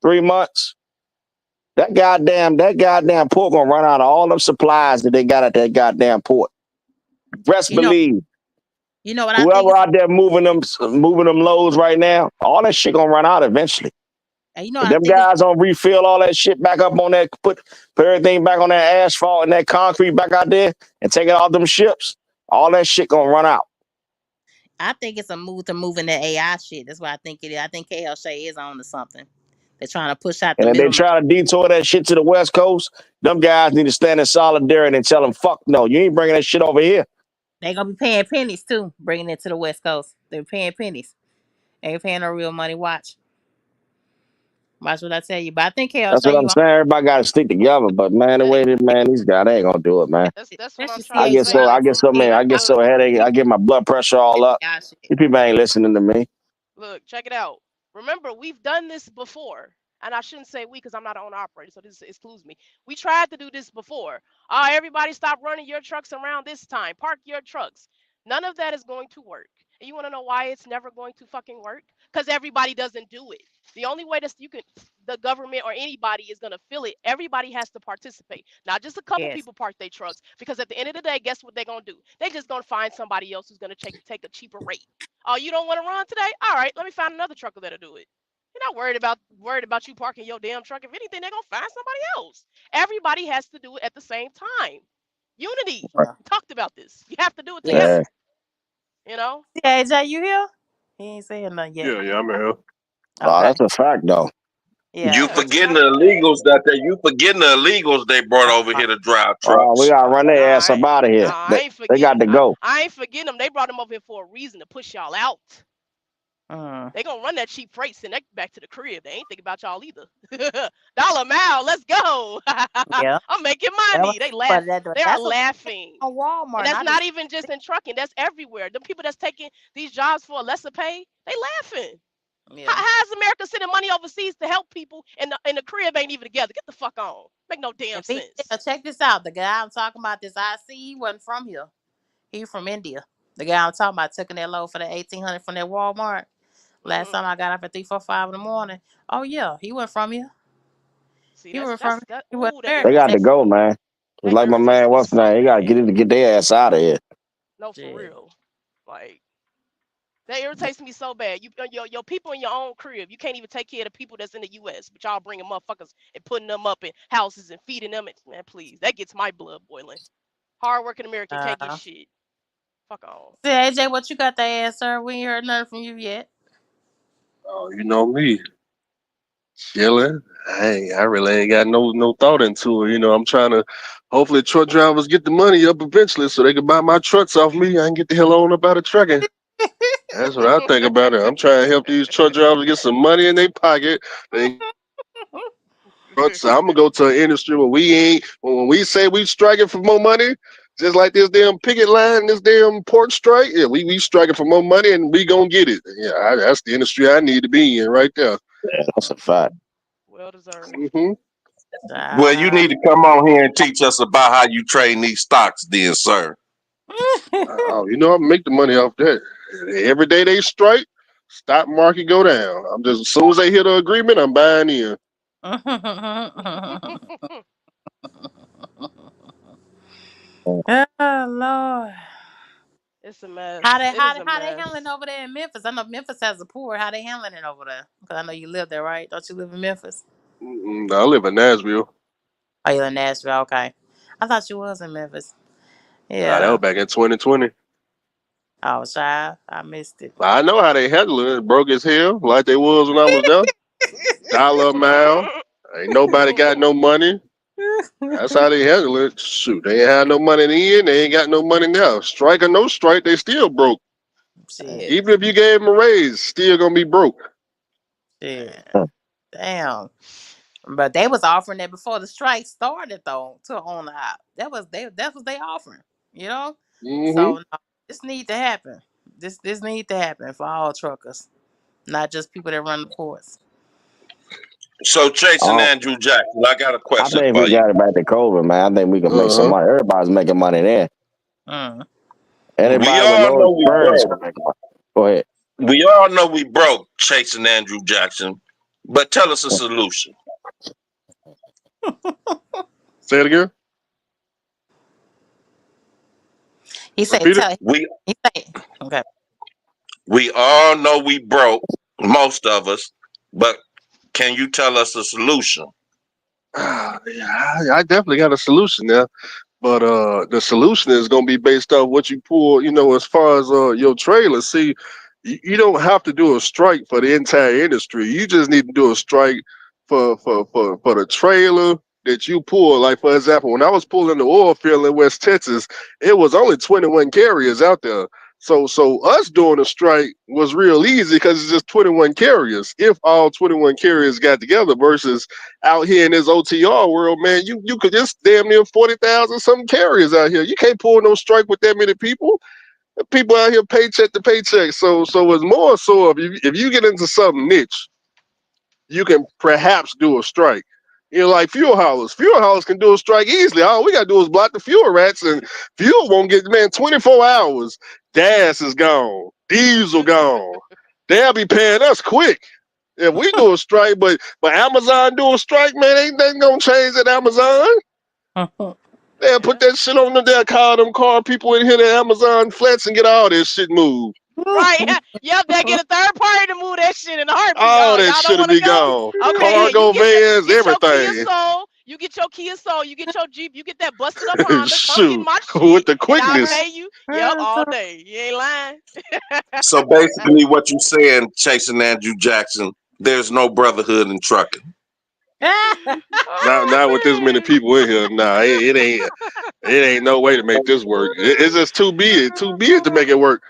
3 months, that goddamn port gonna run out of all them supplies that they got at that goddamn port. Best
You know.
believe
You know what I think
whoever
is.
out there moving them loads right now, all that shit gonna run out eventually.
You know
If
what I
them
think is.
guys don't refill all that shit back up on that, put everything back on that asphalt and that concrete back out there and take it off them ships, all that shit gonna run out.
I think it's a move to moving the AI shit. That's what I think it is. I think KL Shay is on to something. They're trying to push out the
And if they
middleman.
try to detour that shit to the West Coast, them guys need to stand in solidarity and tell them, fuck no, you ain't bringing that shit over here.
They gonna be paying pennies too, bringing it to the West Coast. They're paying pennies. They ain't paying no real money. Watch what I tell you. But I think KL
That's
Shay,
what I'm
you on.
saying. Everybody got to stick together. But man, the way
hey,
this man, these guys, they ain't gonna do it, man.
that's what I'm
Especially
trying
I
to
get
say.
so,
CHI.
I get so man, I get
Look,
so headache. I get my blood pressure all up.
AI shit.
These people ain't listening to me.
look, check it out. Remember, we've done this before. And I shouldn't say we because I'm not an owner operator, so this excludes me. We tried to do this before. Everybody stop running your trucks around this time. Park your trucks. None of that is going to work. And you want to know why it's never going to fucking work? Because everybody doesn't do it. The only way that you can, the government or anybody is going to fill it, everybody has to participate. Not just a couple
Yes.
people park their trucks. Because at the end of the day, guess what they're going to do? They're just going to find somebody else who's going to take a cheaper rate. Oh, you don't want to run today? All right, let me find another trucker that'll do it. You're not worried about you parking your damn truck. If anything, they're gonna find somebody else. Everybody has to do it at the same time. Unity.
Yeah.
We talked about this. You have to do it
Yes.
Yeah.
together. You know.
CJ, you here? He ain't saying nothing yet.
Yeah, I'm here.
Okay.
That's a fact, though.
Yeah.
You
Yeah,
What
you
forgetting
have
the
to.
illegals they brought over here to drive
We
trucks.
gotta run
Nah,
their ass up out of
nah,
here.
I ain't
They got
forgetting.
to
I,
go.
I ain't forgetting them. They brought them over here for a reason to push y'all out.
mm,
They gonna run that cheap freight, send that back to the crib. They ain't thinking about y'all either. Dollar mile, let's go.
yeah.
I'm making
That was,
money. They
but
laugh. They are
that's what
laughing.
on
And
Walmart.
that's
Not the
not even just in trucking. That's everywhere. The people that's taking these jobs for a lesser pay, they laughing. How,
yeah.
how is America sending money overseas to help people and the crib ain't even together? Get the fuck on. Make no damn
If he
sense.
check this out, the guy I'm talking about, this IC, he wasn't from here. He from India. The guy I'm talking about took in that load for the 1800 from that Walmart. Last
Hmm.
time I got up at 3:45 in the morning. Oh yeah, he went from here.
See,
He
that's
went
that's
from
that.
he went
Ooh, that
They
American.
got to
irritates
go,
me.
man. It's
That
like my
irritates
man,
me
what's his
so
name? He got to
bad.
get their ass out of here.
No, for
Yeah.
real. Like That irritates me so bad. Your people in your own crib, you can't even take care of the people that's in the U.S. But y'all bringing motherfuckers and putting them up in houses and feeding them. Man, please, that gets my blood boiling. Hardworking American can't get
Uh,
shit. Fuck on.
See, AJ, what you got to add, sir? We ain't heard nothing from you yet.
Oh, you know me, chilling. I really ain't got no thought into it. You know, I'm trying to. Hopefully, truck drivers get the money up eventually, so they can buy my trucks off me. I can get the hell on about it trucking. That's what I think about it. I'm trying to help these truck drivers get some money in their pocket. They so I'm gonna go to an industry where we ain't when we say we striking for more money, just like this damn picket line, this damn port strike. Yeah, we striking for more money and we gonna get it. Yeah, that's the industry I need to be in right there.
Yeah, that's a fact.
Well deserved.
Hmm. Well, you need to come on here and teach us about how you trade these stocks, then, sir. Oh, you know I make the money off that. Every day they strike, stock market go down. I'm just as soon as they hit an agreement, I'm buying in.
Oh Lord.
It's a mess.
How they
It
how
is
they,
a
how they
mess.
handling over there in Memphis? I know Memphis has a poor. How they handling it over there? Because I know you live there, right? Don't you live in Memphis?
I live in Nashville.
Oh, you in Nashville? Okay. I thought you was in Memphis.
That was
Yeah.
back in 2020.
Oh, shy. I missed it.
I know how they handle it. Broke as hell, like they was when I was there. Dollar a mile. Ain't nobody got no money. That's how they handle it. Shoot, they ain't had no money then. They ain't got no money now. Strike or no strike, they still broke.
Shit.
Even if you gave them a raise, still gonna be broke.
Shit. Damn. But they was offering that before the strike started though to own the app. That was they offering. You know?
Hmm.
So no, this need to happen. This need to happen for all truckers. Not just people that run the ports.
So chasing
Oh,
Andrew Jackson, I got a
I
question
think
for
we
you.
got it back to COVID, man. I think we can make some
Uh-huh.
money. Everybody's making money there.
Mm.
We
Anybody with
all
no
know we
experience
broke.
can make money. Go ahead.
We all know we broke chasing Andrew Jackson. But tell us a solution. Say it again.
He said
Repeat it.
tell he said okay.
We all know we broke, most of us, but can you tell us a solution? I definitely got a solution there. But the solution is going to be based off what you pull, you know, as far as your trailer. See, you don't have to do a strike for the entire industry. You just need to do a strike for the trailer that you pull. Like, for example, when I was pulling the oil field in West Texas, it was only 21 carriers out there. So us doing a strike was real easy because it's just 21 carriers. If all 21 carriers got together versus out here in this OTR world, man, you could just damn near 40,000 some carriers out here. You can't pull no strike with that many people. People out here paycheck to paycheck. So it's more so if you get into something niche, you can perhaps do a strike. You know, like fuel haulers. Fuel haulers can do a strike easily. All we gotta do is block the fuel rats, and fuel won't get 24 hours. Gas is gone. Diesel gone. They'll be paying us quick. If we do a strike, but Amazon do a strike, man, ain't nothing gonna change at Amazon. They'll put
Yeah.
that shit on them. They'll call them car people in here to Amazon Flex and get all this shit moved.
Right. Yep. They get a third party to move that shit in a heartbeat.
All
Oh,
that
y'all don't
shit will
want to
be
go?
gone.
Okay. Here,
Cargo vans,
get your Kia
everything.
Soul. You get your Kia Soul. You get your Jeep. You get that busted up Honda. Come get
Shoot,
my
with
shit,
the
and I'll
quickness.
pay you. Yep, all day. You ain't lying.
So basically, what you saying, chasing Andrew Jackson, there's no brotherhood in trucking. Not with this many
Oh man.
people in here. Nah, it ain't no way to make this work. It's just too big to make it work.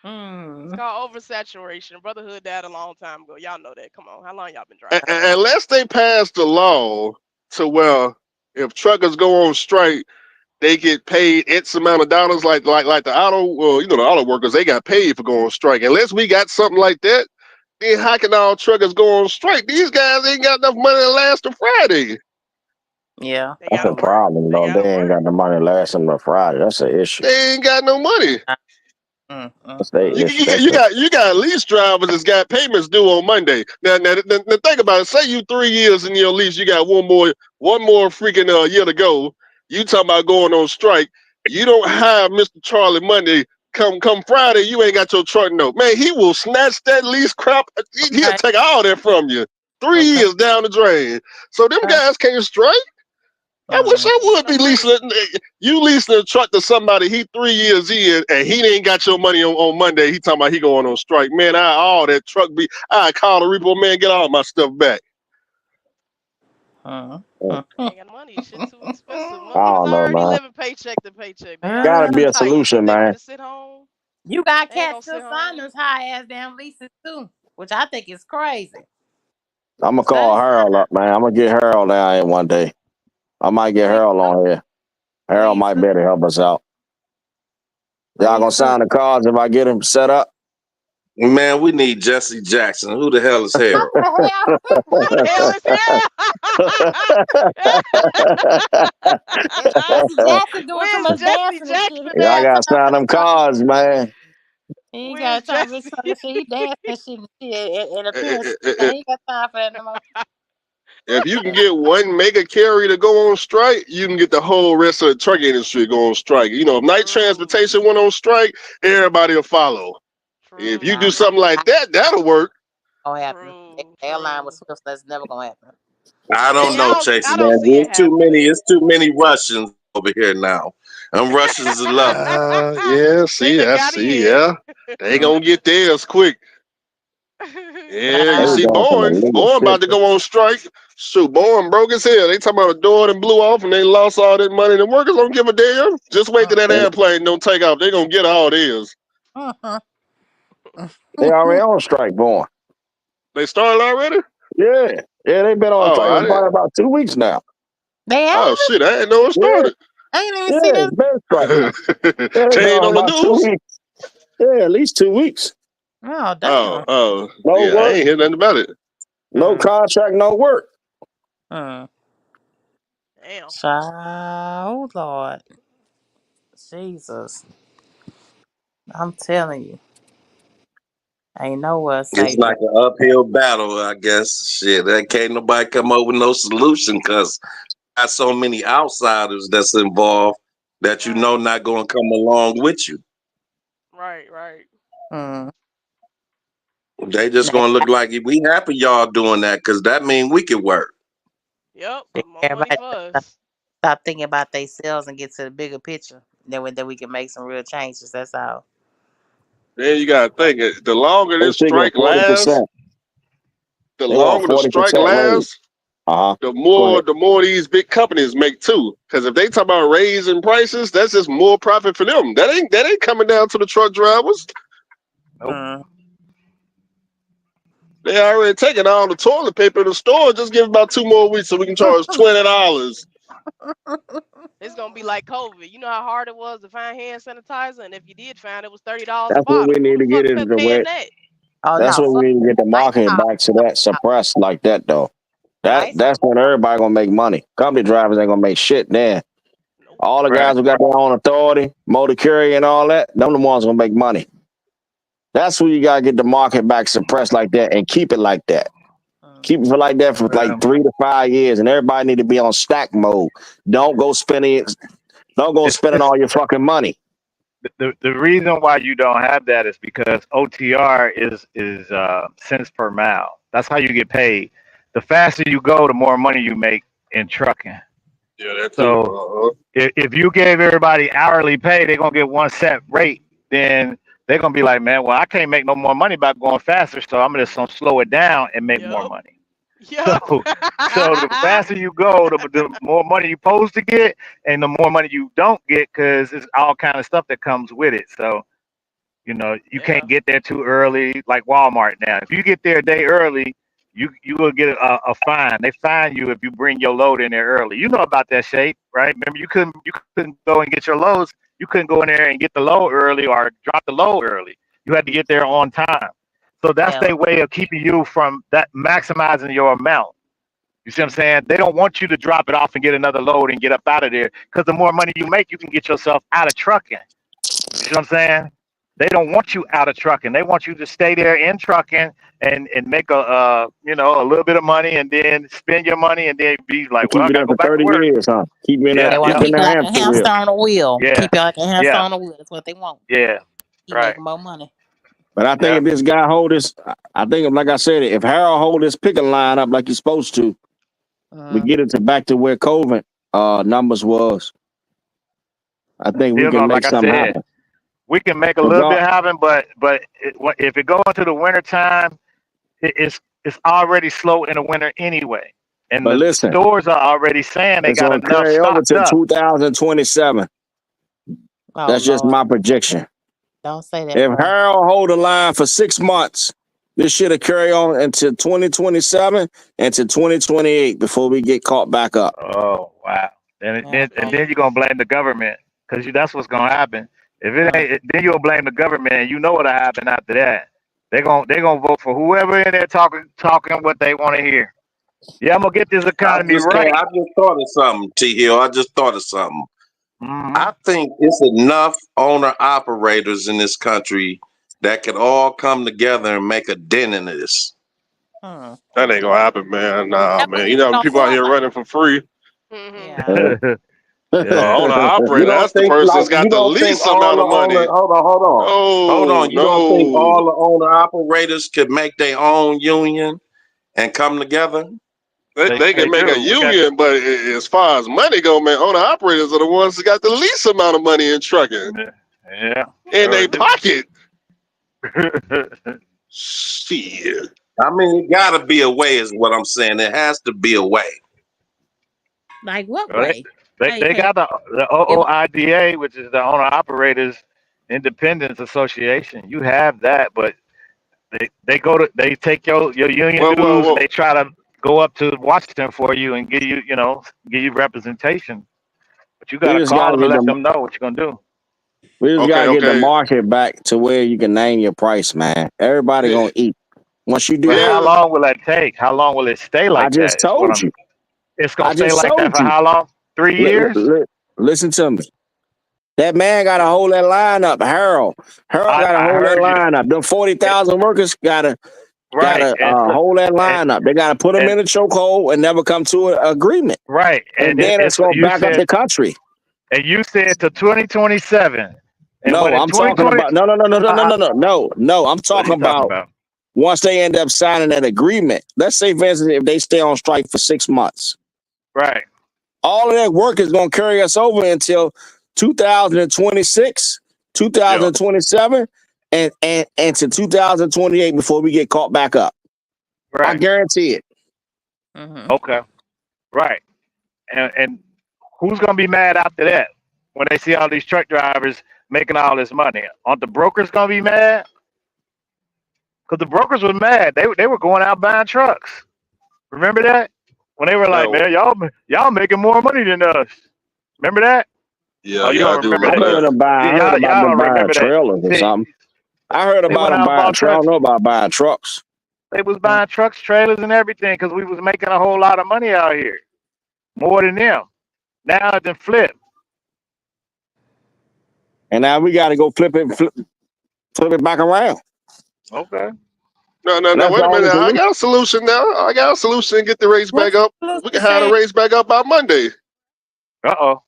It's
Mm.
called oversaturation. Brotherhood died a long time ago. Y'all know that. Come on. How long y'all been driving?
Unless they pass the law to where if truckers go on strike, they get paid X amount of dollars, like the auto, well, you know, the auto workers, they got paid for going on strike. Unless we got something like that, then how can all truckers go on strike? These guys ain't got enough money to last a Friday.
Yeah.
They
That's a
gotta work.
problem,
They
though. They
gotta
ain't
work.
got the money last them to Friday. That's an issue.
They ain't got no money.
Mm, mm,
That's their
mm.
issue.
You got lease drivers that's got payments due on Monday. Now think about it. Say you 3 years in your lease, you got one more freaking year to go. You talking about going on strike? You don't have Mr. Charlie Monday
come Friday, you ain't got your truck note. Man, he will snatch that lease crap. He'll
Okay.
take all that from you. 3
Okay.
years down the drain. So them guys can't strike. I wish I would be leasing. You leasing a truck to somebody. He 3 years in, and he ain't got your money on Monday. He talking about he going on strike. Man, all that truck be. I call the repo man, get all my stuff back.
Ain't got money. Shit too expensive.
I
Motherfuckers
don't know,
already
man.
living paycheck to paycheck. They
Gotta
already
be a
tight.
solution,
They
man.
finna sit home.
You got
They ain't
cats
gonna
still
sit
signing
home.
those high ass damn leases too, which I think is crazy.
I'm gonna call Harold up, man. I'm gonna get Harold down here one day. I might get Harold on here. Harold might be able to help us out. Y'all gonna sign the cards if I get him set up?
Man, we need Jesse Jackson. Who the hell is Harold?
Who the hell is
It's Jesse Jackson doing too
Where's
much
Jesse
dancing and shit.
Jackson?
He
Y'all
ain't got
gotta
time
sign
for
them
that talking.
cards, man.
He ain't
Where's
got time for this
Jesse?
talking shit. He dancing and shit and appearance. He ain't got time for that no more.
If you can get one mega carrier to go on strike, you can get the whole rest of the truck industry to go on strike. You know, if night transportation went on strike, everybody will follow. If you do something like that, that'll work.
Gonna happen. Airline with Swift, that's never gonna happen.
I don't know, Chasey,
I don't
man.
see it
There's too many.
happening.
It's too many Russians over here now. And Russians love it.
Yeah, see,
They done got in.
yeah. They gonna get theirs quick. Yeah, you
They
see,
doing some
Boeing
illegal
about
shit.
to go on strike. Shoot, Boeing broke his hell. They talking about a door that blew off and they lost all that money. The workers don't give a damn. Just wait till that airplane don't take off. They gonna get all theirs.
They already on strike, boy.
They started already?
Yeah, they been on strike
I
for
didn't.
probably about 2 weeks now.
They
Oh
haven't?
shit, I didn't know it
Yeah,
started.
I ain't even see
it's
that.
been striking. Yeah, they been
They ain't
on
on the
about 2
news.
weeks. Yeah, at least 2 weeks.
Oh, damn.
No
Yeah, I
work,
ain't hear nothing about it.
no contract, no work.
Damn.
Child, oh Lord. Jesus. I'm telling you. Ain't nowhere
It's
safe.
like an uphill battle, I guess. Shit, that can't nobody come up with no solution because got so many outsiders that's involved that you know not going to come along with you.
Right.
They just going to look like we happy y'all doing that because that means we can work.
Yep. More money
Everybody
for us.
stop thinking about themselves and get to the bigger picture. Then we can make some real changes. That's all.
Then you gotta think the longer
They
this
figure
strike
40%.
lasts, the
They want
longer the
40%
strike
raise.
lasts,
Uh-huh.
the
Go ahead.
more these big companies make too. Because if they talk about raising prices, that's just more profit for them. That ain't coming down to the truck drivers.
Nope.
They already taking all the toilet paper in the store. Just give about 2 more weeks so we can charge $20.
It's gonna be like COVID. You know how hard it was to find hand sanitizer, and if you did find it was $30 a
That's what we
bottle. Who
need
the
to get
fuck
it the
paying
way.
that?
Oh
That's
no,
what
fuck
we need to get the market
Lysol.
back to that suppressed like that though.
Lysol.
That's when everybody gonna make money. Company drivers ain't gonna make shit then. All the guys who got their own authority, motor carrier and all that, them the ones gonna make money. That's where you gotta get the market back suppressed like that and keep it like that. Keep it for like that for like 3 to 5 years, and everybody need to be on stack mode. Don't go spending all your fucking money.
The reason why you don't have that is because OTR is cents per mile. That's how you get paid. The faster you go, the more money you make in trucking.
Yeah, that's
So if you gave everybody hourly pay, they're gonna get 1 cent rate. Then they're gonna be like, man, well, I can't make no more money by going faster, so I'm just gonna slow it down and make more money. So the faster you go, the more money you're supposed to get, and the more money you don't get, because it's all kind of stuff that comes with it. So you can't get there too early, like Walmart now. If you get there a day early, you will get a fine. They fine you if you bring your load in there early. You know about that, shape, right? Remember, you couldn't go and get your loads. You couldn't go in there and get the load early or drop the load early. You had to get there on time. So that's their way of keeping you from that maximizing your amount. You see what I'm saying? They don't want you to drop it off and get another load and get up out of there, because the more money you make, you can get yourself out of trucking. You see what I'm saying? They don't want you out of trucking. They want you to stay there in trucking and make a little bit of money and then spend your money and then be like, well,
Keep
I
you
gotta
there
go
for
back to
30
work.
years, huh? Keep you in
Yeah,
They
that
want
keep
to
you in
keep
the
you like a
hamster
hamster
wheel.
on a wheel.
Yeah,
Keep you like a hamster
yeah,
on a wheel. That's what they want.
yeah.
He
Right.
making more money.
But I think if this guy hold this, I think like I said, if Harold hold this picking line up like he's supposed to, we get it back to where COVID numbers was. I think we
Still
can
gonna,
make
like I
something
said,
happen.
we can make a little bit happen, but if it go into the winter time, it's already slow in the winter anyway, and
But
the
listen,
stores are already saying they
it's
got
going to
enough
carry over
stocked
to
up.
2027.
Oh,
That's just
Lord.
my prediction.
Don't say that.
If
Far.
Harold hold the line for 6 months, this shit'll carry on into 2027 and to 2028 before we get caught back up.
Oh wow! And then you're gonna blame the government because that's what's gonna happen. If it ain't, then you'll blame the government, and you know what'll happen after that. They're gonna vote for whoever in there talking what they want to hear. Yeah, I'm gonna get this economy right.
I just thought of something, T Hill. I just thought of something.
Mm-hmm.
I think it's enough owner operators in this country that could all come together and make a dent in this.
That ain't gonna happen, man. Nah, man. You know, people out here running for free.
Yeah.
Owner operator,
You don't
that's the
think
person
like
that's got
you
the
don't think
least
all
amount
the
of money.
owner hold on. You don't think
No.
all the owner operators could make their own union and come together?
They can make a union, but as far as money go, man, owner operators are the ones that got the least amount of money in trucking.
Yeah.
In their pocket. Shit.
I mean, it gotta be a way, is what I'm saying. There has to be a way.
Like what
Well,
way?
they got the OOIDA, which is the Owner Operators Independence Association. You have that, but they take your union dues and they try to go up to Washington for you and give you representation. But you got
We
to
just
call
gotta
them and
get
let
the
them know what you're gonna do.
we just gotta get the market back to where you can name your price, man. Everybody gonna eat. Once you do
But
that,
how long will that take? How long will it stay like
I just
that? Is what
told you.
It's gonna
I
stay
just
like that
told
for
you.
how long? 3 years?
Listen to me. That man got to hold that line up. Harold got to hold that line up. Them 40,000 workers gotta hold that line up. They gotta put them in a chokehold and never come to an agreement.
Right,
and then it's gonna back up the country.
And you said to 2027. And
No, I'm talking about no. I'm talking about once they end up signing that agreement. Let's say, for instance, if they stay on strike for 6 months,
right?
All of that work is going to carry us over until 2026, 2027, and to 2028 before we get caught back up.
Right.
I guarantee it.
Okay, right. And who's gonna be mad after that when they see all these truck drivers making all this money? Aren't the brokers gonna be mad? Because the brokers were mad. They were going out buying trucks. Remember that? When they were like, man, y'all making more money than us. Remember that?
Yeah,
oh, you don't
I do
remember
remember
that.
I heard about them buying trailers or
See,
something. I heard about them buying trailers. I don't know about buying trucks.
They was buying trucks, trailers, and everything because we was making a whole lot of money out here. More than them. Now it's been flipped.
And now we got to go flip it back around.
Okay.
No. Wait a minute. I got a solution now. I got a solution. Get the race back up. We can have the race back up by Monday.
Uh-oh.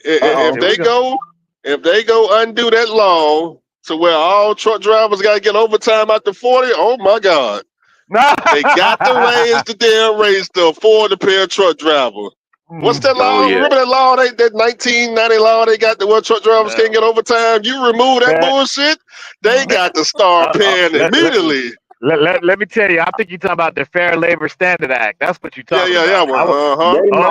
If they go undo that law to where all truck drivers got to get overtime after 40, oh my God. They got to raise the damn race to afford to pay a truck driver. What's that law? Remember that law? That 1990 law they got the where truck drivers can't get overtime? You remove that bullshit, they got to start paying immediately.
Let me tell you, I think you're talking about the Fair Labor Standard Act. That's what you're talking about.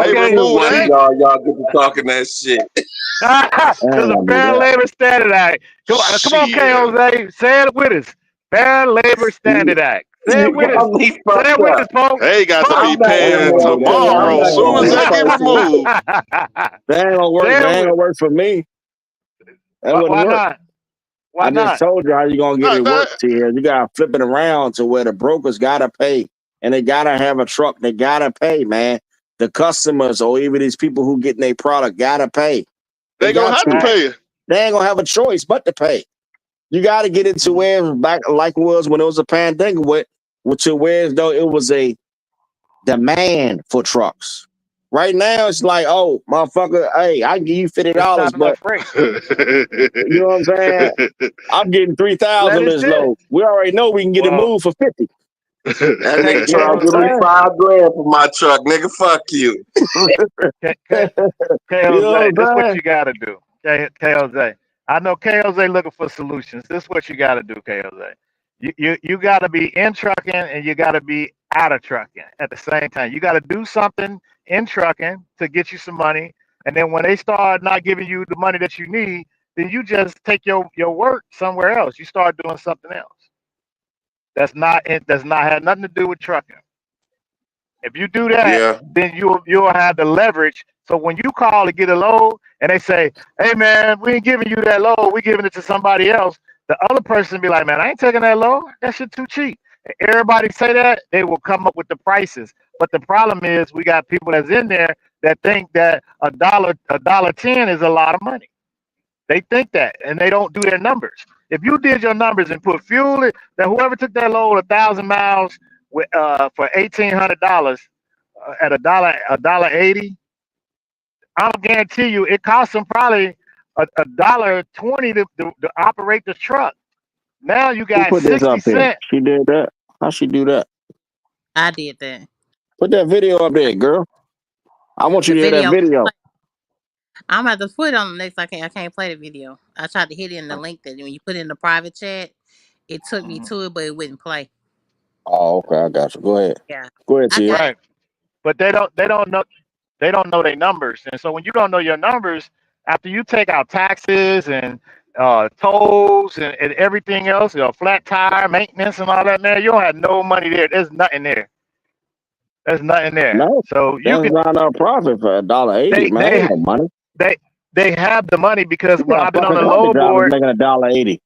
They remove that. Y'all get to talking that shit.
Because the Fair Labor Standard Act. Come on, K. Jose. Say it with us. Fair Labor Standard Act. Say it with us. Say it with us, folks.
They got to be paying tomorrow as soon as they get removed.
That ain't gonna work. That ain't gonna work for me. That wouldn't work.
Not? Why
I just told you how you gonna get it worked here. You gotta flip it around to where the brokers gotta pay, and they gotta have a truck. They gotta pay, man. The customers or even these people who getting their product gotta pay.
They gonna have to pay.
They ain't gonna have a choice but to pay. You gotta get it to where back like it was when it was a pandemic, to where as though it was a demand for trucks. Right now, it's like, oh, motherfucker, hey, I give you
It's
$50,
not
but
enough freight.
you know what I'm saying? I'm getting 3,000
Let
on
it
this
sit.
load. We already know we can get it
Well,
moved for 50.
That nigga
You know
trying
what
to give
I'm
me
saying?
$5 for my truck, nigga. Fuck you.
K- K-
You know
KLZ,
what
this
I'm
what
saying?
you got to do. KLZ. I know KLZ looking for solutions. This is what you got to do, KLZ. You got to be in trucking and you got to be out of trucking at the same time. You got to do something in trucking to get you some money. And then when they start not giving you the money that you need, then you just take your work somewhere else. You start doing something else. Does not have nothing to do with trucking. If you do that,
Yeah.
then you'll have the leverage. So when you call to get a load and they say, "Hey man, we ain't giving you that load. We giving it to somebody else," the other person be like, "Man, I ain't taking that load. That shit too cheap." Everybody say that, they will come up with the prices. But the problem is we got people that's in there that think that a dollar ten is a lot of money. They think that, and they don't do their numbers. If you did your numbers and put fuel in, that whoever took that load 1,000 miles with for $1,800 at a dollar 80, I'll guarantee you it costs them probably a dollar 20 to operate the truck. Now you
Who
got
put this
60
up here?
cent.
She did that. How she do that?
I did that.
Put that video up there, girl. I want you
The
to hear that
video.
video.
I'm about to put it on the next. I can't play the video. I tried to hit it in the link that when you put it in the private chat, it took me to it, but it wouldn't play.
Oh, okay, I got you. Go ahead.
Yeah,
Go ahead,
I
Tia.
got it.
Right, but they don't know their numbers. And so when you don't know your numbers, after you take out taxes and tolls and everything else, flat tire maintenance and all that, man, you don't have no money there. There's nothing there. There's nothing there.
No,
So you
that's
can
not a profit for $1.80,
they
man.
they
Ain't no money.
they they have the money because
You
when
got
I've been on
fucking
the
trucking
load
drivers
board,
making $1.80.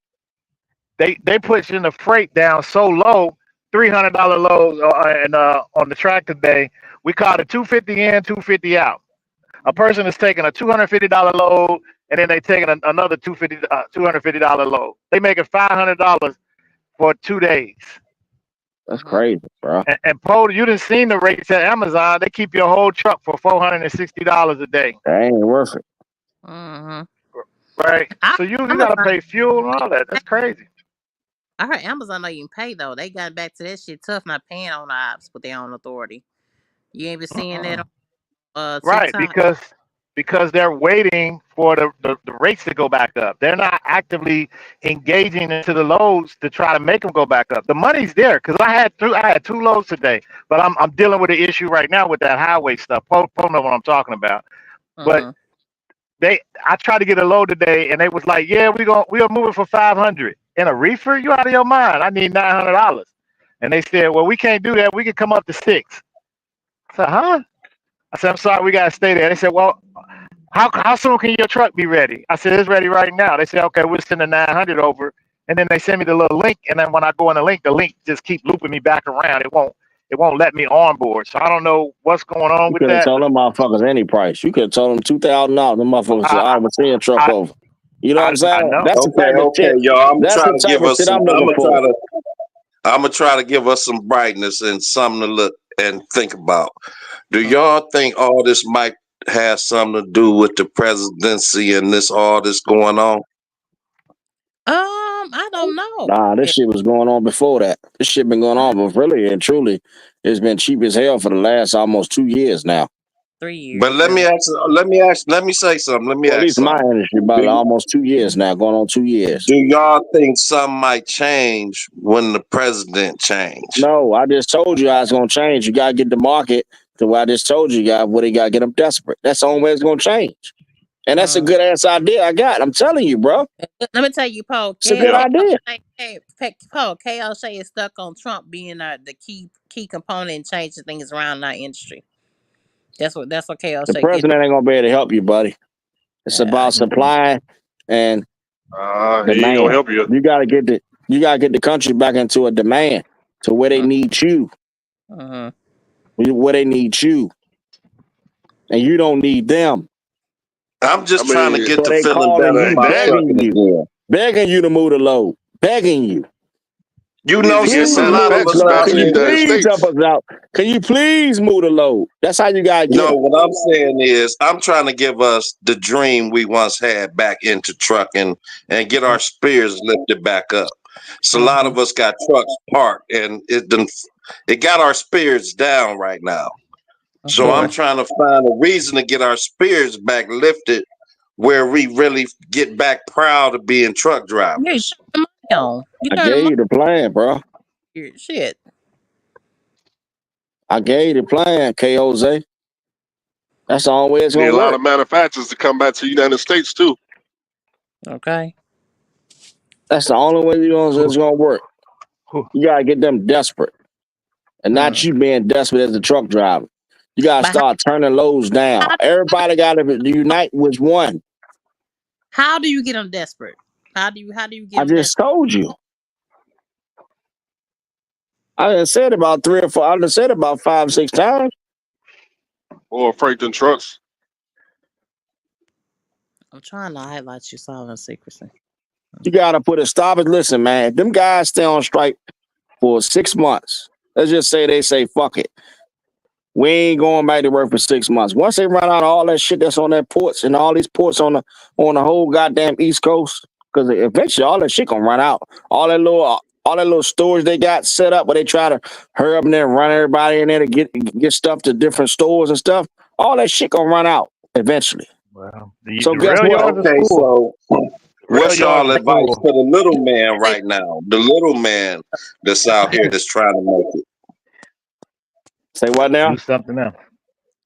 they pushing the freight down so low. $300 loads and on the track today, we caught a 250 in, 250 out. A person is taking a $250 load and then they taking another $250 load. They making $500 for 2 days.
That's
Mm-hmm.
crazy, bro.
And Paul, you didn't seen the rates at Amazon. They keep your whole truck for $460 a day,
That ain't worth it.
Mm-hmm.
right?
I
So you got to
Amazon.
pay fuel and all that. That's crazy.
I heard Amazon don't even pay though. They got back to that shit tough, not paying on the ops with their own authority. You ain't been seeing that
Uh-uh.
on
Right,
TikTok.
because they're waiting for the rates to go back up. They're not actively engaging into the loads to try to make them go back up. The money's there because I had two loads today, but I'm dealing with an issue right now with that highway stuff. Paul know what I'm talking about. But
Mm-hmm.
I tried to get a load today, and they was like, "Yeah, we'll move it for 500 in a reefer. You out of your mind? I need $900." And they said, "Well, we can't do that. We can come up to 6." I said, "Huh?" I said, "I'm sorry, we gotta stay there." They said, "Well, how soon can your truck be ready?" I said, "It's ready right now." They said, "Okay, we'll send the 900 over." And then they send me the little link, and then when I go on the link just keep looping me back around. It won't let me on board. So I don't know what's going on
You
with
could have
that,
told
but
them motherfuckers any price. You could have told them $2,000. Them motherfuckers said,
I
"I was seeing truck
I
over." You know what
I,
I'm
I
saying?
know.
That's the
Okay,
type of
okay,
shit.
y'all.
That's the type of shit I'm looking for.
I'm gonna try to give us some brightness and something to look and think about. Do
Mm.
y'all think all this might have something to do with the presidency and all this going on?
I don't know.
Nah, this
Yeah,
shit was going on before that. This shit been going on, but really and truly, it's been cheap as hell for the last almost 2 years now.
But3
years
let me
really.
ask. Let me say something. Let me
Well, at
ask
least my
something.
industry about
Do,
almost 2 years now, going on 2 years.
do y'all think something might change when the president change?
No, I just told you how it's gonna change. You gotta get the market to where I just told you guys where they gotta get them desperate. That's the only way it's gonna change. And that's a
Mm.
good ass idea I got. I'm telling you, bro.
Let me tell you, Paul.
It's a good
Yeah.
idea.
Paul, KL Shay is stuck on Trump being the key component in changing things around in our industry. That's what KL
The
Shay get.
president ain't gonna be able to help you, buddy. It's
Yeah,
about supply and
He ain't gonna
demand.
help you.
You gotta get the country back into a demand to where they need you.
mm-hmm.
Where they need you. And you don't need them.
I'm
I
just trying to
mean,
get
So
to
they
feeling
calling
better
you,
about
that
trucking
begging
again.
you to move the load. Begging you.
You
Need
know,
to get
since a
better
lot of
vets
us
back
got
in
Can
the
you
United
in.
please help
States.
us out? Can you please move the load? That's how you gotta get
No,
them.
what I'm saying is, I'm trying to give us the dream we once had back into trucking and get our spirits lifted back up. So a lot of us got trucks parked, and it got our spirits down right now.
Of
So I'm
course.
trying to find a reason to get our spirits back lifted, where we really get back proud of being truck
Yeah, you
drivers.
turn the money on. You
I
turn the
gave
money
you the plan, bro.
on. Shit.
I gave you the plan, KOZ. That's the only way it's
Need
gonna
a lot
work.
of manufacturers to come back to the United States too.
Okay.
That's the only way it's gonna work.
Who-
You gotta get them desperate, and not
Hmm.
you being desperate as a truck driver. You gotta
But
start turning loads down.
how,
Everybody gotta unite with one.
how do you get them desperate? How do you get
I
them
just
desperate?
told you. I done said about 3 or 4. I done said about 5, 6 times.
Or freight and trucks.
I'm trying to highlight you silent secrecy.
You gotta put a stop it. Listen, man, if them guys stay on strike for 6 months. Let's just say they say fuck it. We ain't going back to work for 6 months. Once they run out of all that shit that's on their ports and all these ports on the whole goddamn East Coast, because eventually all that shit gonna run out. All that little stores they got set up where they try to hurry up and then run everybody in there to get stuff to different stores and stuff. All that shit gonna run out eventually.
Well,
So
the
guess
rail
what?
yards are
Okay,
full.
so
Rail
what's
yards
y'all
are
advice
full.
for the little man
Say,
right now? The little man that's out here that's trying to make it.
Say what
Do
now?
something else.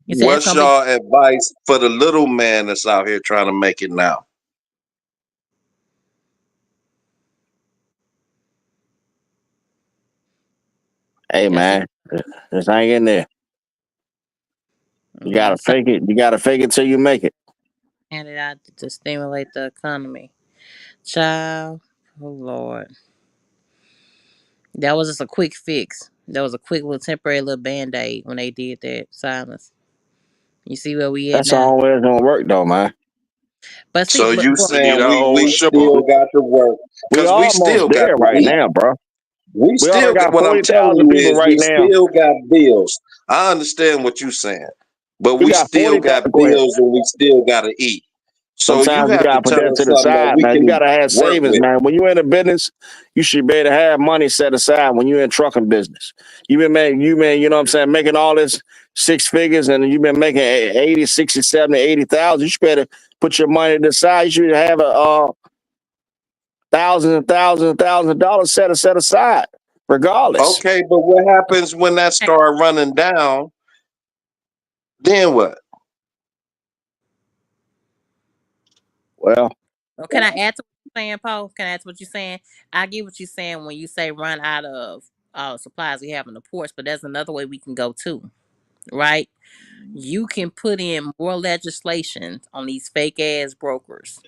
you said it's
What's
gonna be
y'all advice for the little man that's out here trying to make it now?
Hey
that's it.
man, just hang in there. You
Yeah,
gotta fake it. You gotta fake it till you make it.
handed out to stimulate the economy. Child, oh Lord, that was just a quick fix. That was a quick little temporary little band aid when they did that. Silence. You see where we at
That's the
now.
only way it's gonna work though, man.
But see,
So
but
you
We need
saying
our own
we
shipper.
still got to work
We
because we
almost
still got
there
to
right
eat.
now, bro.
We
We already
still
got
what I'm telling
40,000
you
people
is
right
we
now.
still got bills. I understand what you're saying, but
We
we
got
still
40,000.
got
Go ahead.
bills and we still got to eat. So you
Sometimes you
have to
gotta put
tell
that to
us
the
something that
side,
we
man. You
can
gotta have
work
savings,
with.
man. When you're in a business, you should be able to have money set aside when you're in trucking business. You know what I'm saying, making all this 6 figures and you've been making 80, 60, 70, 80,000. You should better put your money to the side. You should have a thousands of dollars set aside, regardless.
Okay, but what happens when that start running down? Then what?
Well,
oh, can I add to what you're saying, Paul? Can I add to what you're saying? I get what you're saying when you say run out of supplies we have in the ports, but there's another way we can go too, right? You can put in more legislation on these fake ass brokers,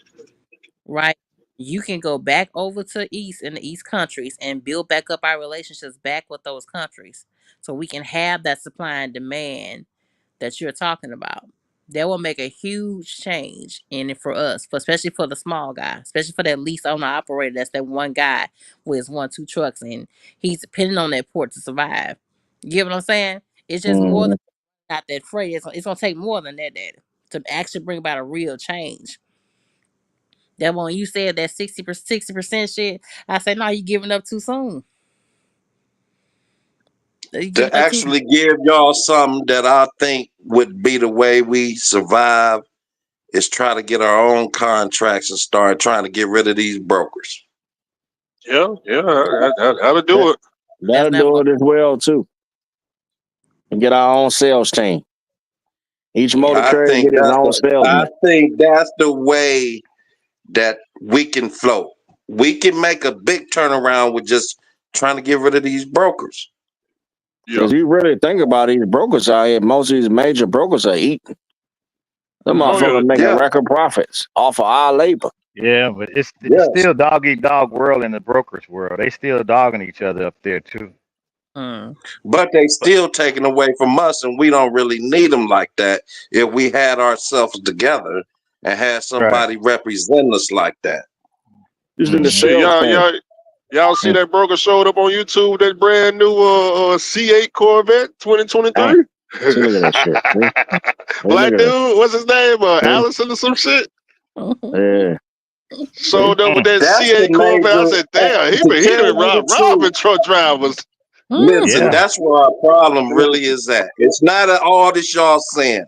right? You can go back over to East in the East countries and build back up our relationships back with those countries so we can have that supply and demand that you're talking about. That will make a huge change in it for us, especially for the small guy, especially for that lease owner operator. That's that one guy with his 1, 2 trucks and he's depending on that port to survive. You get what I'm saying? It's just more
mhm.
than not that phrase. It's gonna take more than that, Daddy, to actually bring about a real change. That when you said that 60% shit, I say no, you giving up too soon. You giving
To
up too.
actually give y'all something that I think would be the way we survive is try to get our own contracts and start trying to get rid of these brokers.
Yeah, that'll
That,
do it.
That's
that'll
never
do
gonna.
it as well too. And get our own sales team. Each
Yeah.
motor carrier get his own
I
salesman.
think that's the way that we can float. We can make a big turnaround with just trying to get rid of these brokers.
Yeah.
Because you really think about these brokers out here, most of these major brokers are eating. Them
Oh
Mm-hmm.
yeah.
motherfuckers making
Yeah,
record profits off of our labor.
Yeah, but it's
yes.
still dog eat dog world in the brokerage world. They still dogging each other up there too.
Mm.
But they still taking away from us, and we don't really need them like that if we had ourselves together and had
Right.
somebody represent us like that.
Just in the
Hmm.
Shit,
sales
y'all,
team.
y'all, Y'all see that broker showed up on YouTube, that brand new C8 Corvette 2023?
See, look at that shit.
Black
Look at
dude, what's his name?
that.
Allison or some shit?
Yeah.
Showed up with that
That's the
C8 Corvette. I
major.
said, damn,
To
he
tell
been
you the
robbing
truth,
truck drivers.
listen,
Yeah.
that's where our problem really is at. It's not at all this y'all saying.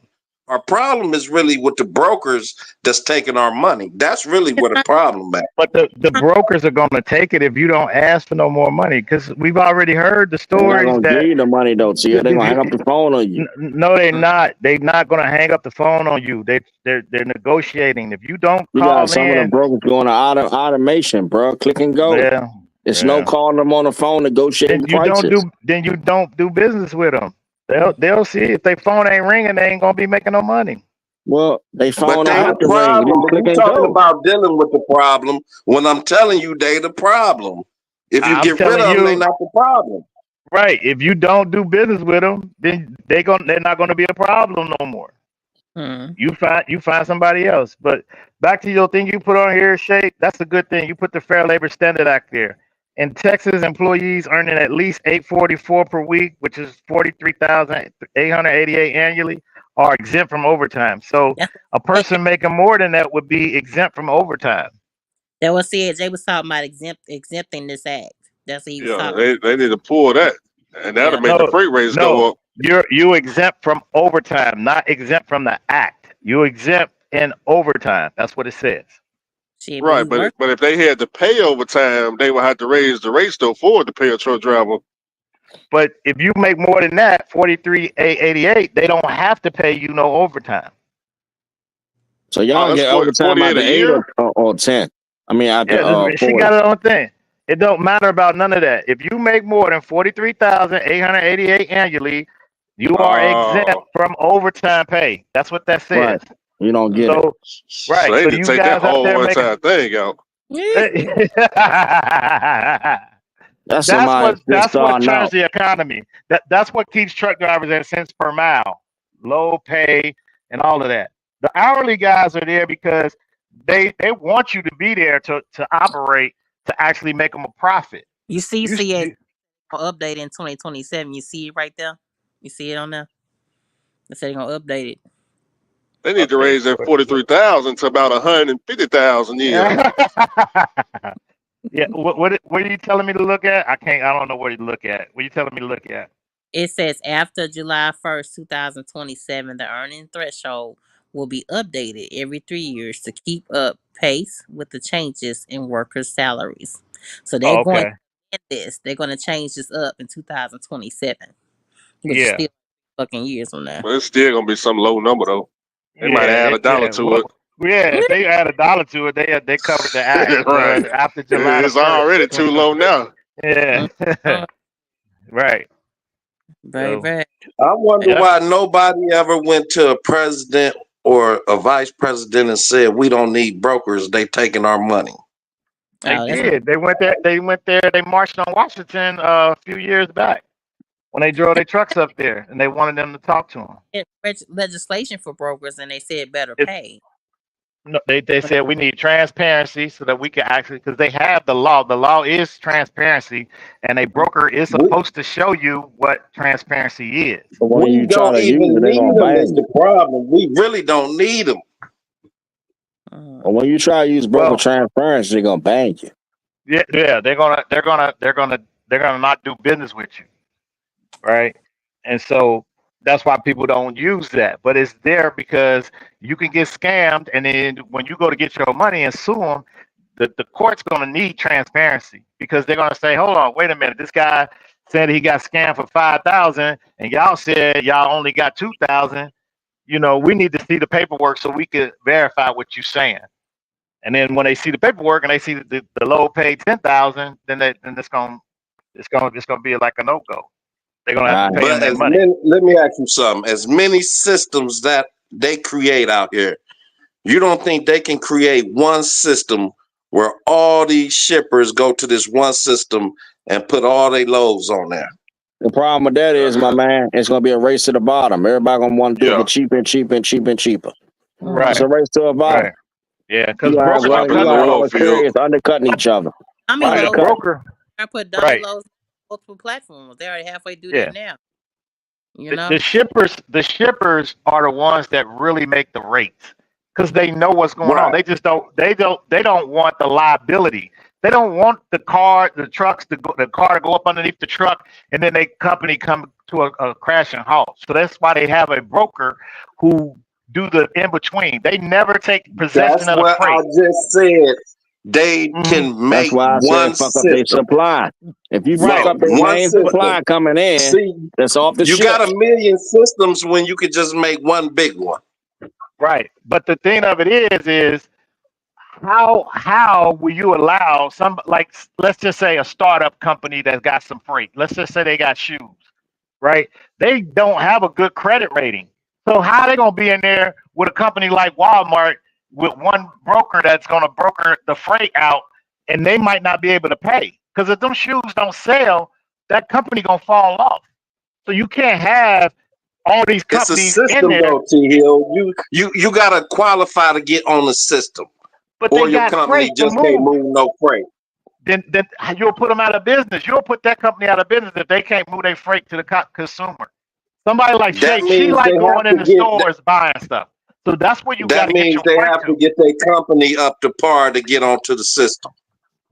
Our problem is really with the brokers that's taking our money. That's really where the problem at.
But the brokers are going to take it if you don't ask for no more money, because we've already heard the
They're not
stories
gonna give
that.
you the money though, Tia. They're gonna hang up the phone on you.
No, they're not. They're not going to hang up the phone on you. They're negotiating. If you don't
You got
call
some of the
in,
brokers going to automation, bro. Click and go.
yeah,
It's no
yeah.
calling them on the phone negotiating
Then you don't
prices.
do business with them. They'll see if their phone ain't ringing, they ain't gonna be making no money.
Well, they
But
phone don't
they the
have to ring. You
problem.
just click
You
and
talking
go.
about dealing with the problem when I'm telling you they the problem. If you
I'm
get rid
telling
of them, they
you,
not the problem.
right? If you don't do business with them, then they're not gonna be a problem no more. You find somebody else. But back to your thing you put on here, Shay, that's a good thing. You put the Fair Labor Standard Act there. In Texas, employees earning at least $844 per week, which is $43,888 annually, are exempt from overtime. So a person making more than that would be exempt from overtime.
That was said. They was talking about exempting this act. That's what he was
Yeah,
talking.
they need to pull that, and that'll
Yeah.
make the freight rates go up.
You exempt from overtime, not exempt from the act. You exempt in overtime. That's what it says.
Shit, but
Right,
he worked.
but if they had to pay overtime, they would have to raise the rates to afford to pay a truck driver.
But if you make more than that, 43,888, they don't have to pay you no overtime.
So y'all
That's
get overtime
48
out the
a
8
year.
or 10. I mean, out
Yeah,
the
she
40.
got her own thing. It don't matter about none of that. If you make more than 43,888 annually, you are exempt from overtime pay. That's what that says.
Right. You don't get it.
So,
So
right.
they
So
need to
you
take that
guys out
whole
there
one
making.
time thing out.
That's somebody
That's
pissed
what
on
turns
out.
the economy. That's what keeps truck drivers at cents per mile, low pay, and all of that. The hourly guys are there because they want you to be there to operate to actually make them a profit.
You see,
You,
it
you
update in 2027. You see it right there. You see it on there. They say they're gonna update it.
They need to
update
raise that
what?
43,000 to about 150,000 a year.
Yeah. What are you telling me to look at? I can't. I don't know what to look at. What are you telling me to look at?
It says after July 1st, 2027, the earning threshold will be updated every 3 years to keep up pace with the changes in workers' salaries. So they're
Oh,
going
okay.
to get this. They're going to change this up in 2027, which is
Yeah.
still fucking years from now.
But it's still gonna be some low number though. They might add a dollar to
Well,
it.
yeah. If they add $1 to it, they covered the act.
Right.
After July the
It's
1st.
already too low now.
Yeah. Right.
Very,
So,
very.
I wonder
yep.
why nobody ever went to a president or a vice president and said we don't need brokers. They taking our money.
They
Oh, that's
did. They went there. They marched on Washington a few years back when they drove their trucks up there, and they wanted them to talk to them.
legislation for brokers, and they said better
It,
pay.
no, they said we need transparency so that we can actually, because they have the law. The law is transparency, and a broker is
We,
supposed to show you what transparency is.
But when
we
you try
don't
to use it,
even
they're
need
gonna
them. Is
bang
the
you.
problem? We really don't need them.
But when you try to use broker
Well,
transparency, they're gonna bang you.
yeah, they're gonna not do business with you, right? And so that's why people don't use that. But it's there because you can get scammed, and then when you go to get your money and sue them, the court's going to need transparency because they're going to say, "Hold on, wait a minute. This guy said he got scammed for 5,000, and y'all said y'all only got 2,000. We need to see the paperwork so we could verify what you're saying." And then when they see the paperwork and they see the low paid 10,000, then it's gonna be like a no go. They're gonna have to pay
Right.
them
But
their money.
let me ask you something. As many systems that they create out here, you don't think they can create one system where all these shippers go to this one system and put all their loads on there?
The problem with that is, my man, it's gonna be a race to the bottom. Everybody gonna want to do it
Yeah.
for cheaper and cheaper and cheaper and cheaper.
Right.
It's a race to the bottom.
Right. Yeah,
You
because
gonna have
It's like
you
in the
gonna have
oil
other
field.
carriers undercutting each other.
How many
right,
loads?
broker.
I put
Right.
downloads on multiple platforms. They already halfway do that
Yeah.
now. You
The
know.
shippers are the ones that really make the rates because they know what's going on.
Right.
They just don't want the liability. They don't want the trucks the car to go up underneath the truck and then they company come to a crash and halt. So that's why they have a broker who do the in between. They never take possession
That's
of the
what I
freight.
just said. They
Hmm.
can
That's
make
why I said
one
fuck up their
system.
supply. If you fuck
Right.
No,
up their
one
main
system.
supply coming in,
See,
that's off the
you got
ships.
a million systems when you could just make one big one.
Right. But the thing of it is how will you allow some, like, let's just say a startup company that's got some freight. Let's just say they got shoes, right? They don't have a good credit rating. So how are they gonna be in there with a company like Walmart with one broker that's gonna broker the freight out and they might not be able to pay? Because if them shoes don't sell, that company gonna fall off. So you can't have all these
It's a
companies in
system
there,
though, T Hill. You gotta qualify to get on the system.
but they
Or your
got
company
freight to
just can't
move.
move no freight.
Then you'll put them out of business. You'll put that company out of business if they can't move their freight to the consumer. Somebody like
That
Shay, she
means they
like
have
going in
to
the
get
stores buying stuff. So that's where you got
that
to get
means
your
they
freight
have to
to.
get their company up to par to get onto the system.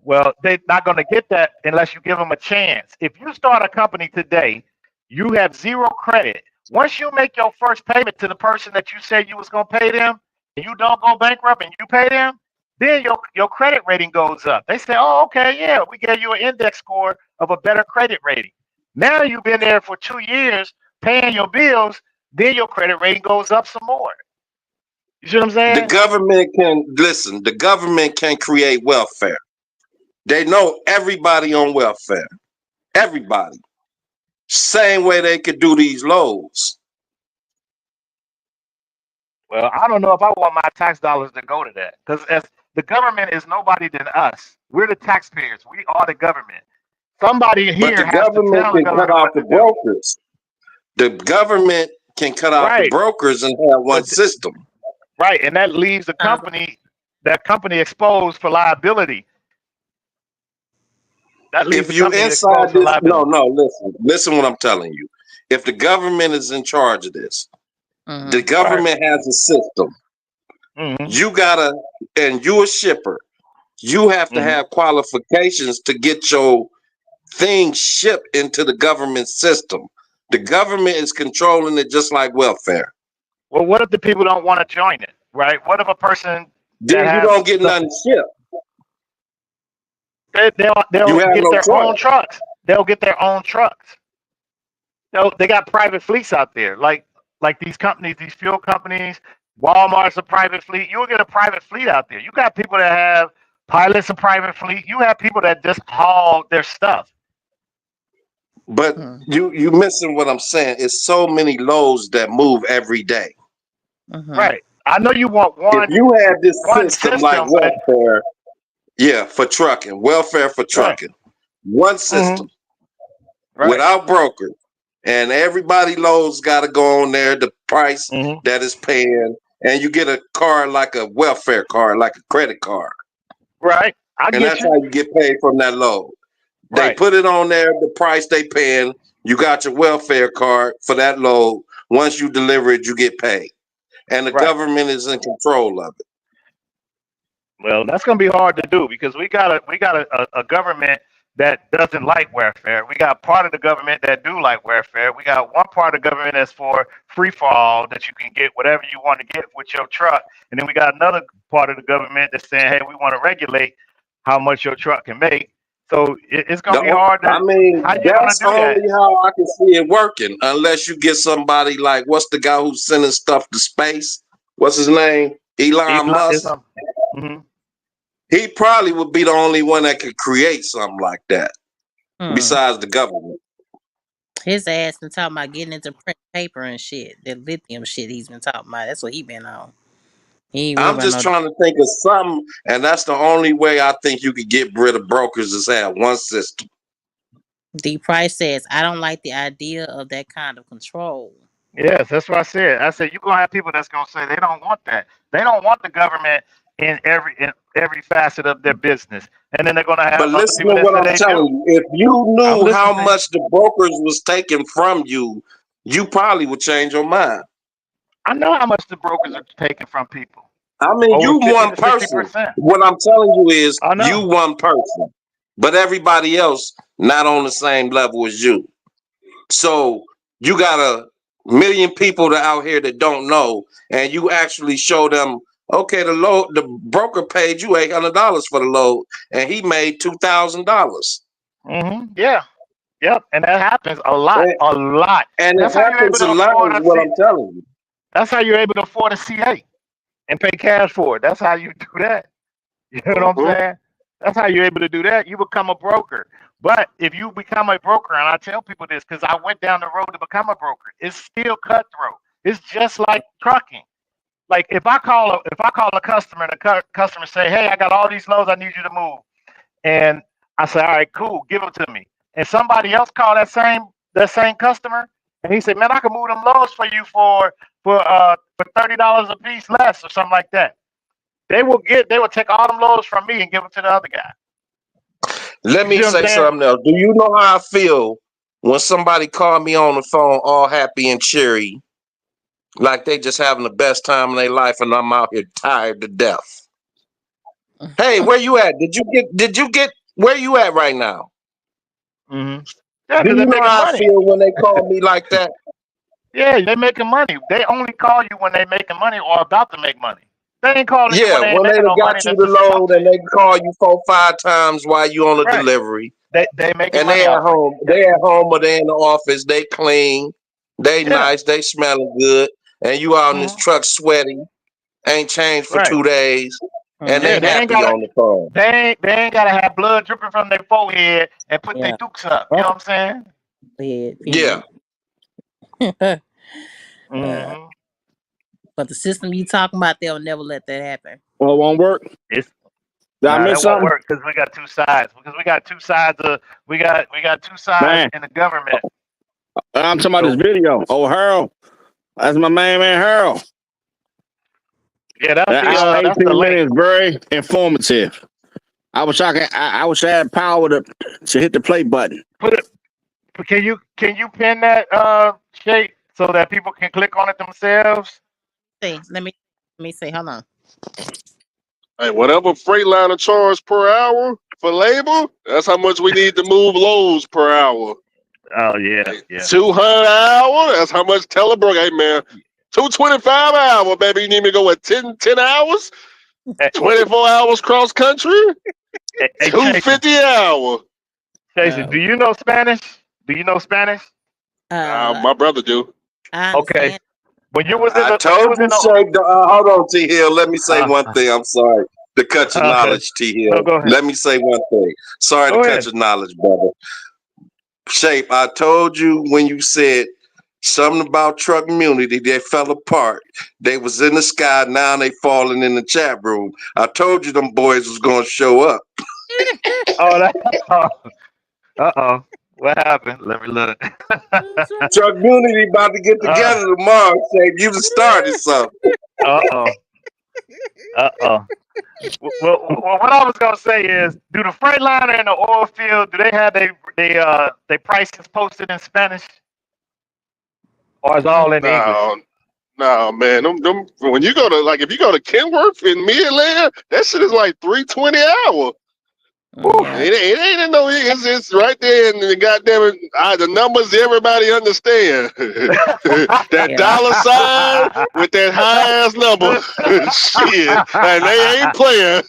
Well, they're not going to get that unless you give them a chance. If you start a company today, you have zero credit. Once you make your first payment to the person that you said you was going to pay them, and you don't go bankrupt and you pay them, then your credit rating goes up. They say, oh, okay, yeah, we gave you an index score of a better credit rating. Now you've been there for 2 years paying your bills, then your credit rating goes up some more. You see what I'm
The
saying?
government can listen, the government can create welfare. They know everybody on welfare. Everybody. Same way they could do these loads.
Well, I don't know if I want my tax dollars to go to that because as the government is nobody than us. We're the taxpayers. We are the government. Somebody
But
here
the
has to
government
tell the
can cut
government
out
what
the
to do.
brokers. The government can cut out the
Right.
brokers and have one
But
system.
right, and that leaves that company exposed for liability. That leaves
If
the
you
company
inside
exposed for
this, no,
liability.
listen what I'm telling you. If the government is in charge of this, the
Right.
government has a system.
Hmm.
You gotta, and you a shipper, you have to
Hmm.
have qualifications to get your thing shipped into the government system. The government is controlling it just like welfare.
Well, what if the people don't want to join it? Right? What if a person that
Then you
has
don't get
the
nothing shipped.
they'll
You have
get
no
their own
choice.
trucks. They'll get their own trucks. They got private fleets out there, like these companies, these fuel companies. Walmart's a private fleet. You'll get a private fleet out there. You got people that have pilots a private fleet. You have people that just haul their stuff.
But you missing what I'm saying. It's so many loads that move every day.
Right. I know you want
If you had this
one
system like
system, but
welfare, yeah, for trucking, welfare for
right.
trucking, one
Hmm.
system
Right.
without brokers, and everybody loads got to go on there, the price
Hmm.
that is paying, and you get a card like a welfare card, like a credit card,
Right. I
and
get
that's
you.
how you get paid from that load. They
Right.
put it on there, the price they paying. You got your welfare card for that load. Once you deliver it, you get paid, and the
Right.
government is in control of it.
Well, that's going to be hard to do because we got a government that doesn't like welfare. We got part of the government that do like welfare. We got one part of the government that's for free for all, that you can get whatever you want to get with your truck, and then we got another part of the government that's saying, hey, we want to regulate how much your truck can make. So it's going to be hard.
I
How
mean,
you going to
that's
do that?
only how I can see it working, unless you get somebody like what's the guy who's sending stuff to space? What's his name? Elon
Elon,
Musk.
mhm.
He probably would be the only one that could create something like that, besides the government.
His ass been talking about getting into print paper and shit. That lithium shit he's been talking about. That's what he been on. He ain't worried
I'm
about
just
no
trying to think of something, and that's the only way I think you could get rid of brokers is have one system.
D Price says, I don't like the idea of that kind of control.
Yes, that's what I said. I said you're gonna have people that's gonna say they don't want that. They don't want the government in every facet of their business, and then they're going to have
But
other
listen
people
to
that
what
say
I'm
they
telling
do.
you. If you
I'm
knew how
listening to you.
much the brokers was taking from you, you probably would change your mind.
I know how much the brokers are taking from people.
I mean,
Over
you
50
one
to 60
person.
percent.
What I'm telling you is
I
you
know.
one person, but everybody else not on the same level as you. So you got a million people that out here that don't know, and you actually show them, okay, the broker paid you $800 for the load, and he made $2,000.
Yeah. Yep. And that happens a lot.
And,
A lot.
and it
That's how you're able
happens a
to
lot,
afford
is
a
what
C.
I'm telling you.
That's how you're able to afford a CA and pay cash for it. That's how you do that. You know what I'm
Uh-huh.
saying? That's how you're able to do that. You become a broker. But if you become a broker, and I tell people this because I went down the road to become a broker, it's still cutthroat. It's just like trucking. Like if I call a customer and the customer say, "Hey, I got all these loads I need you to move," and I say, "All right, cool, give them to me," and somebody else call that same customer, and he said, "Man, I can move them loads for you for $30 a piece less or something like that." They will take all them loads from me and give them to the other guy.
Let
You
me
see what I'm
say
saying?
something else. Do you know how I feel when somebody call me on the phone all happy and cheery, like they just having the best time in their life, and I'm out here tired to death? Hey, where you at? Did you get where you at right now?
Hmm. Yeah,
Do
because
you
they're
know
making
how I
money.
feel when they call me like that?
Yeah, they're making money. They only call you when they're making money or about to make money. They ain't calling you
Yeah,
when they ain't
when they
making
done
no
got
money.
you
That's
the
just to talk
load
to
and
you.
they call you 4, 5 times while you on the
Right.
delivery,
They making
and
money
they at
off of you.
home.
Yeah.
They at home or they in the office. They clean. They
Yeah.
nice. They smelling good. And you out in this
Hmm.
truck sweaty. Ain't changed for
Right.
2 days, and
Yeah.
they
Mhm.
They ain't
happy
gotta.
on the phone.
They ain't gotta have blood dripping from their forehead and put their
Yeah.
dukes up. You know
Broke
what I'm saying?
head,
Yeah.
period. Uh,
Hmm.
but the system you talking about, they'll never let that happen.
Well, it won't work.
It's
Did I
Nah,
miss
that won't
something?
work because we got two sides. Because we got two sides of we got two sides
Man,
in the government.
I'm talking about this
So
video. Oh, Harold. That's my man, Harold.
yeah, that's
That
the
hour,
uh that's the
18
link.
minutes, very informative. I wish I wish I had power to hit the play button.
Put it. Can you pin that shape so that people can click on it themselves?
See, let me see. Hold on.
Hey, whatever Freightliner charge per hour for labor, that's how much we need to move loads per hour.
Oh yeah,
Hey,
yeah.
200 an hour, that's how much Telebrook. Hey man, 225 an hour, baby. You need me to go with 10 hours?
Hey,
24 hours cross country?
hey, Chasey,
250 an hour.
Uh,
Do you know Spanish? Do you know Spanish?
uh,
My brother do.
I
Okay.
understand.
When you was in
I
the
told you, Shay. Hold on, T Hill. Let me say
uh,
one thing. I'm sorry to cut your
okay.
knowledge, T
No,
Hill.
go ahead.
Let me say one thing. Sorry to
Go
cut
ahead.
your knowledge, brother. Shape, I told you when you said something about truck community, they fell apart. They was in the sky, now they falling in the chat room. I told you them boys was gonna show up.
Oh, that. Uh-oh. What happened? Let me look.
Truck community about to get
uh,
together tomorrow, Shape. You just started something.
uh-oh. Uh-oh. Well, what I was gonna say is, do the Freightliner and the oil field, do they have they prices posted in Spanish, or is all in English?
No, no, man. Them, when you go to, like, if you go to Kenworth in Midland, that shit is like 320 an hour.
Yeah.
It ain't in no, it's right there in the goddamn the numbers everybody understand. That
Yeah.
dollar sign with that high ass number. Shit. And they ain't playing.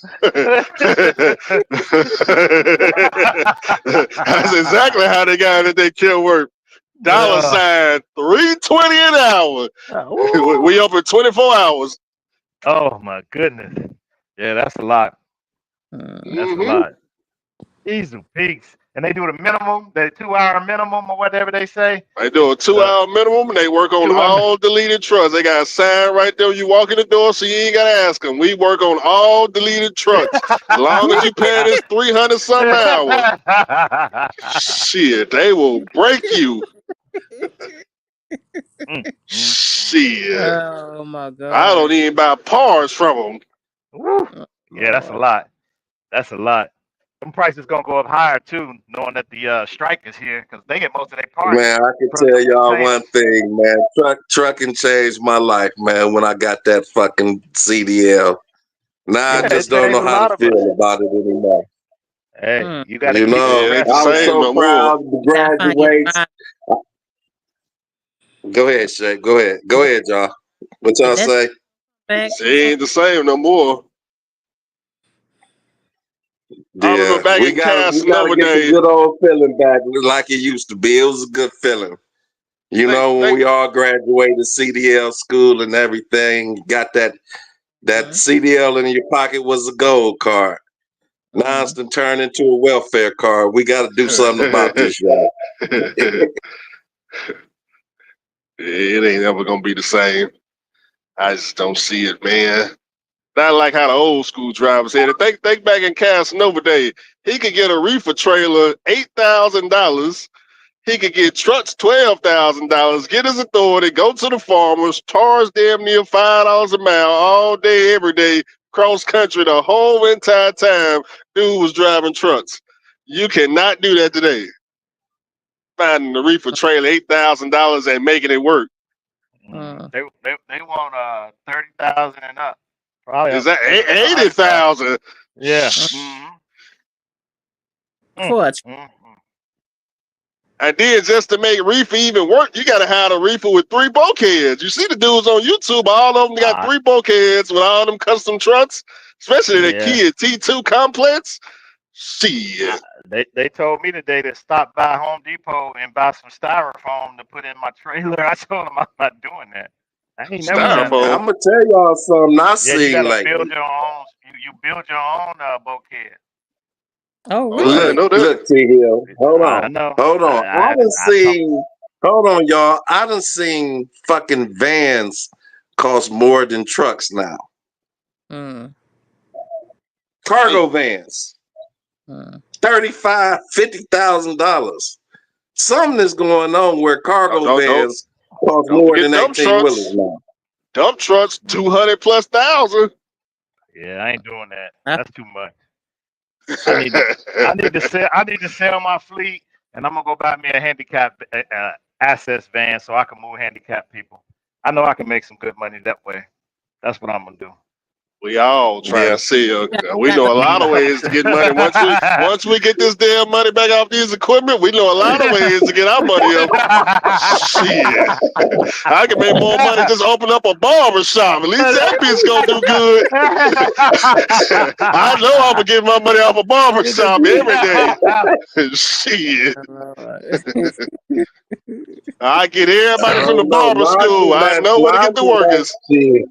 That's exactly how they got it. They kill work. Dollar
Uh,
sign 320 an hour.
ooh.
We open 24 hours.
Oh my goodness. Yeah, that's a lot.
Mm.
That's a
Mm-hmm.
lot. Easy peaks. And they do the minimum, the 2 hour minimum or whatever they say.
They do a 2 hour minimum, and they work on
2 hour.
all deleted trucks. They got a sign right there when you walk in the door, so you ain't got to ask them. We work on all deleted trucks. As long as you pay this 300 something an hour, shit, they will break you.
Mm, mm, mm.
Shit.
Oh my
I don't
god.
even buy parts from them.
Woo. Yeah, that's a
Lord.
lot. That's a lot. Them prices gonna go up higher too, knowing that the strike is here, because they get most of their parts
Man, I can
from
tell
the
y'all one
containers.
thing, man. Trucking changed my life, man, when I got that fucking CDL. Now I
Yeah, it
just don't
changed
know
a
how to
lot of us.
feel about it anymore.
Hey,
Mm.
you got to
You
keep
know,
your
Yeah, it ain't the
I was
investments.
same
so
no more.
proud to
You gotta find your
graduate.
tribe.
Go ahead, Shay. Go ahead. Go
That
ahead, y'all. What
did
y'all
that
say?
back
It
before?
ain't the same no more. I remember
Yeah,
back
we
in
we
Casanova
gotta get the
days.
good old feeling back like it used to be. It was a good feeling. You
Think,
know, when
think,
we all graduated CDL school and everything, got that
Mm,
CDL in your pocket was a gold card. Now it's
mm.
been turned into a welfare card. We got to do something about this, y'all.
It ain't ever gonna be the same. I just don't see it, man. Not like how the old school drivers said it. Think back in Casanova Day, he could get a reefer trailer $8,000. He could get trucks $12,000. Get his authority, go to the farmers, tars damn near $5 a mile all day, every day, cross country the whole entire time. Dude was driving trucks. You cannot do that today. Finding the reefer trailer $8,000 and making it work.
Mm.
They want 30,000 and up, probably
Is
up
that
to 100,000.
80,000?
Yeah.
Mm.
Mm-hmm.
For a
Mm-hmm.
And then just to make reefer even work, you gotta have a reefer with 3 bulkheads. You see the dudes on YouTube, all of them got 3 bulkheads with all them custom trucks, especially the
Yeah.
Kia T2 complex.
I,
Shit.
they told me today to stop by Home Depot and buy some styrofoam to put in my trailer. I told them I'm not doing that. I ain't never done
mm.
that.
Styrofoam.
I'm gonna tell y'all something I
Yeah, you
seen
gotta build
lately.
your own. You build your own bulkhead.
Oh,
Oh, I
Look,
didn't
really?
know that.
look, T Hill. Hold
I
on,
know.
hold on. I done
I saw.
seen. Hold on, y'all. I done seen fucking vans cost more than trucks now.
Mm,
Cargo vans,
mm.
35, $50,000. Something is going on where cargo
Don't don't
vans cost
don't
more
forget
than
dump
18 wheelers
trucks.
now.
Dump trucks, 200 plus thousand.
Yeah, I ain't doing that.
I,
That's too much. I need to. I need to sell. I need to sell my fleet, and I'm gonna go buy me a handicap access van so I can move handicapped people. I know I can make some good money that way. That's what I'm gonna do.
We all trying
Yeah.
to sell.
you
We
got
know
the
a lot of ways to get money. Once we get this damn money back off these equipment, we know a lot of ways to get our money up. Shit. I can make more money just open up a barber shop. At least that bitch gonna do good. I know I'm gonna get my money off a barber shop every day. Shit.
Lord.
I get
I
everybody from the
don't know.
barber school. I know where to get the workers.
Shit.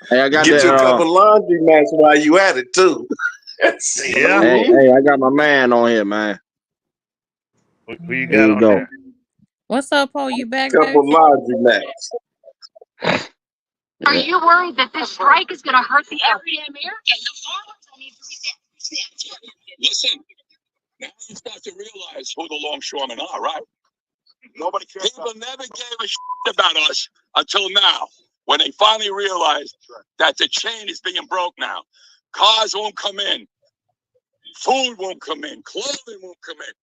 Hey, I got
Get
that.
you a couple laundry mats while you at it too.
Yeah.
Hey, I got my man on here, man.
Who you
Here
got
you
on
go.
there?
What's up, Paul? You back, baby?
Couple laundry mats.
Are you worried that this strike is going to hurt the everyday American?
Listen, now you start to realize who the longshoremen are, right? Nobody cares. People never gave a shit about us until now, when they finally realized that the chain is being broke now. Cars won't come in, food won't come in, clothing won't come in.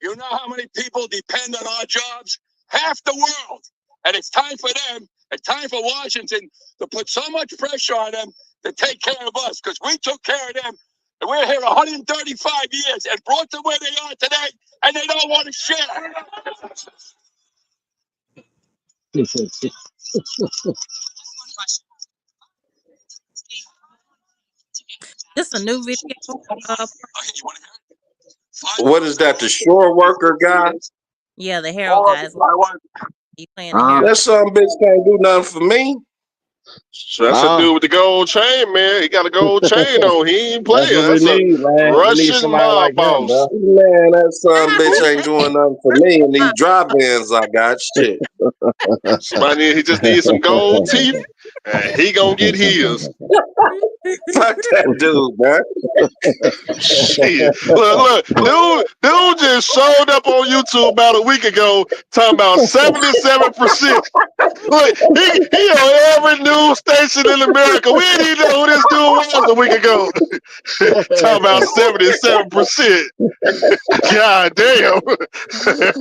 You know how many people depend on our jobs? Half the world. And it's time for them, it's time for Washington to put so much pressure on them to take care of us, because we took care of them. And we're here 135 years and brought them where they are today, and they don't want to share.
This a new video. Uh,
Okay, you want to hear it?
What is that? The shore worker guy?
yeah, the Harold guys. He playing the
Uh,
Harold.
That some bitch can't do nothing for me.
So that's a dude with the gold chain, man. He got a gold chain on. He ain't
That's
playing.
what we
That's a
need, man. We need
Russian
somebody like
mob
him,
boss.
bro.
Man, that some
I
bitch ain't
appreciate
doing nothing for me. And these drop ins I got, shit.
Somebody he just needs some gold teeth, and he gonna get his.
it.
Fuck that dude, man.
Shit. Dude just showed up on YouTube about a week ago talking about 77%. Look, he on every news station in America. We didn't even know who this dude was a week ago. Talking about 77%. God damn.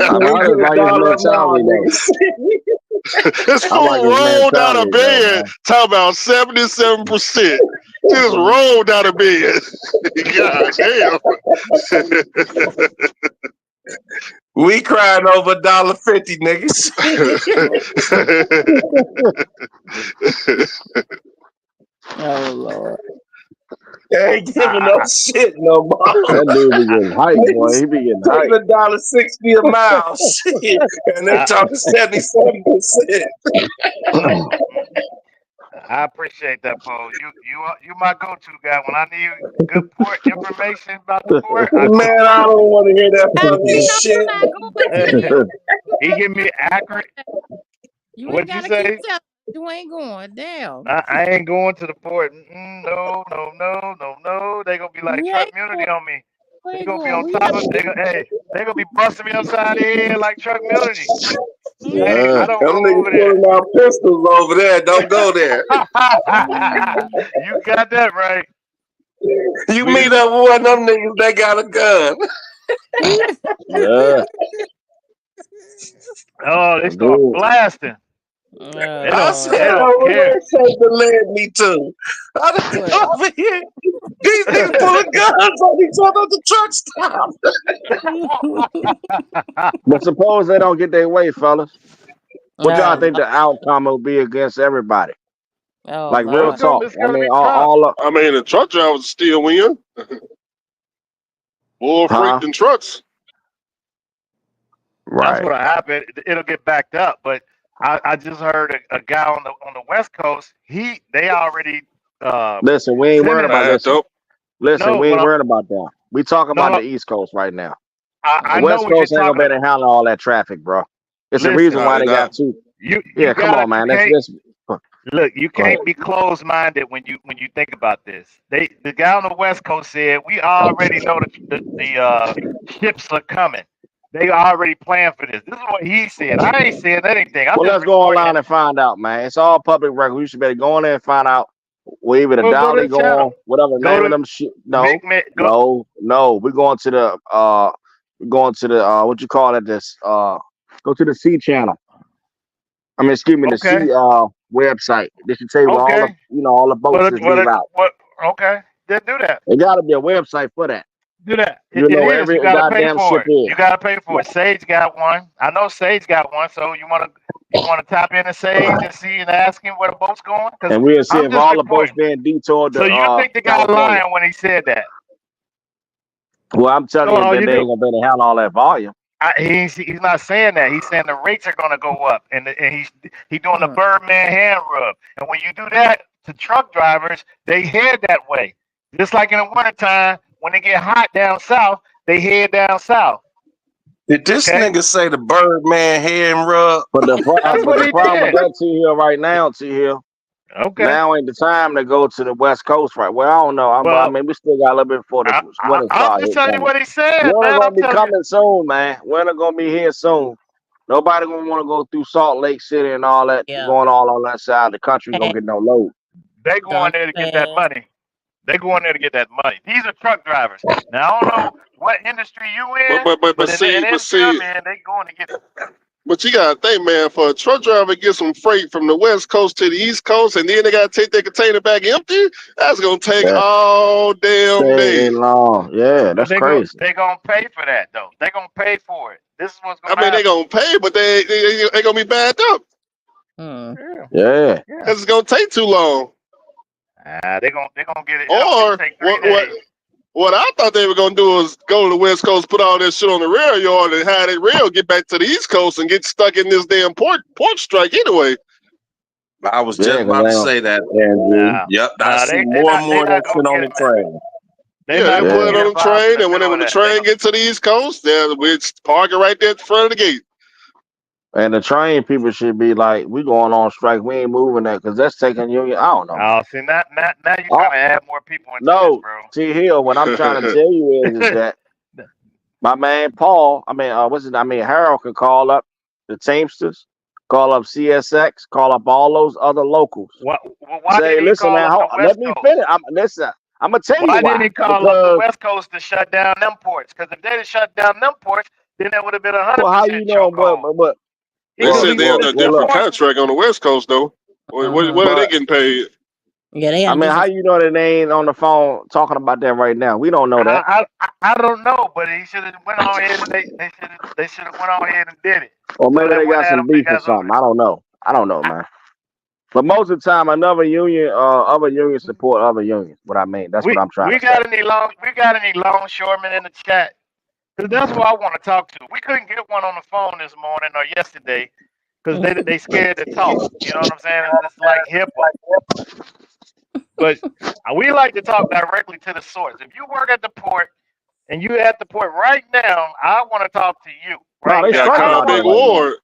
I just like his mentality though.
This
I like
fool
his
rolled out of
mentality though,
bed.
man.
Talking about 77%. Just rolled out of bed. God damn.
We crying over $1.50, niggas.
Oh Lord.
They ain't giving no shit no more.
That dude be getting hyped, boy. He be getting
Taking
hyped.
$1.60 a mile, shit, and they talking 77%.
I appreciate that, Paul. You my go-to guy when I need good port information about the port. I go
Man, I
to
don't want to hear that
How
funny
we know you're
shit.
not going to?
he give me accurate.
You ain't
What'd you
gotta keep
say?
telling you ain't going. Damn.
I ain't going to the port. No. They gonna be like
You
truck
ain't
immunity
going.
on me.
You
They
ain't
gonna be
going.
on
We
top of. They gonna be busting me upside the head like truck immunity.
Yeah.
I don't
Them
go
niggas
over there.
pulling out pistols over there. Don't go there.
You got that right.
You
We
meet up with one of them niggas, they got a gun.
Yeah.
they start
Dude.
blasting.
Oh
They
I
don't.
Lord.
They
said,
don't
oh,
care.
where Shaker led me to? I didn't
What?
over here. These niggas pulling guns on each other at the truck stop.
But suppose they don't get their way, fellas. What y'all
Oh
think the outcome will be against everybody? Like real
Lord.
talk.
It's
I
gonna
mean,
be tough.
I mean, the truck drivers still win. More freight
huh?
than trucks.
That's
Right.
what'll happen. It'll get backed up. But I just heard a guy on the West Coast. They already
Listen, we ain't worried
sending
about
a
Bad
listen.
dope.
Listen,
no.
we
But
ain't worried about that. We talk about
no.
the East Coast right now.
I
The
know
West
what you're
Coast ain't gonna
talking
be able to
about.
handle all that traffic, bro. It's the reason
Listen,
Nah,
why
they
they got
not.
two.
you
Yeah, come
gotta
on,
you
man.
can't
Let's
look. You
go ahead.
can't be closed minded when you think about this. The guy on the West Coast said we already know the ships are coming. They already planned for this. This is what he said. I ain't saying anything. I'm
Well,
just
let's go
reporting
online
it.
and find out, man. It's all public record. We should better go in there and find out where either the
Well, go to
Dolly
the
go
channel.
on, whatever the
Go
name of
to
them shit.
Big
No,
Man. Go.
no. We're going to the what you call it? Go to the C channel. I mean, excuse me, the C
Okay.
website. They should tell you where all the
Okay.
all the boats is leave out.
What? Okay. Then do that.
There gotta be a website for that.
Do that.
You
It
know
is.
every
You got to pay
goddamn
for
ship
it.
is.
You got to pay for it. Sage got one. I know Sage got one. So you wanna tap into Sage and see and ask him where the boat's going? Because
And we'll see
I'm
if
just
all the boats
reporting.
being detoured
So
to
you think the guy
California.
lying when he said that?
Well, I'm telling
No,
you
all
that
you
they
do.
ain't gonna be able to handle all that volume.
He's not saying that. He's saying the rates are going to go up, and he's doing the
Mm.
Birdman hand rub. And when you do that to truck drivers, they head that way. Just like in the wintertime, when it get hot down south, they head down south.
Did this
Okay,
nigga say the Birdman hand rub?
But
that's what
the
he
problem with
did.
that T Hill right now, T Hill,
Okay,
now ain't the time to go to the West Coast, right? Well, I don't know. I
well,
mean, we still got a little bit before the winter
I'm
start
just
hit
telling you
coming.
what he said,
Winter
man. I'm
gonna be
telling you.
coming soon, man. Winter gonna be here soon. Nobody gonna want to go through Salt Lake City and all that
Yeah.
going all on that side of the country. Gonna
And
get no load.
They going
don't
there to get that
fast.
money. They going there to get that money. These are truck drivers. Now I don't know what industry you
But
in,
but but but
but in the
see, but
industry
see,
I'm in, they going to get it.
but you gotta think, man, for a truck driver to get some freight from the West Coast to the East Coast and then they gotta take their container back empty, that's gonna take
Yeah,
all damn
stay
day.
long. Yeah,
But
that's crazy.
they gonna pay for that though. They gonna pay for it. This is what's
I
gonna
mean, they
happen.
gonna pay, but they gonna be backed up
Mm.
Yeah,
Yeah.
yeah.
because it's gonna take too long.
They gonna get it. It'll
Or
take three
what what
days.
what I thought they were gonna do was go to the West Coast, put all that shit on the rail yard, and have that rail get back to the East Coast and get stuck in this damn port strike anyway.
I was
Yeah,
just
because
about to say that, Andrew. Yep, I see more and more of that
gonna
shit on
get
the
it.
train.
They
Yeah, they
not gonna
put it
get
yeah.
on the
involved in
train,
the
and
middle
when
of
the
that. They
train
gonna
gets to the East Coast, then we park it right there at the front of the gate.
And the train people should be like, we going on strike. We ain't moving that because that's taking you. I don't know, man.
see now you're
Oh
trying to add more people into this,
no,
bro.
T Hill. What I'm trying to tell you is that my man Paul. I mean, Harold can call up the Teamsters. Call up CSX. Call up all those other locals.
Why
Say,
didn't he
listen,
call
man,
up the
let
West
me
Coast?
finish. Listen, I'm gonna tell you
Why didn't
why.
he call up the
Because
West Coast to shut down them ports? Because if they'd have shut down them ports, then that would have been
well, how
100%
you know?
choke on.
They
Well,
said they had
well,
a
well,
different
look.
contract on the West Coast though. What are they
But
getting paid?
Yeah, they
I
had a
mean, how
different.
you know that they ain't on the phone talking about that right now? We don't know that.
I don't know, but he should have went on ahead and they should have went on ahead and did it.
Or
So
maybe
they
they
wouldn't
got
have
some
them big
beef or
ass over
something. I don't know. I don't know, man. But most of the time, another union, other unions support other unions. What I mean, that's what I'm trying
We
to say.
got any longshoremen in the chat? Because that's what I want to talk to. We couldn't get one on the phone this morning or yesterday because they scared to talk. You know what I'm saying? It's like HIPAA. But we like to talk directly to the source. If you work at the port and you at the port right now, I want to talk to you
No,
right
they
now.
Got
I
striking
don't
out
called
there
Big
want.
right now.
Ward.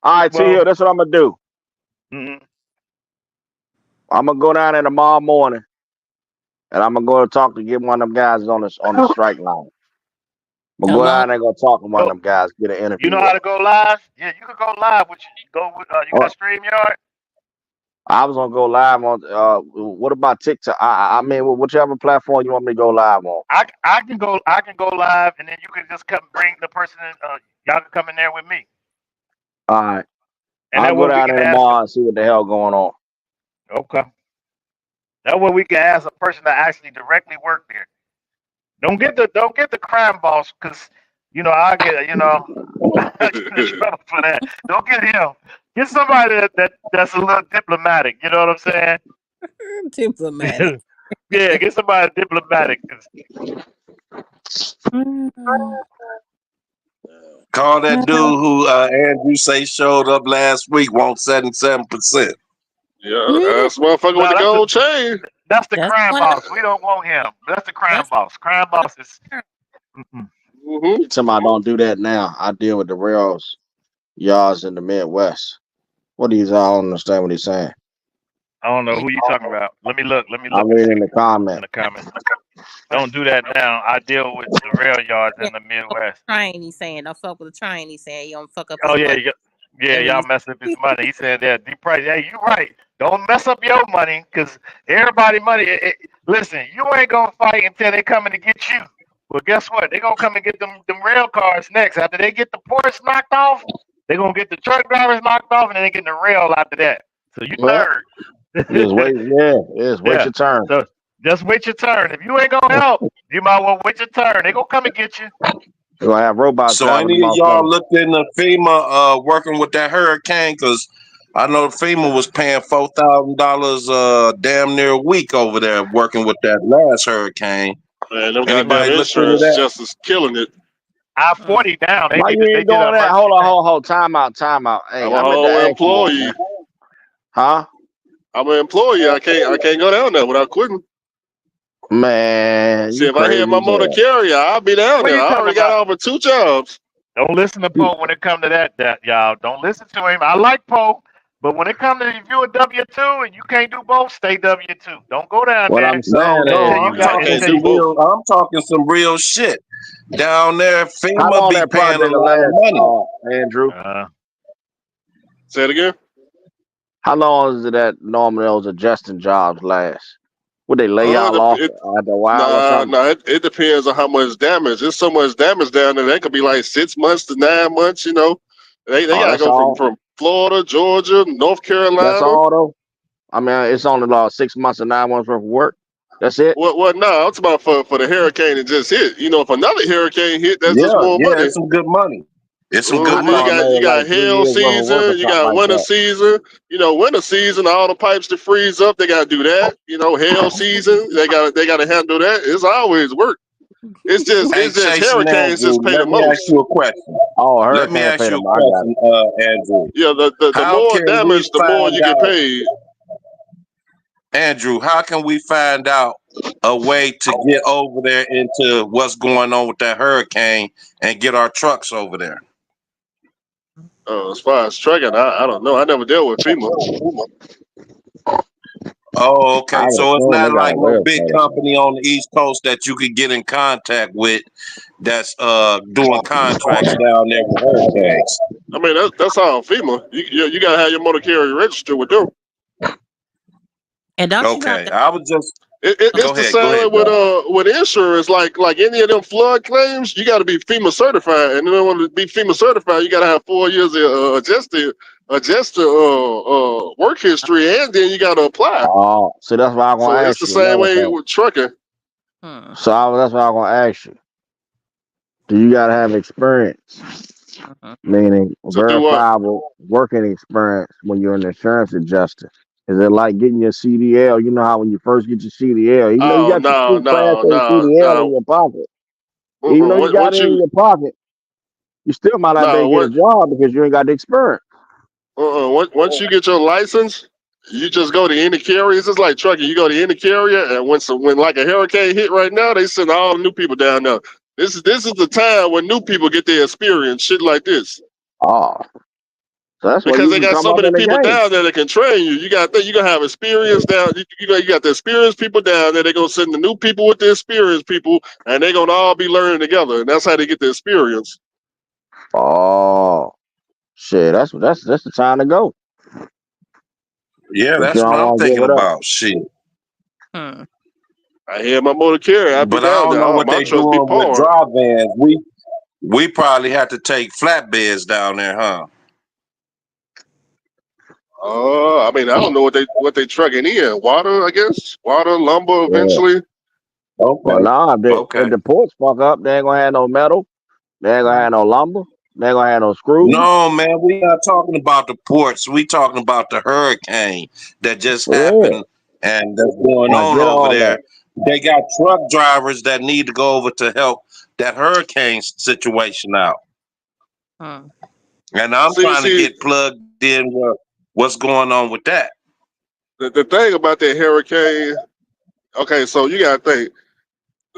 All right, T Hill,
Well,
that's what I'm gonna do.
mm-hmm.
I'm gonna go down there tomorrow morning, and I'm gonna go talk to get one of them guys on the strike line. I'm gonna go
Hello.
down there and go talk to one of
Oh,
them guys, get an
you
interview
know how
with
to
them.
go live? Yeah, you can go live. You got StreamYard?
I was gonna go live on. What about TikTok? I mean, whichever platform you want me to go live on.
I can go live, and then you can just come bring the person. Y'all can come in there with me,
All right,
and
I'll
that
go
way we
down
can
there
ask.
tomorrow and see what the hell going on.
Okay, that way we can ask a person that actually directly work there. Don't get the crime boss because I get I get in trouble for that. Don't get him. Get somebody that's a little diplomatic. You know what I'm saying?
Diplomatic.
Yeah, get somebody diplomatic. 'Cause
Call that dude who Andrew say showed up last week, want 77%.
Yeah, that's the motherfucker with
no,
the gold chain.
that's the
That's
crime
one.
boss. We don't want him. That's the crime
That's
boss. Crime boss is. Mm-mm.
Mm-hmm.
Tell me I don't do that now. I deal with the rails yards in the Midwest. What I don't understand what he's saying.
I don't know who you talking about. Let me look. Let me
I'm
look and
reading
see
the
in
comment.
the comments. Don't do that now. I deal with the rail yards
yeah.
in the
Fuck with
Midwest.
the train. He's saying don't fuck with the train. He's saying you don't fuck up his
Oh yeah,
money.
yeah,
That's what
y'all
he's.
mess up his money. He said that deep price. Hey, you right. Don't mess up your money, cause everybody money. Listen, you ain't gonna fight until they coming to get you. Well, guess what? They gonna come and get them rail cars next. After they get the ports knocked off, they gonna get the truck drivers knocked off, and then they get the rail after that. So you
Well,
third.
just wait. Yeah, just wait
Yeah.
your turn.
So just wait your turn. If you ain't gonna help, you might well wait your turn. They gonna come and get you.
We're gonna have robots
So
driving the
any of y'all
motherfucker.
looked into FEMA working with that hurricane? Because I know FEMA was paying $4,000 damn near a week over there working with that last hurricane.
Man, them goddamn
Anybody looked into
insurance
that?
just is killing it.
I-40 down.
Why you
They
ain't
did an
doing that?
emergency
Hold on,
thing.
hold. Time out. Hey,
I'm a
I meant to
whole
ask you that,
employee.
man. Huh?
I'm an employee. I can't go down there without quitting.
Man,
See,
you
if I
crazy
had my
as
motor
hell.
carrier, I'll be down
What are
there.
you
I
talking
already got
about?
offered 2 jobs.
Don't listen to Poe when it come to that y'all. Don't listen to him. I like Poe, but when it come to if you a W-2 and you can't do both, stay W-2. Don't go down
What I'm
there
No,
saying
no,
is,
until you
I'm
Man, I
got
talking
can't
until
do
some
you.
both.
real. I'm talking some real shit. Down there,
how
FEMA
long
be
that
paying a
project will
lot of money.
last, Andrew?
Say it again.
How long is it that normally those adjusting jobs last? Would they lay y'all off after a while or something?
It depends on how much damage. There's so much damage down there. That could be like 6 months to 9 months. They
Oh,
gotta
that's
go
all.
from Florida, Georgia, North
That's
Carolina.
all though. I mean, it's only about 6 months or 9 months worth of work. That's it.
What? No, I'm talking about for the hurricane that just hit. If another hurricane hit, that's just
Yeah,
more
yeah,
money.
it's some good money. It's some good
I
You
money.
thought maybe
got
like 3
hail
years worth of work or
season, you
something
got
like
winter
that.
season. Winter season, all the pipes that freeze up, they gotta do that. Hail season, they gotta handle that. It's always work. It's just
Hey, Chase and
hurricanes
Andrew,
just pay the
let me ask
most.
you a question.
Oh,
Let me
hurricane
ask
paid
you
them.
a
I got it.
question, Andrew.
Yeah, the
How
more
can we
damage, the more
find
you get
out,
paid.
Andrew? How can we find out a way to get over there into what's going on with that hurricane and get our trucks over there?
As far as trucking, I don't know. I never dealt with FEMA.
Oh, okay.
I would
So it's
assume they
not
got a
like no big
website.
company on the East Coast that you could get in contact with that's doing contracts down there with hurricanes.
I mean, that's all FEMA. You gotta have your motor carrier registered with them.
And don't you have
Okay,
to?
I was just
It's the same way with insurance. Like any of them flood claims, you got to be FEMA certified, and then when to be FEMA certified, you got to have 4 years of adjusted work history, and then you got to apply.
Oh, so that's why I'm
So
gonna
it's
ask
the
you
same
another
way
thing.
with trucking.
That's why I'm gonna ask you. Do you gotta have experience, meaning
To do what?
verifiable working experience when you're an insurance adjuster? Is it like getting your CDL? You know how when you first get your CDL, even though you
Oh
got your street class A CDL in
no.
your pocket, even though you got
Once
it in
you
your pocket, you still might not be able to get a
what?
job because you ain't got the experience.
Once you get your license, you just go to any carriers. It's like trucking. You go to any carrier, and when like a hurricane hit right now, they send all the new people down there. This is the time when new people get their experience, shit like this.
Oh, so that's why
Because
you
they
can
got
come
so
up
many
in the
people
game.
down there that can train you. You got to have experience down. You got the experienced people down there. They're gonna send the new people with the experienced people, and they're gonna all be learning together. And that's how they get the experience.
Oh, shit, that's the time to go.
yeah,
But you
that's
don't
what I'm
want to give
thinking
it up.
about. Shit,
Hmm.
I had my motor carrier. I'd be
but I
down
don't
there.
know
Oh,
what
my
they
trucks be
doing with
pouring.
dry vans. We probably had to take flatbeds down there, huh?
I mean, I don't know what they trucking in. Water, I guess. Water, lumber,
Yeah.
eventually.
Well,
Okay,
nah,
okay.
if the ports fuck up, they ain't gonna have no metal. They ain't gonna have no lumber. They ain't gonna have no screws.
No, man, we not talking about the ports. We talking about the hurricane that just
Yeah,
happened and that's going
I
on
get
over
all
there.
that.
They got truck drivers that need to go over to help that hurricane situation out.
Hmm.
And I'm trying to
See,
get plugged in with what's going on with that.
the thing about that hurricane. Okay, so you gotta think.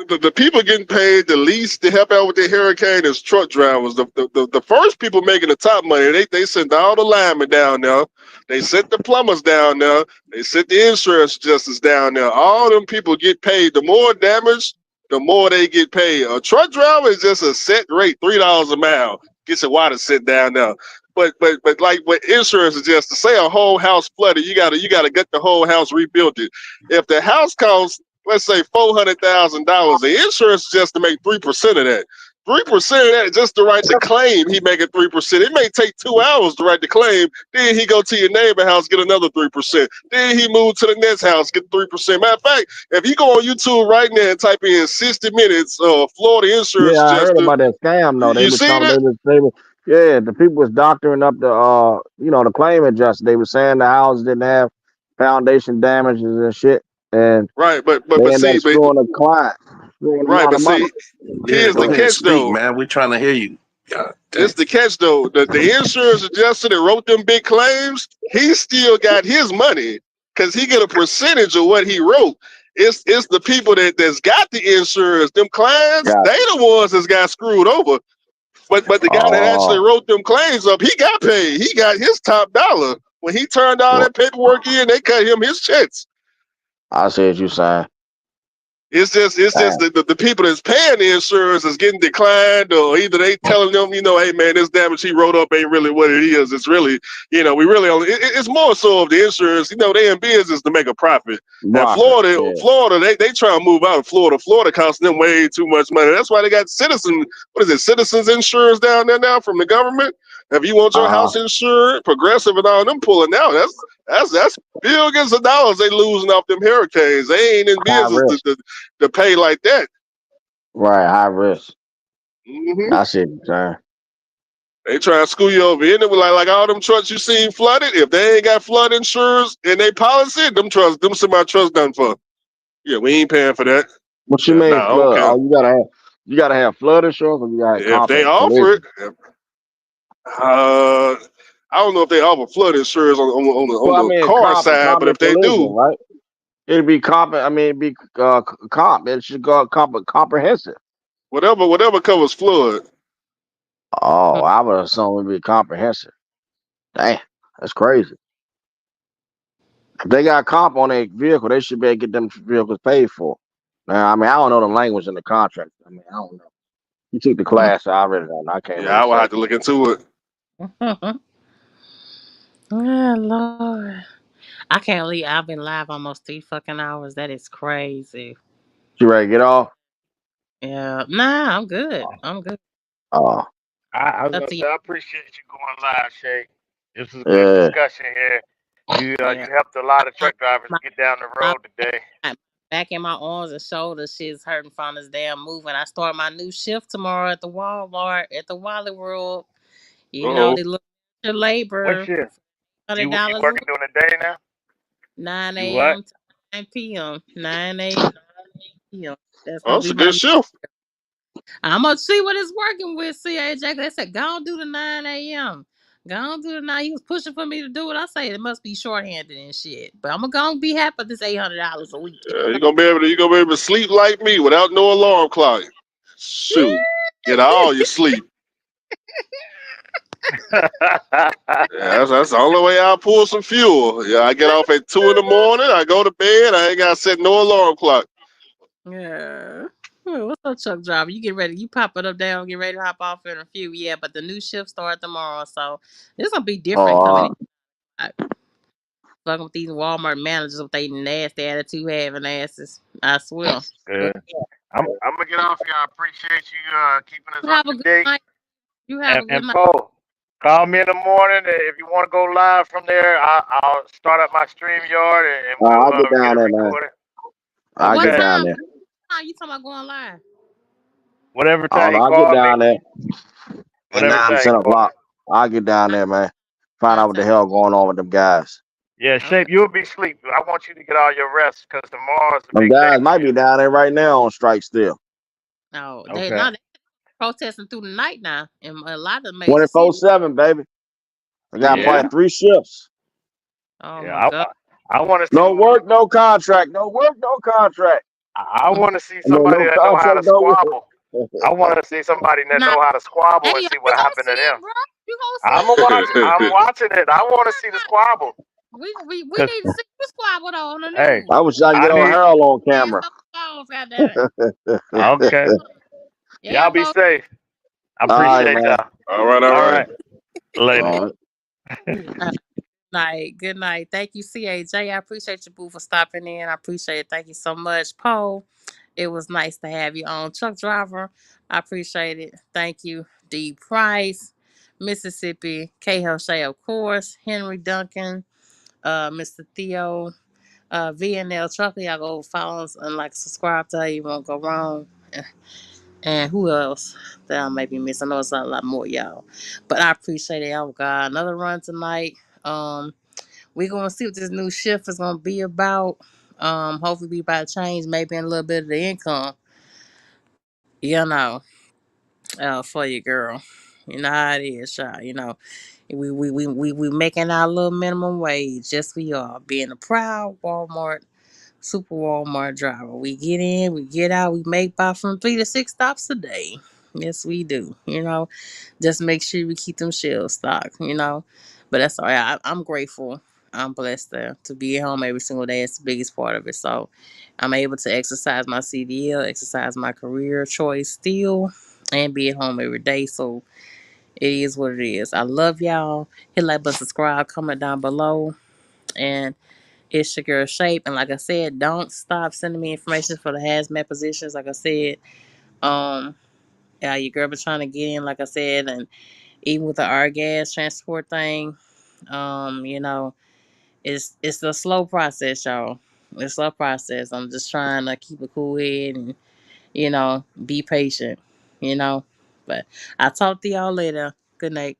The people getting paid the least to help out with the hurricane is truck drivers. The first people making the top money, they sent all the linemen down there. They sent the plumbers down there. They sent the insurance adjusters down there. All them people get paid. The more damage, the more they get paid. A truck driver is just a set rate, $3 a mile. Gets your water sent down there. But like with insurance is just to say a whole house flooded, you gotta get the whole house rebuilt. It. If the house costs, let's say $400,000. The insurance is just to make 3% of that. 3% of that just to write the claim. He making 3%. It may take 2 hours to write the claim. Then he go to your neighbor house, get another 3%. Then he move to the next house, get 3%. Matter of fact, if you go on YouTube right now and type in 60 minutes Florida
Yeah,
insurance
I heard
adjuster,
about that scam though. They
you
was
seen
talking.
it?
Yeah, the people was doctoring up the claim adjuster. They were saying the house didn't have foundation damages and shit, and
Right, but
they
but
ended
see,
up screwing the client, screwing them
right,
out
but
of money.
see,
Yeah,
here's
go
the
ahead,
catch
speak,
though.
man. We trying to hear you. God
It's
damn.
the catch though. The insurance adjuster that wrote them big claims, he still got his money because he get a percentage of what he wrote. It's the people that's got the insurance, them clients,
Got
they the ones that's got screwed over. But the guy that actually
oh,
wrote them claims up, he got paid. He got his top dollar. When he turned all
well,
that paperwork in, they cut him his checks.
I see what you saying.
It's just
Damn.
the people that's paying the insurance is getting declined, or either they telling them, hey man, this damage he wrote up ain't really what it is. It's really, we really only. It's more so of the insurance. They in business to make a profit. And
Rocket. Yeah.
Florida, they try to move out of Florida. Florida costing them way too much money. That's why they got Citizens insurance down there now from the government. If you want your
Uh huh.
house insured, Progressive and all them pulling out, that's billions of dollars they losing off them hurricanes. They ain't in
High
business
risk.
to pay like that.
Right. High risk.
Hmm.
I see what you're saying.
They try to school you over in it. Like all them trucks you seen flooded. If they ain't got flood insurance in their policy, them semi trucks done for. Yeah, we ain't paying for that.
What you
Yeah,
mean
nah, I don't
flood?
care.
Oh, you gotta have flood insurance, or you gotta have
If they
comp
offer it,
collision.
I don't know if they offer flood insurance on
Well, I
the
mean
car side,
comp
but if
and
they
collision,
do,
right? It'd be comp. I mean, it'd be comp. It should go comprehensive.
whatever covers flood.
Oh, I would assume it'd be comprehensive. Damn, that's crazy. If they got comp on their vehicle, they should be able to get them vehicles paid for. Now, I mean, I don't know the language in the contract. I mean, I don't know. You took the class, so I really don't know. I can't
Yeah,
really
I would
say.
have to look into it.
Oh, Lord. I can't believe I've been live almost 3 fucking hours. That is crazy.
You ready to get off?
Yeah. Nah, I'm good. I'm good.
Oh,
I was
Up
gonna
to you.
say I appreciate you going live, Shay. This was a good
yeah.
discussion here.
Yeah.
You helped a lot of
My,
truck drivers
my,
get down the
my
road today.
back in my arms and shoulders shit's hurting from this damn moving. I start my new shift tomorrow at the Walmart at the Wally World. You know,
Uh-oh.
they look at your
What
labor,
shift? You
$100 a
working
week,
during the day now?
9
You what?
a.m. to 9 p.m. 9 a.m. That's
Oh,
gonna
that's
be
a
my
good
new.
shift.
I'm gonna see what it's working with. CAJ. They said, go on do the 9 a.m. Go on do the 9. He was pushing for me to do it. I say it must be shorthanded and shit. But I'm gonna go and be happy with this $800 a week.
You're gonna be able to sleep like me without no alarm clock. Shoot. Get all your sleep. Yeah, that's the only way I pull some fuel. Yeah, I get off at 2 in the morning. I go to bed. I ain't got to set no alarm clock.
Yeah. What's up, truck driver? You get ready. You pop it up down, get ready to hop off in a few. Yeah, but the new shift start tomorrow. So it's gonna be different coming
Oh,
in. Like, fucking with these Walmart managers with their nasty attitude having asses. I swear.
Good.
But
I'm gonna get off here. I appreciate you keeping us
you
up
have a
to
good
date.
night. You have a good
And
night.
Poe, call me in the morning if you want to go live from there. I'll start up my StreamYard and we'll
I'll get
get
down
it
there, man.
recorded.
I'll
What
get
Okay.
down
time?
there.
What time you talking about going live?
Whatever
I don't
time
know.
you
I'll get
call me.
down there at
Whatever
9,
time
10
you call me.
o'clock. I'll get down there, man. Find out what the
9,
hell going on with them guys.
Yeah,
okay.
Shape, you'll be asleep. I want you to get all your rest because tomorrow's a
Them
big day
guys
for
might
you.
be down there right now on strike still.
No,
Okay.
they protesting through the night now in a lot of major cities.
24/7, baby. I got
Yeah.
probably 3 shifts.
Oh my
Yeah.
God.
I want to see.
No work, no contract. No work, no contract.
I want to see
And then
somebody
no
that know how to
contract, no
squabble.
work.
I want to see somebody that
Nah,
know how to squabble and
hey,
see
we
what
gonna
happened
see
to
it,
them.
bro. You gonna
I'm
see it.
watching it. I want to see the squabble.
We
Cause
need to see the squabble though on the
hey,
news.
I wish I could
I
get on
need.
Harold on
Hands
camera.
up the phones, goddamn it.
Okay.
Yeah,
Y'all be
bro.
safe. I
All right,
appreciate
man.
y'all.
All right, all
All
right.
right. Later.
All right.
Night. Good night. Thank you, CAJ. I appreciate you, boo, for stopping in. I appreciate it. Thank you so much, Poe. It was nice to have you on. Truck driver, I appreciate it. Thank you, D. Price, Mississippi, K. O'Shea, of course, Henry Duncan, Mr. Theo, VNL Trucker. Y'all go follow us and like subscribe to her. You won't go wrong. And who else that I may be missing? I know it's a lot more, y'all. But I appreciate it. Oh God, another run tonight. We're gonna see what this new shift is gonna be about. Hopefully be about change, maybe in a little bit of the income. You know, for you, girl. You know how it is, child. You know, we making our little minimum wage. Yes, we are. Being a proud Walmart, super Walmart driver. We get in, we get out, we make about from 3 to 6 stops a day. Yes, we do. You know, just make sure we keep them shelves stocked. You know, but that's all right. I'm grateful. I'm blessed to be at home every single day. It's the biggest part of it. So I'm able to exercise my CDL, exercise my career choice still, and be at home every day. So it is what it is. I love y'all. Hit like, but subscribe, comment down below, and it's your girl Shape. And like I said, don't stop sending me information for the hazmat positions. Like I said, yeah, your girl been trying to get in. Like I said, and even with the our gas transport thing, you know, it's a slow process, y'all. It's a slow process. I'm just trying to keep a cool head and be patient. You know, but I'll talk to y'all later. Good night.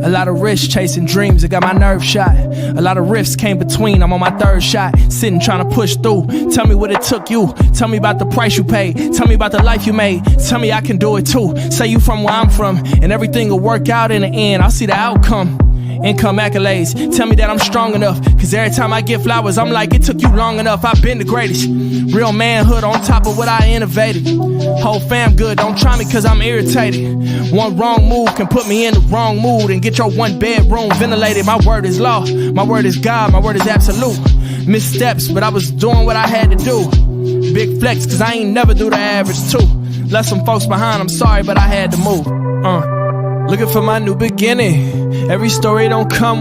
A lot of risks chasing dreams, it got my nerve shot. A lot of rifts came between, I'm on my 3rd shot. Sitting trying to push through. Tell me what it took you. Tell me about the price you paid. Tell me about the life you made. Tell me I can do it too. Say you from where I'm from, and everything will work out in the end. I'll see the outcome. Income accolades, tell me that I'm strong enough. Cause every time I get flowers, I'm like, it took you long enough. I've been the greatest. Real manhood on top of what I innovated. Whole fam good, don't try me cause I'm irritated. One wrong move can put me in the wrong mood and get your 1 bedroom ventilated. My word is law, my word is God, my word is absolute. Missteps, but I was doing what I had to do. Big flex cause I ain't never do the average too. Left some folks behind, I'm sorry, but I had to move. Looking for my new beginning. Every story don't come with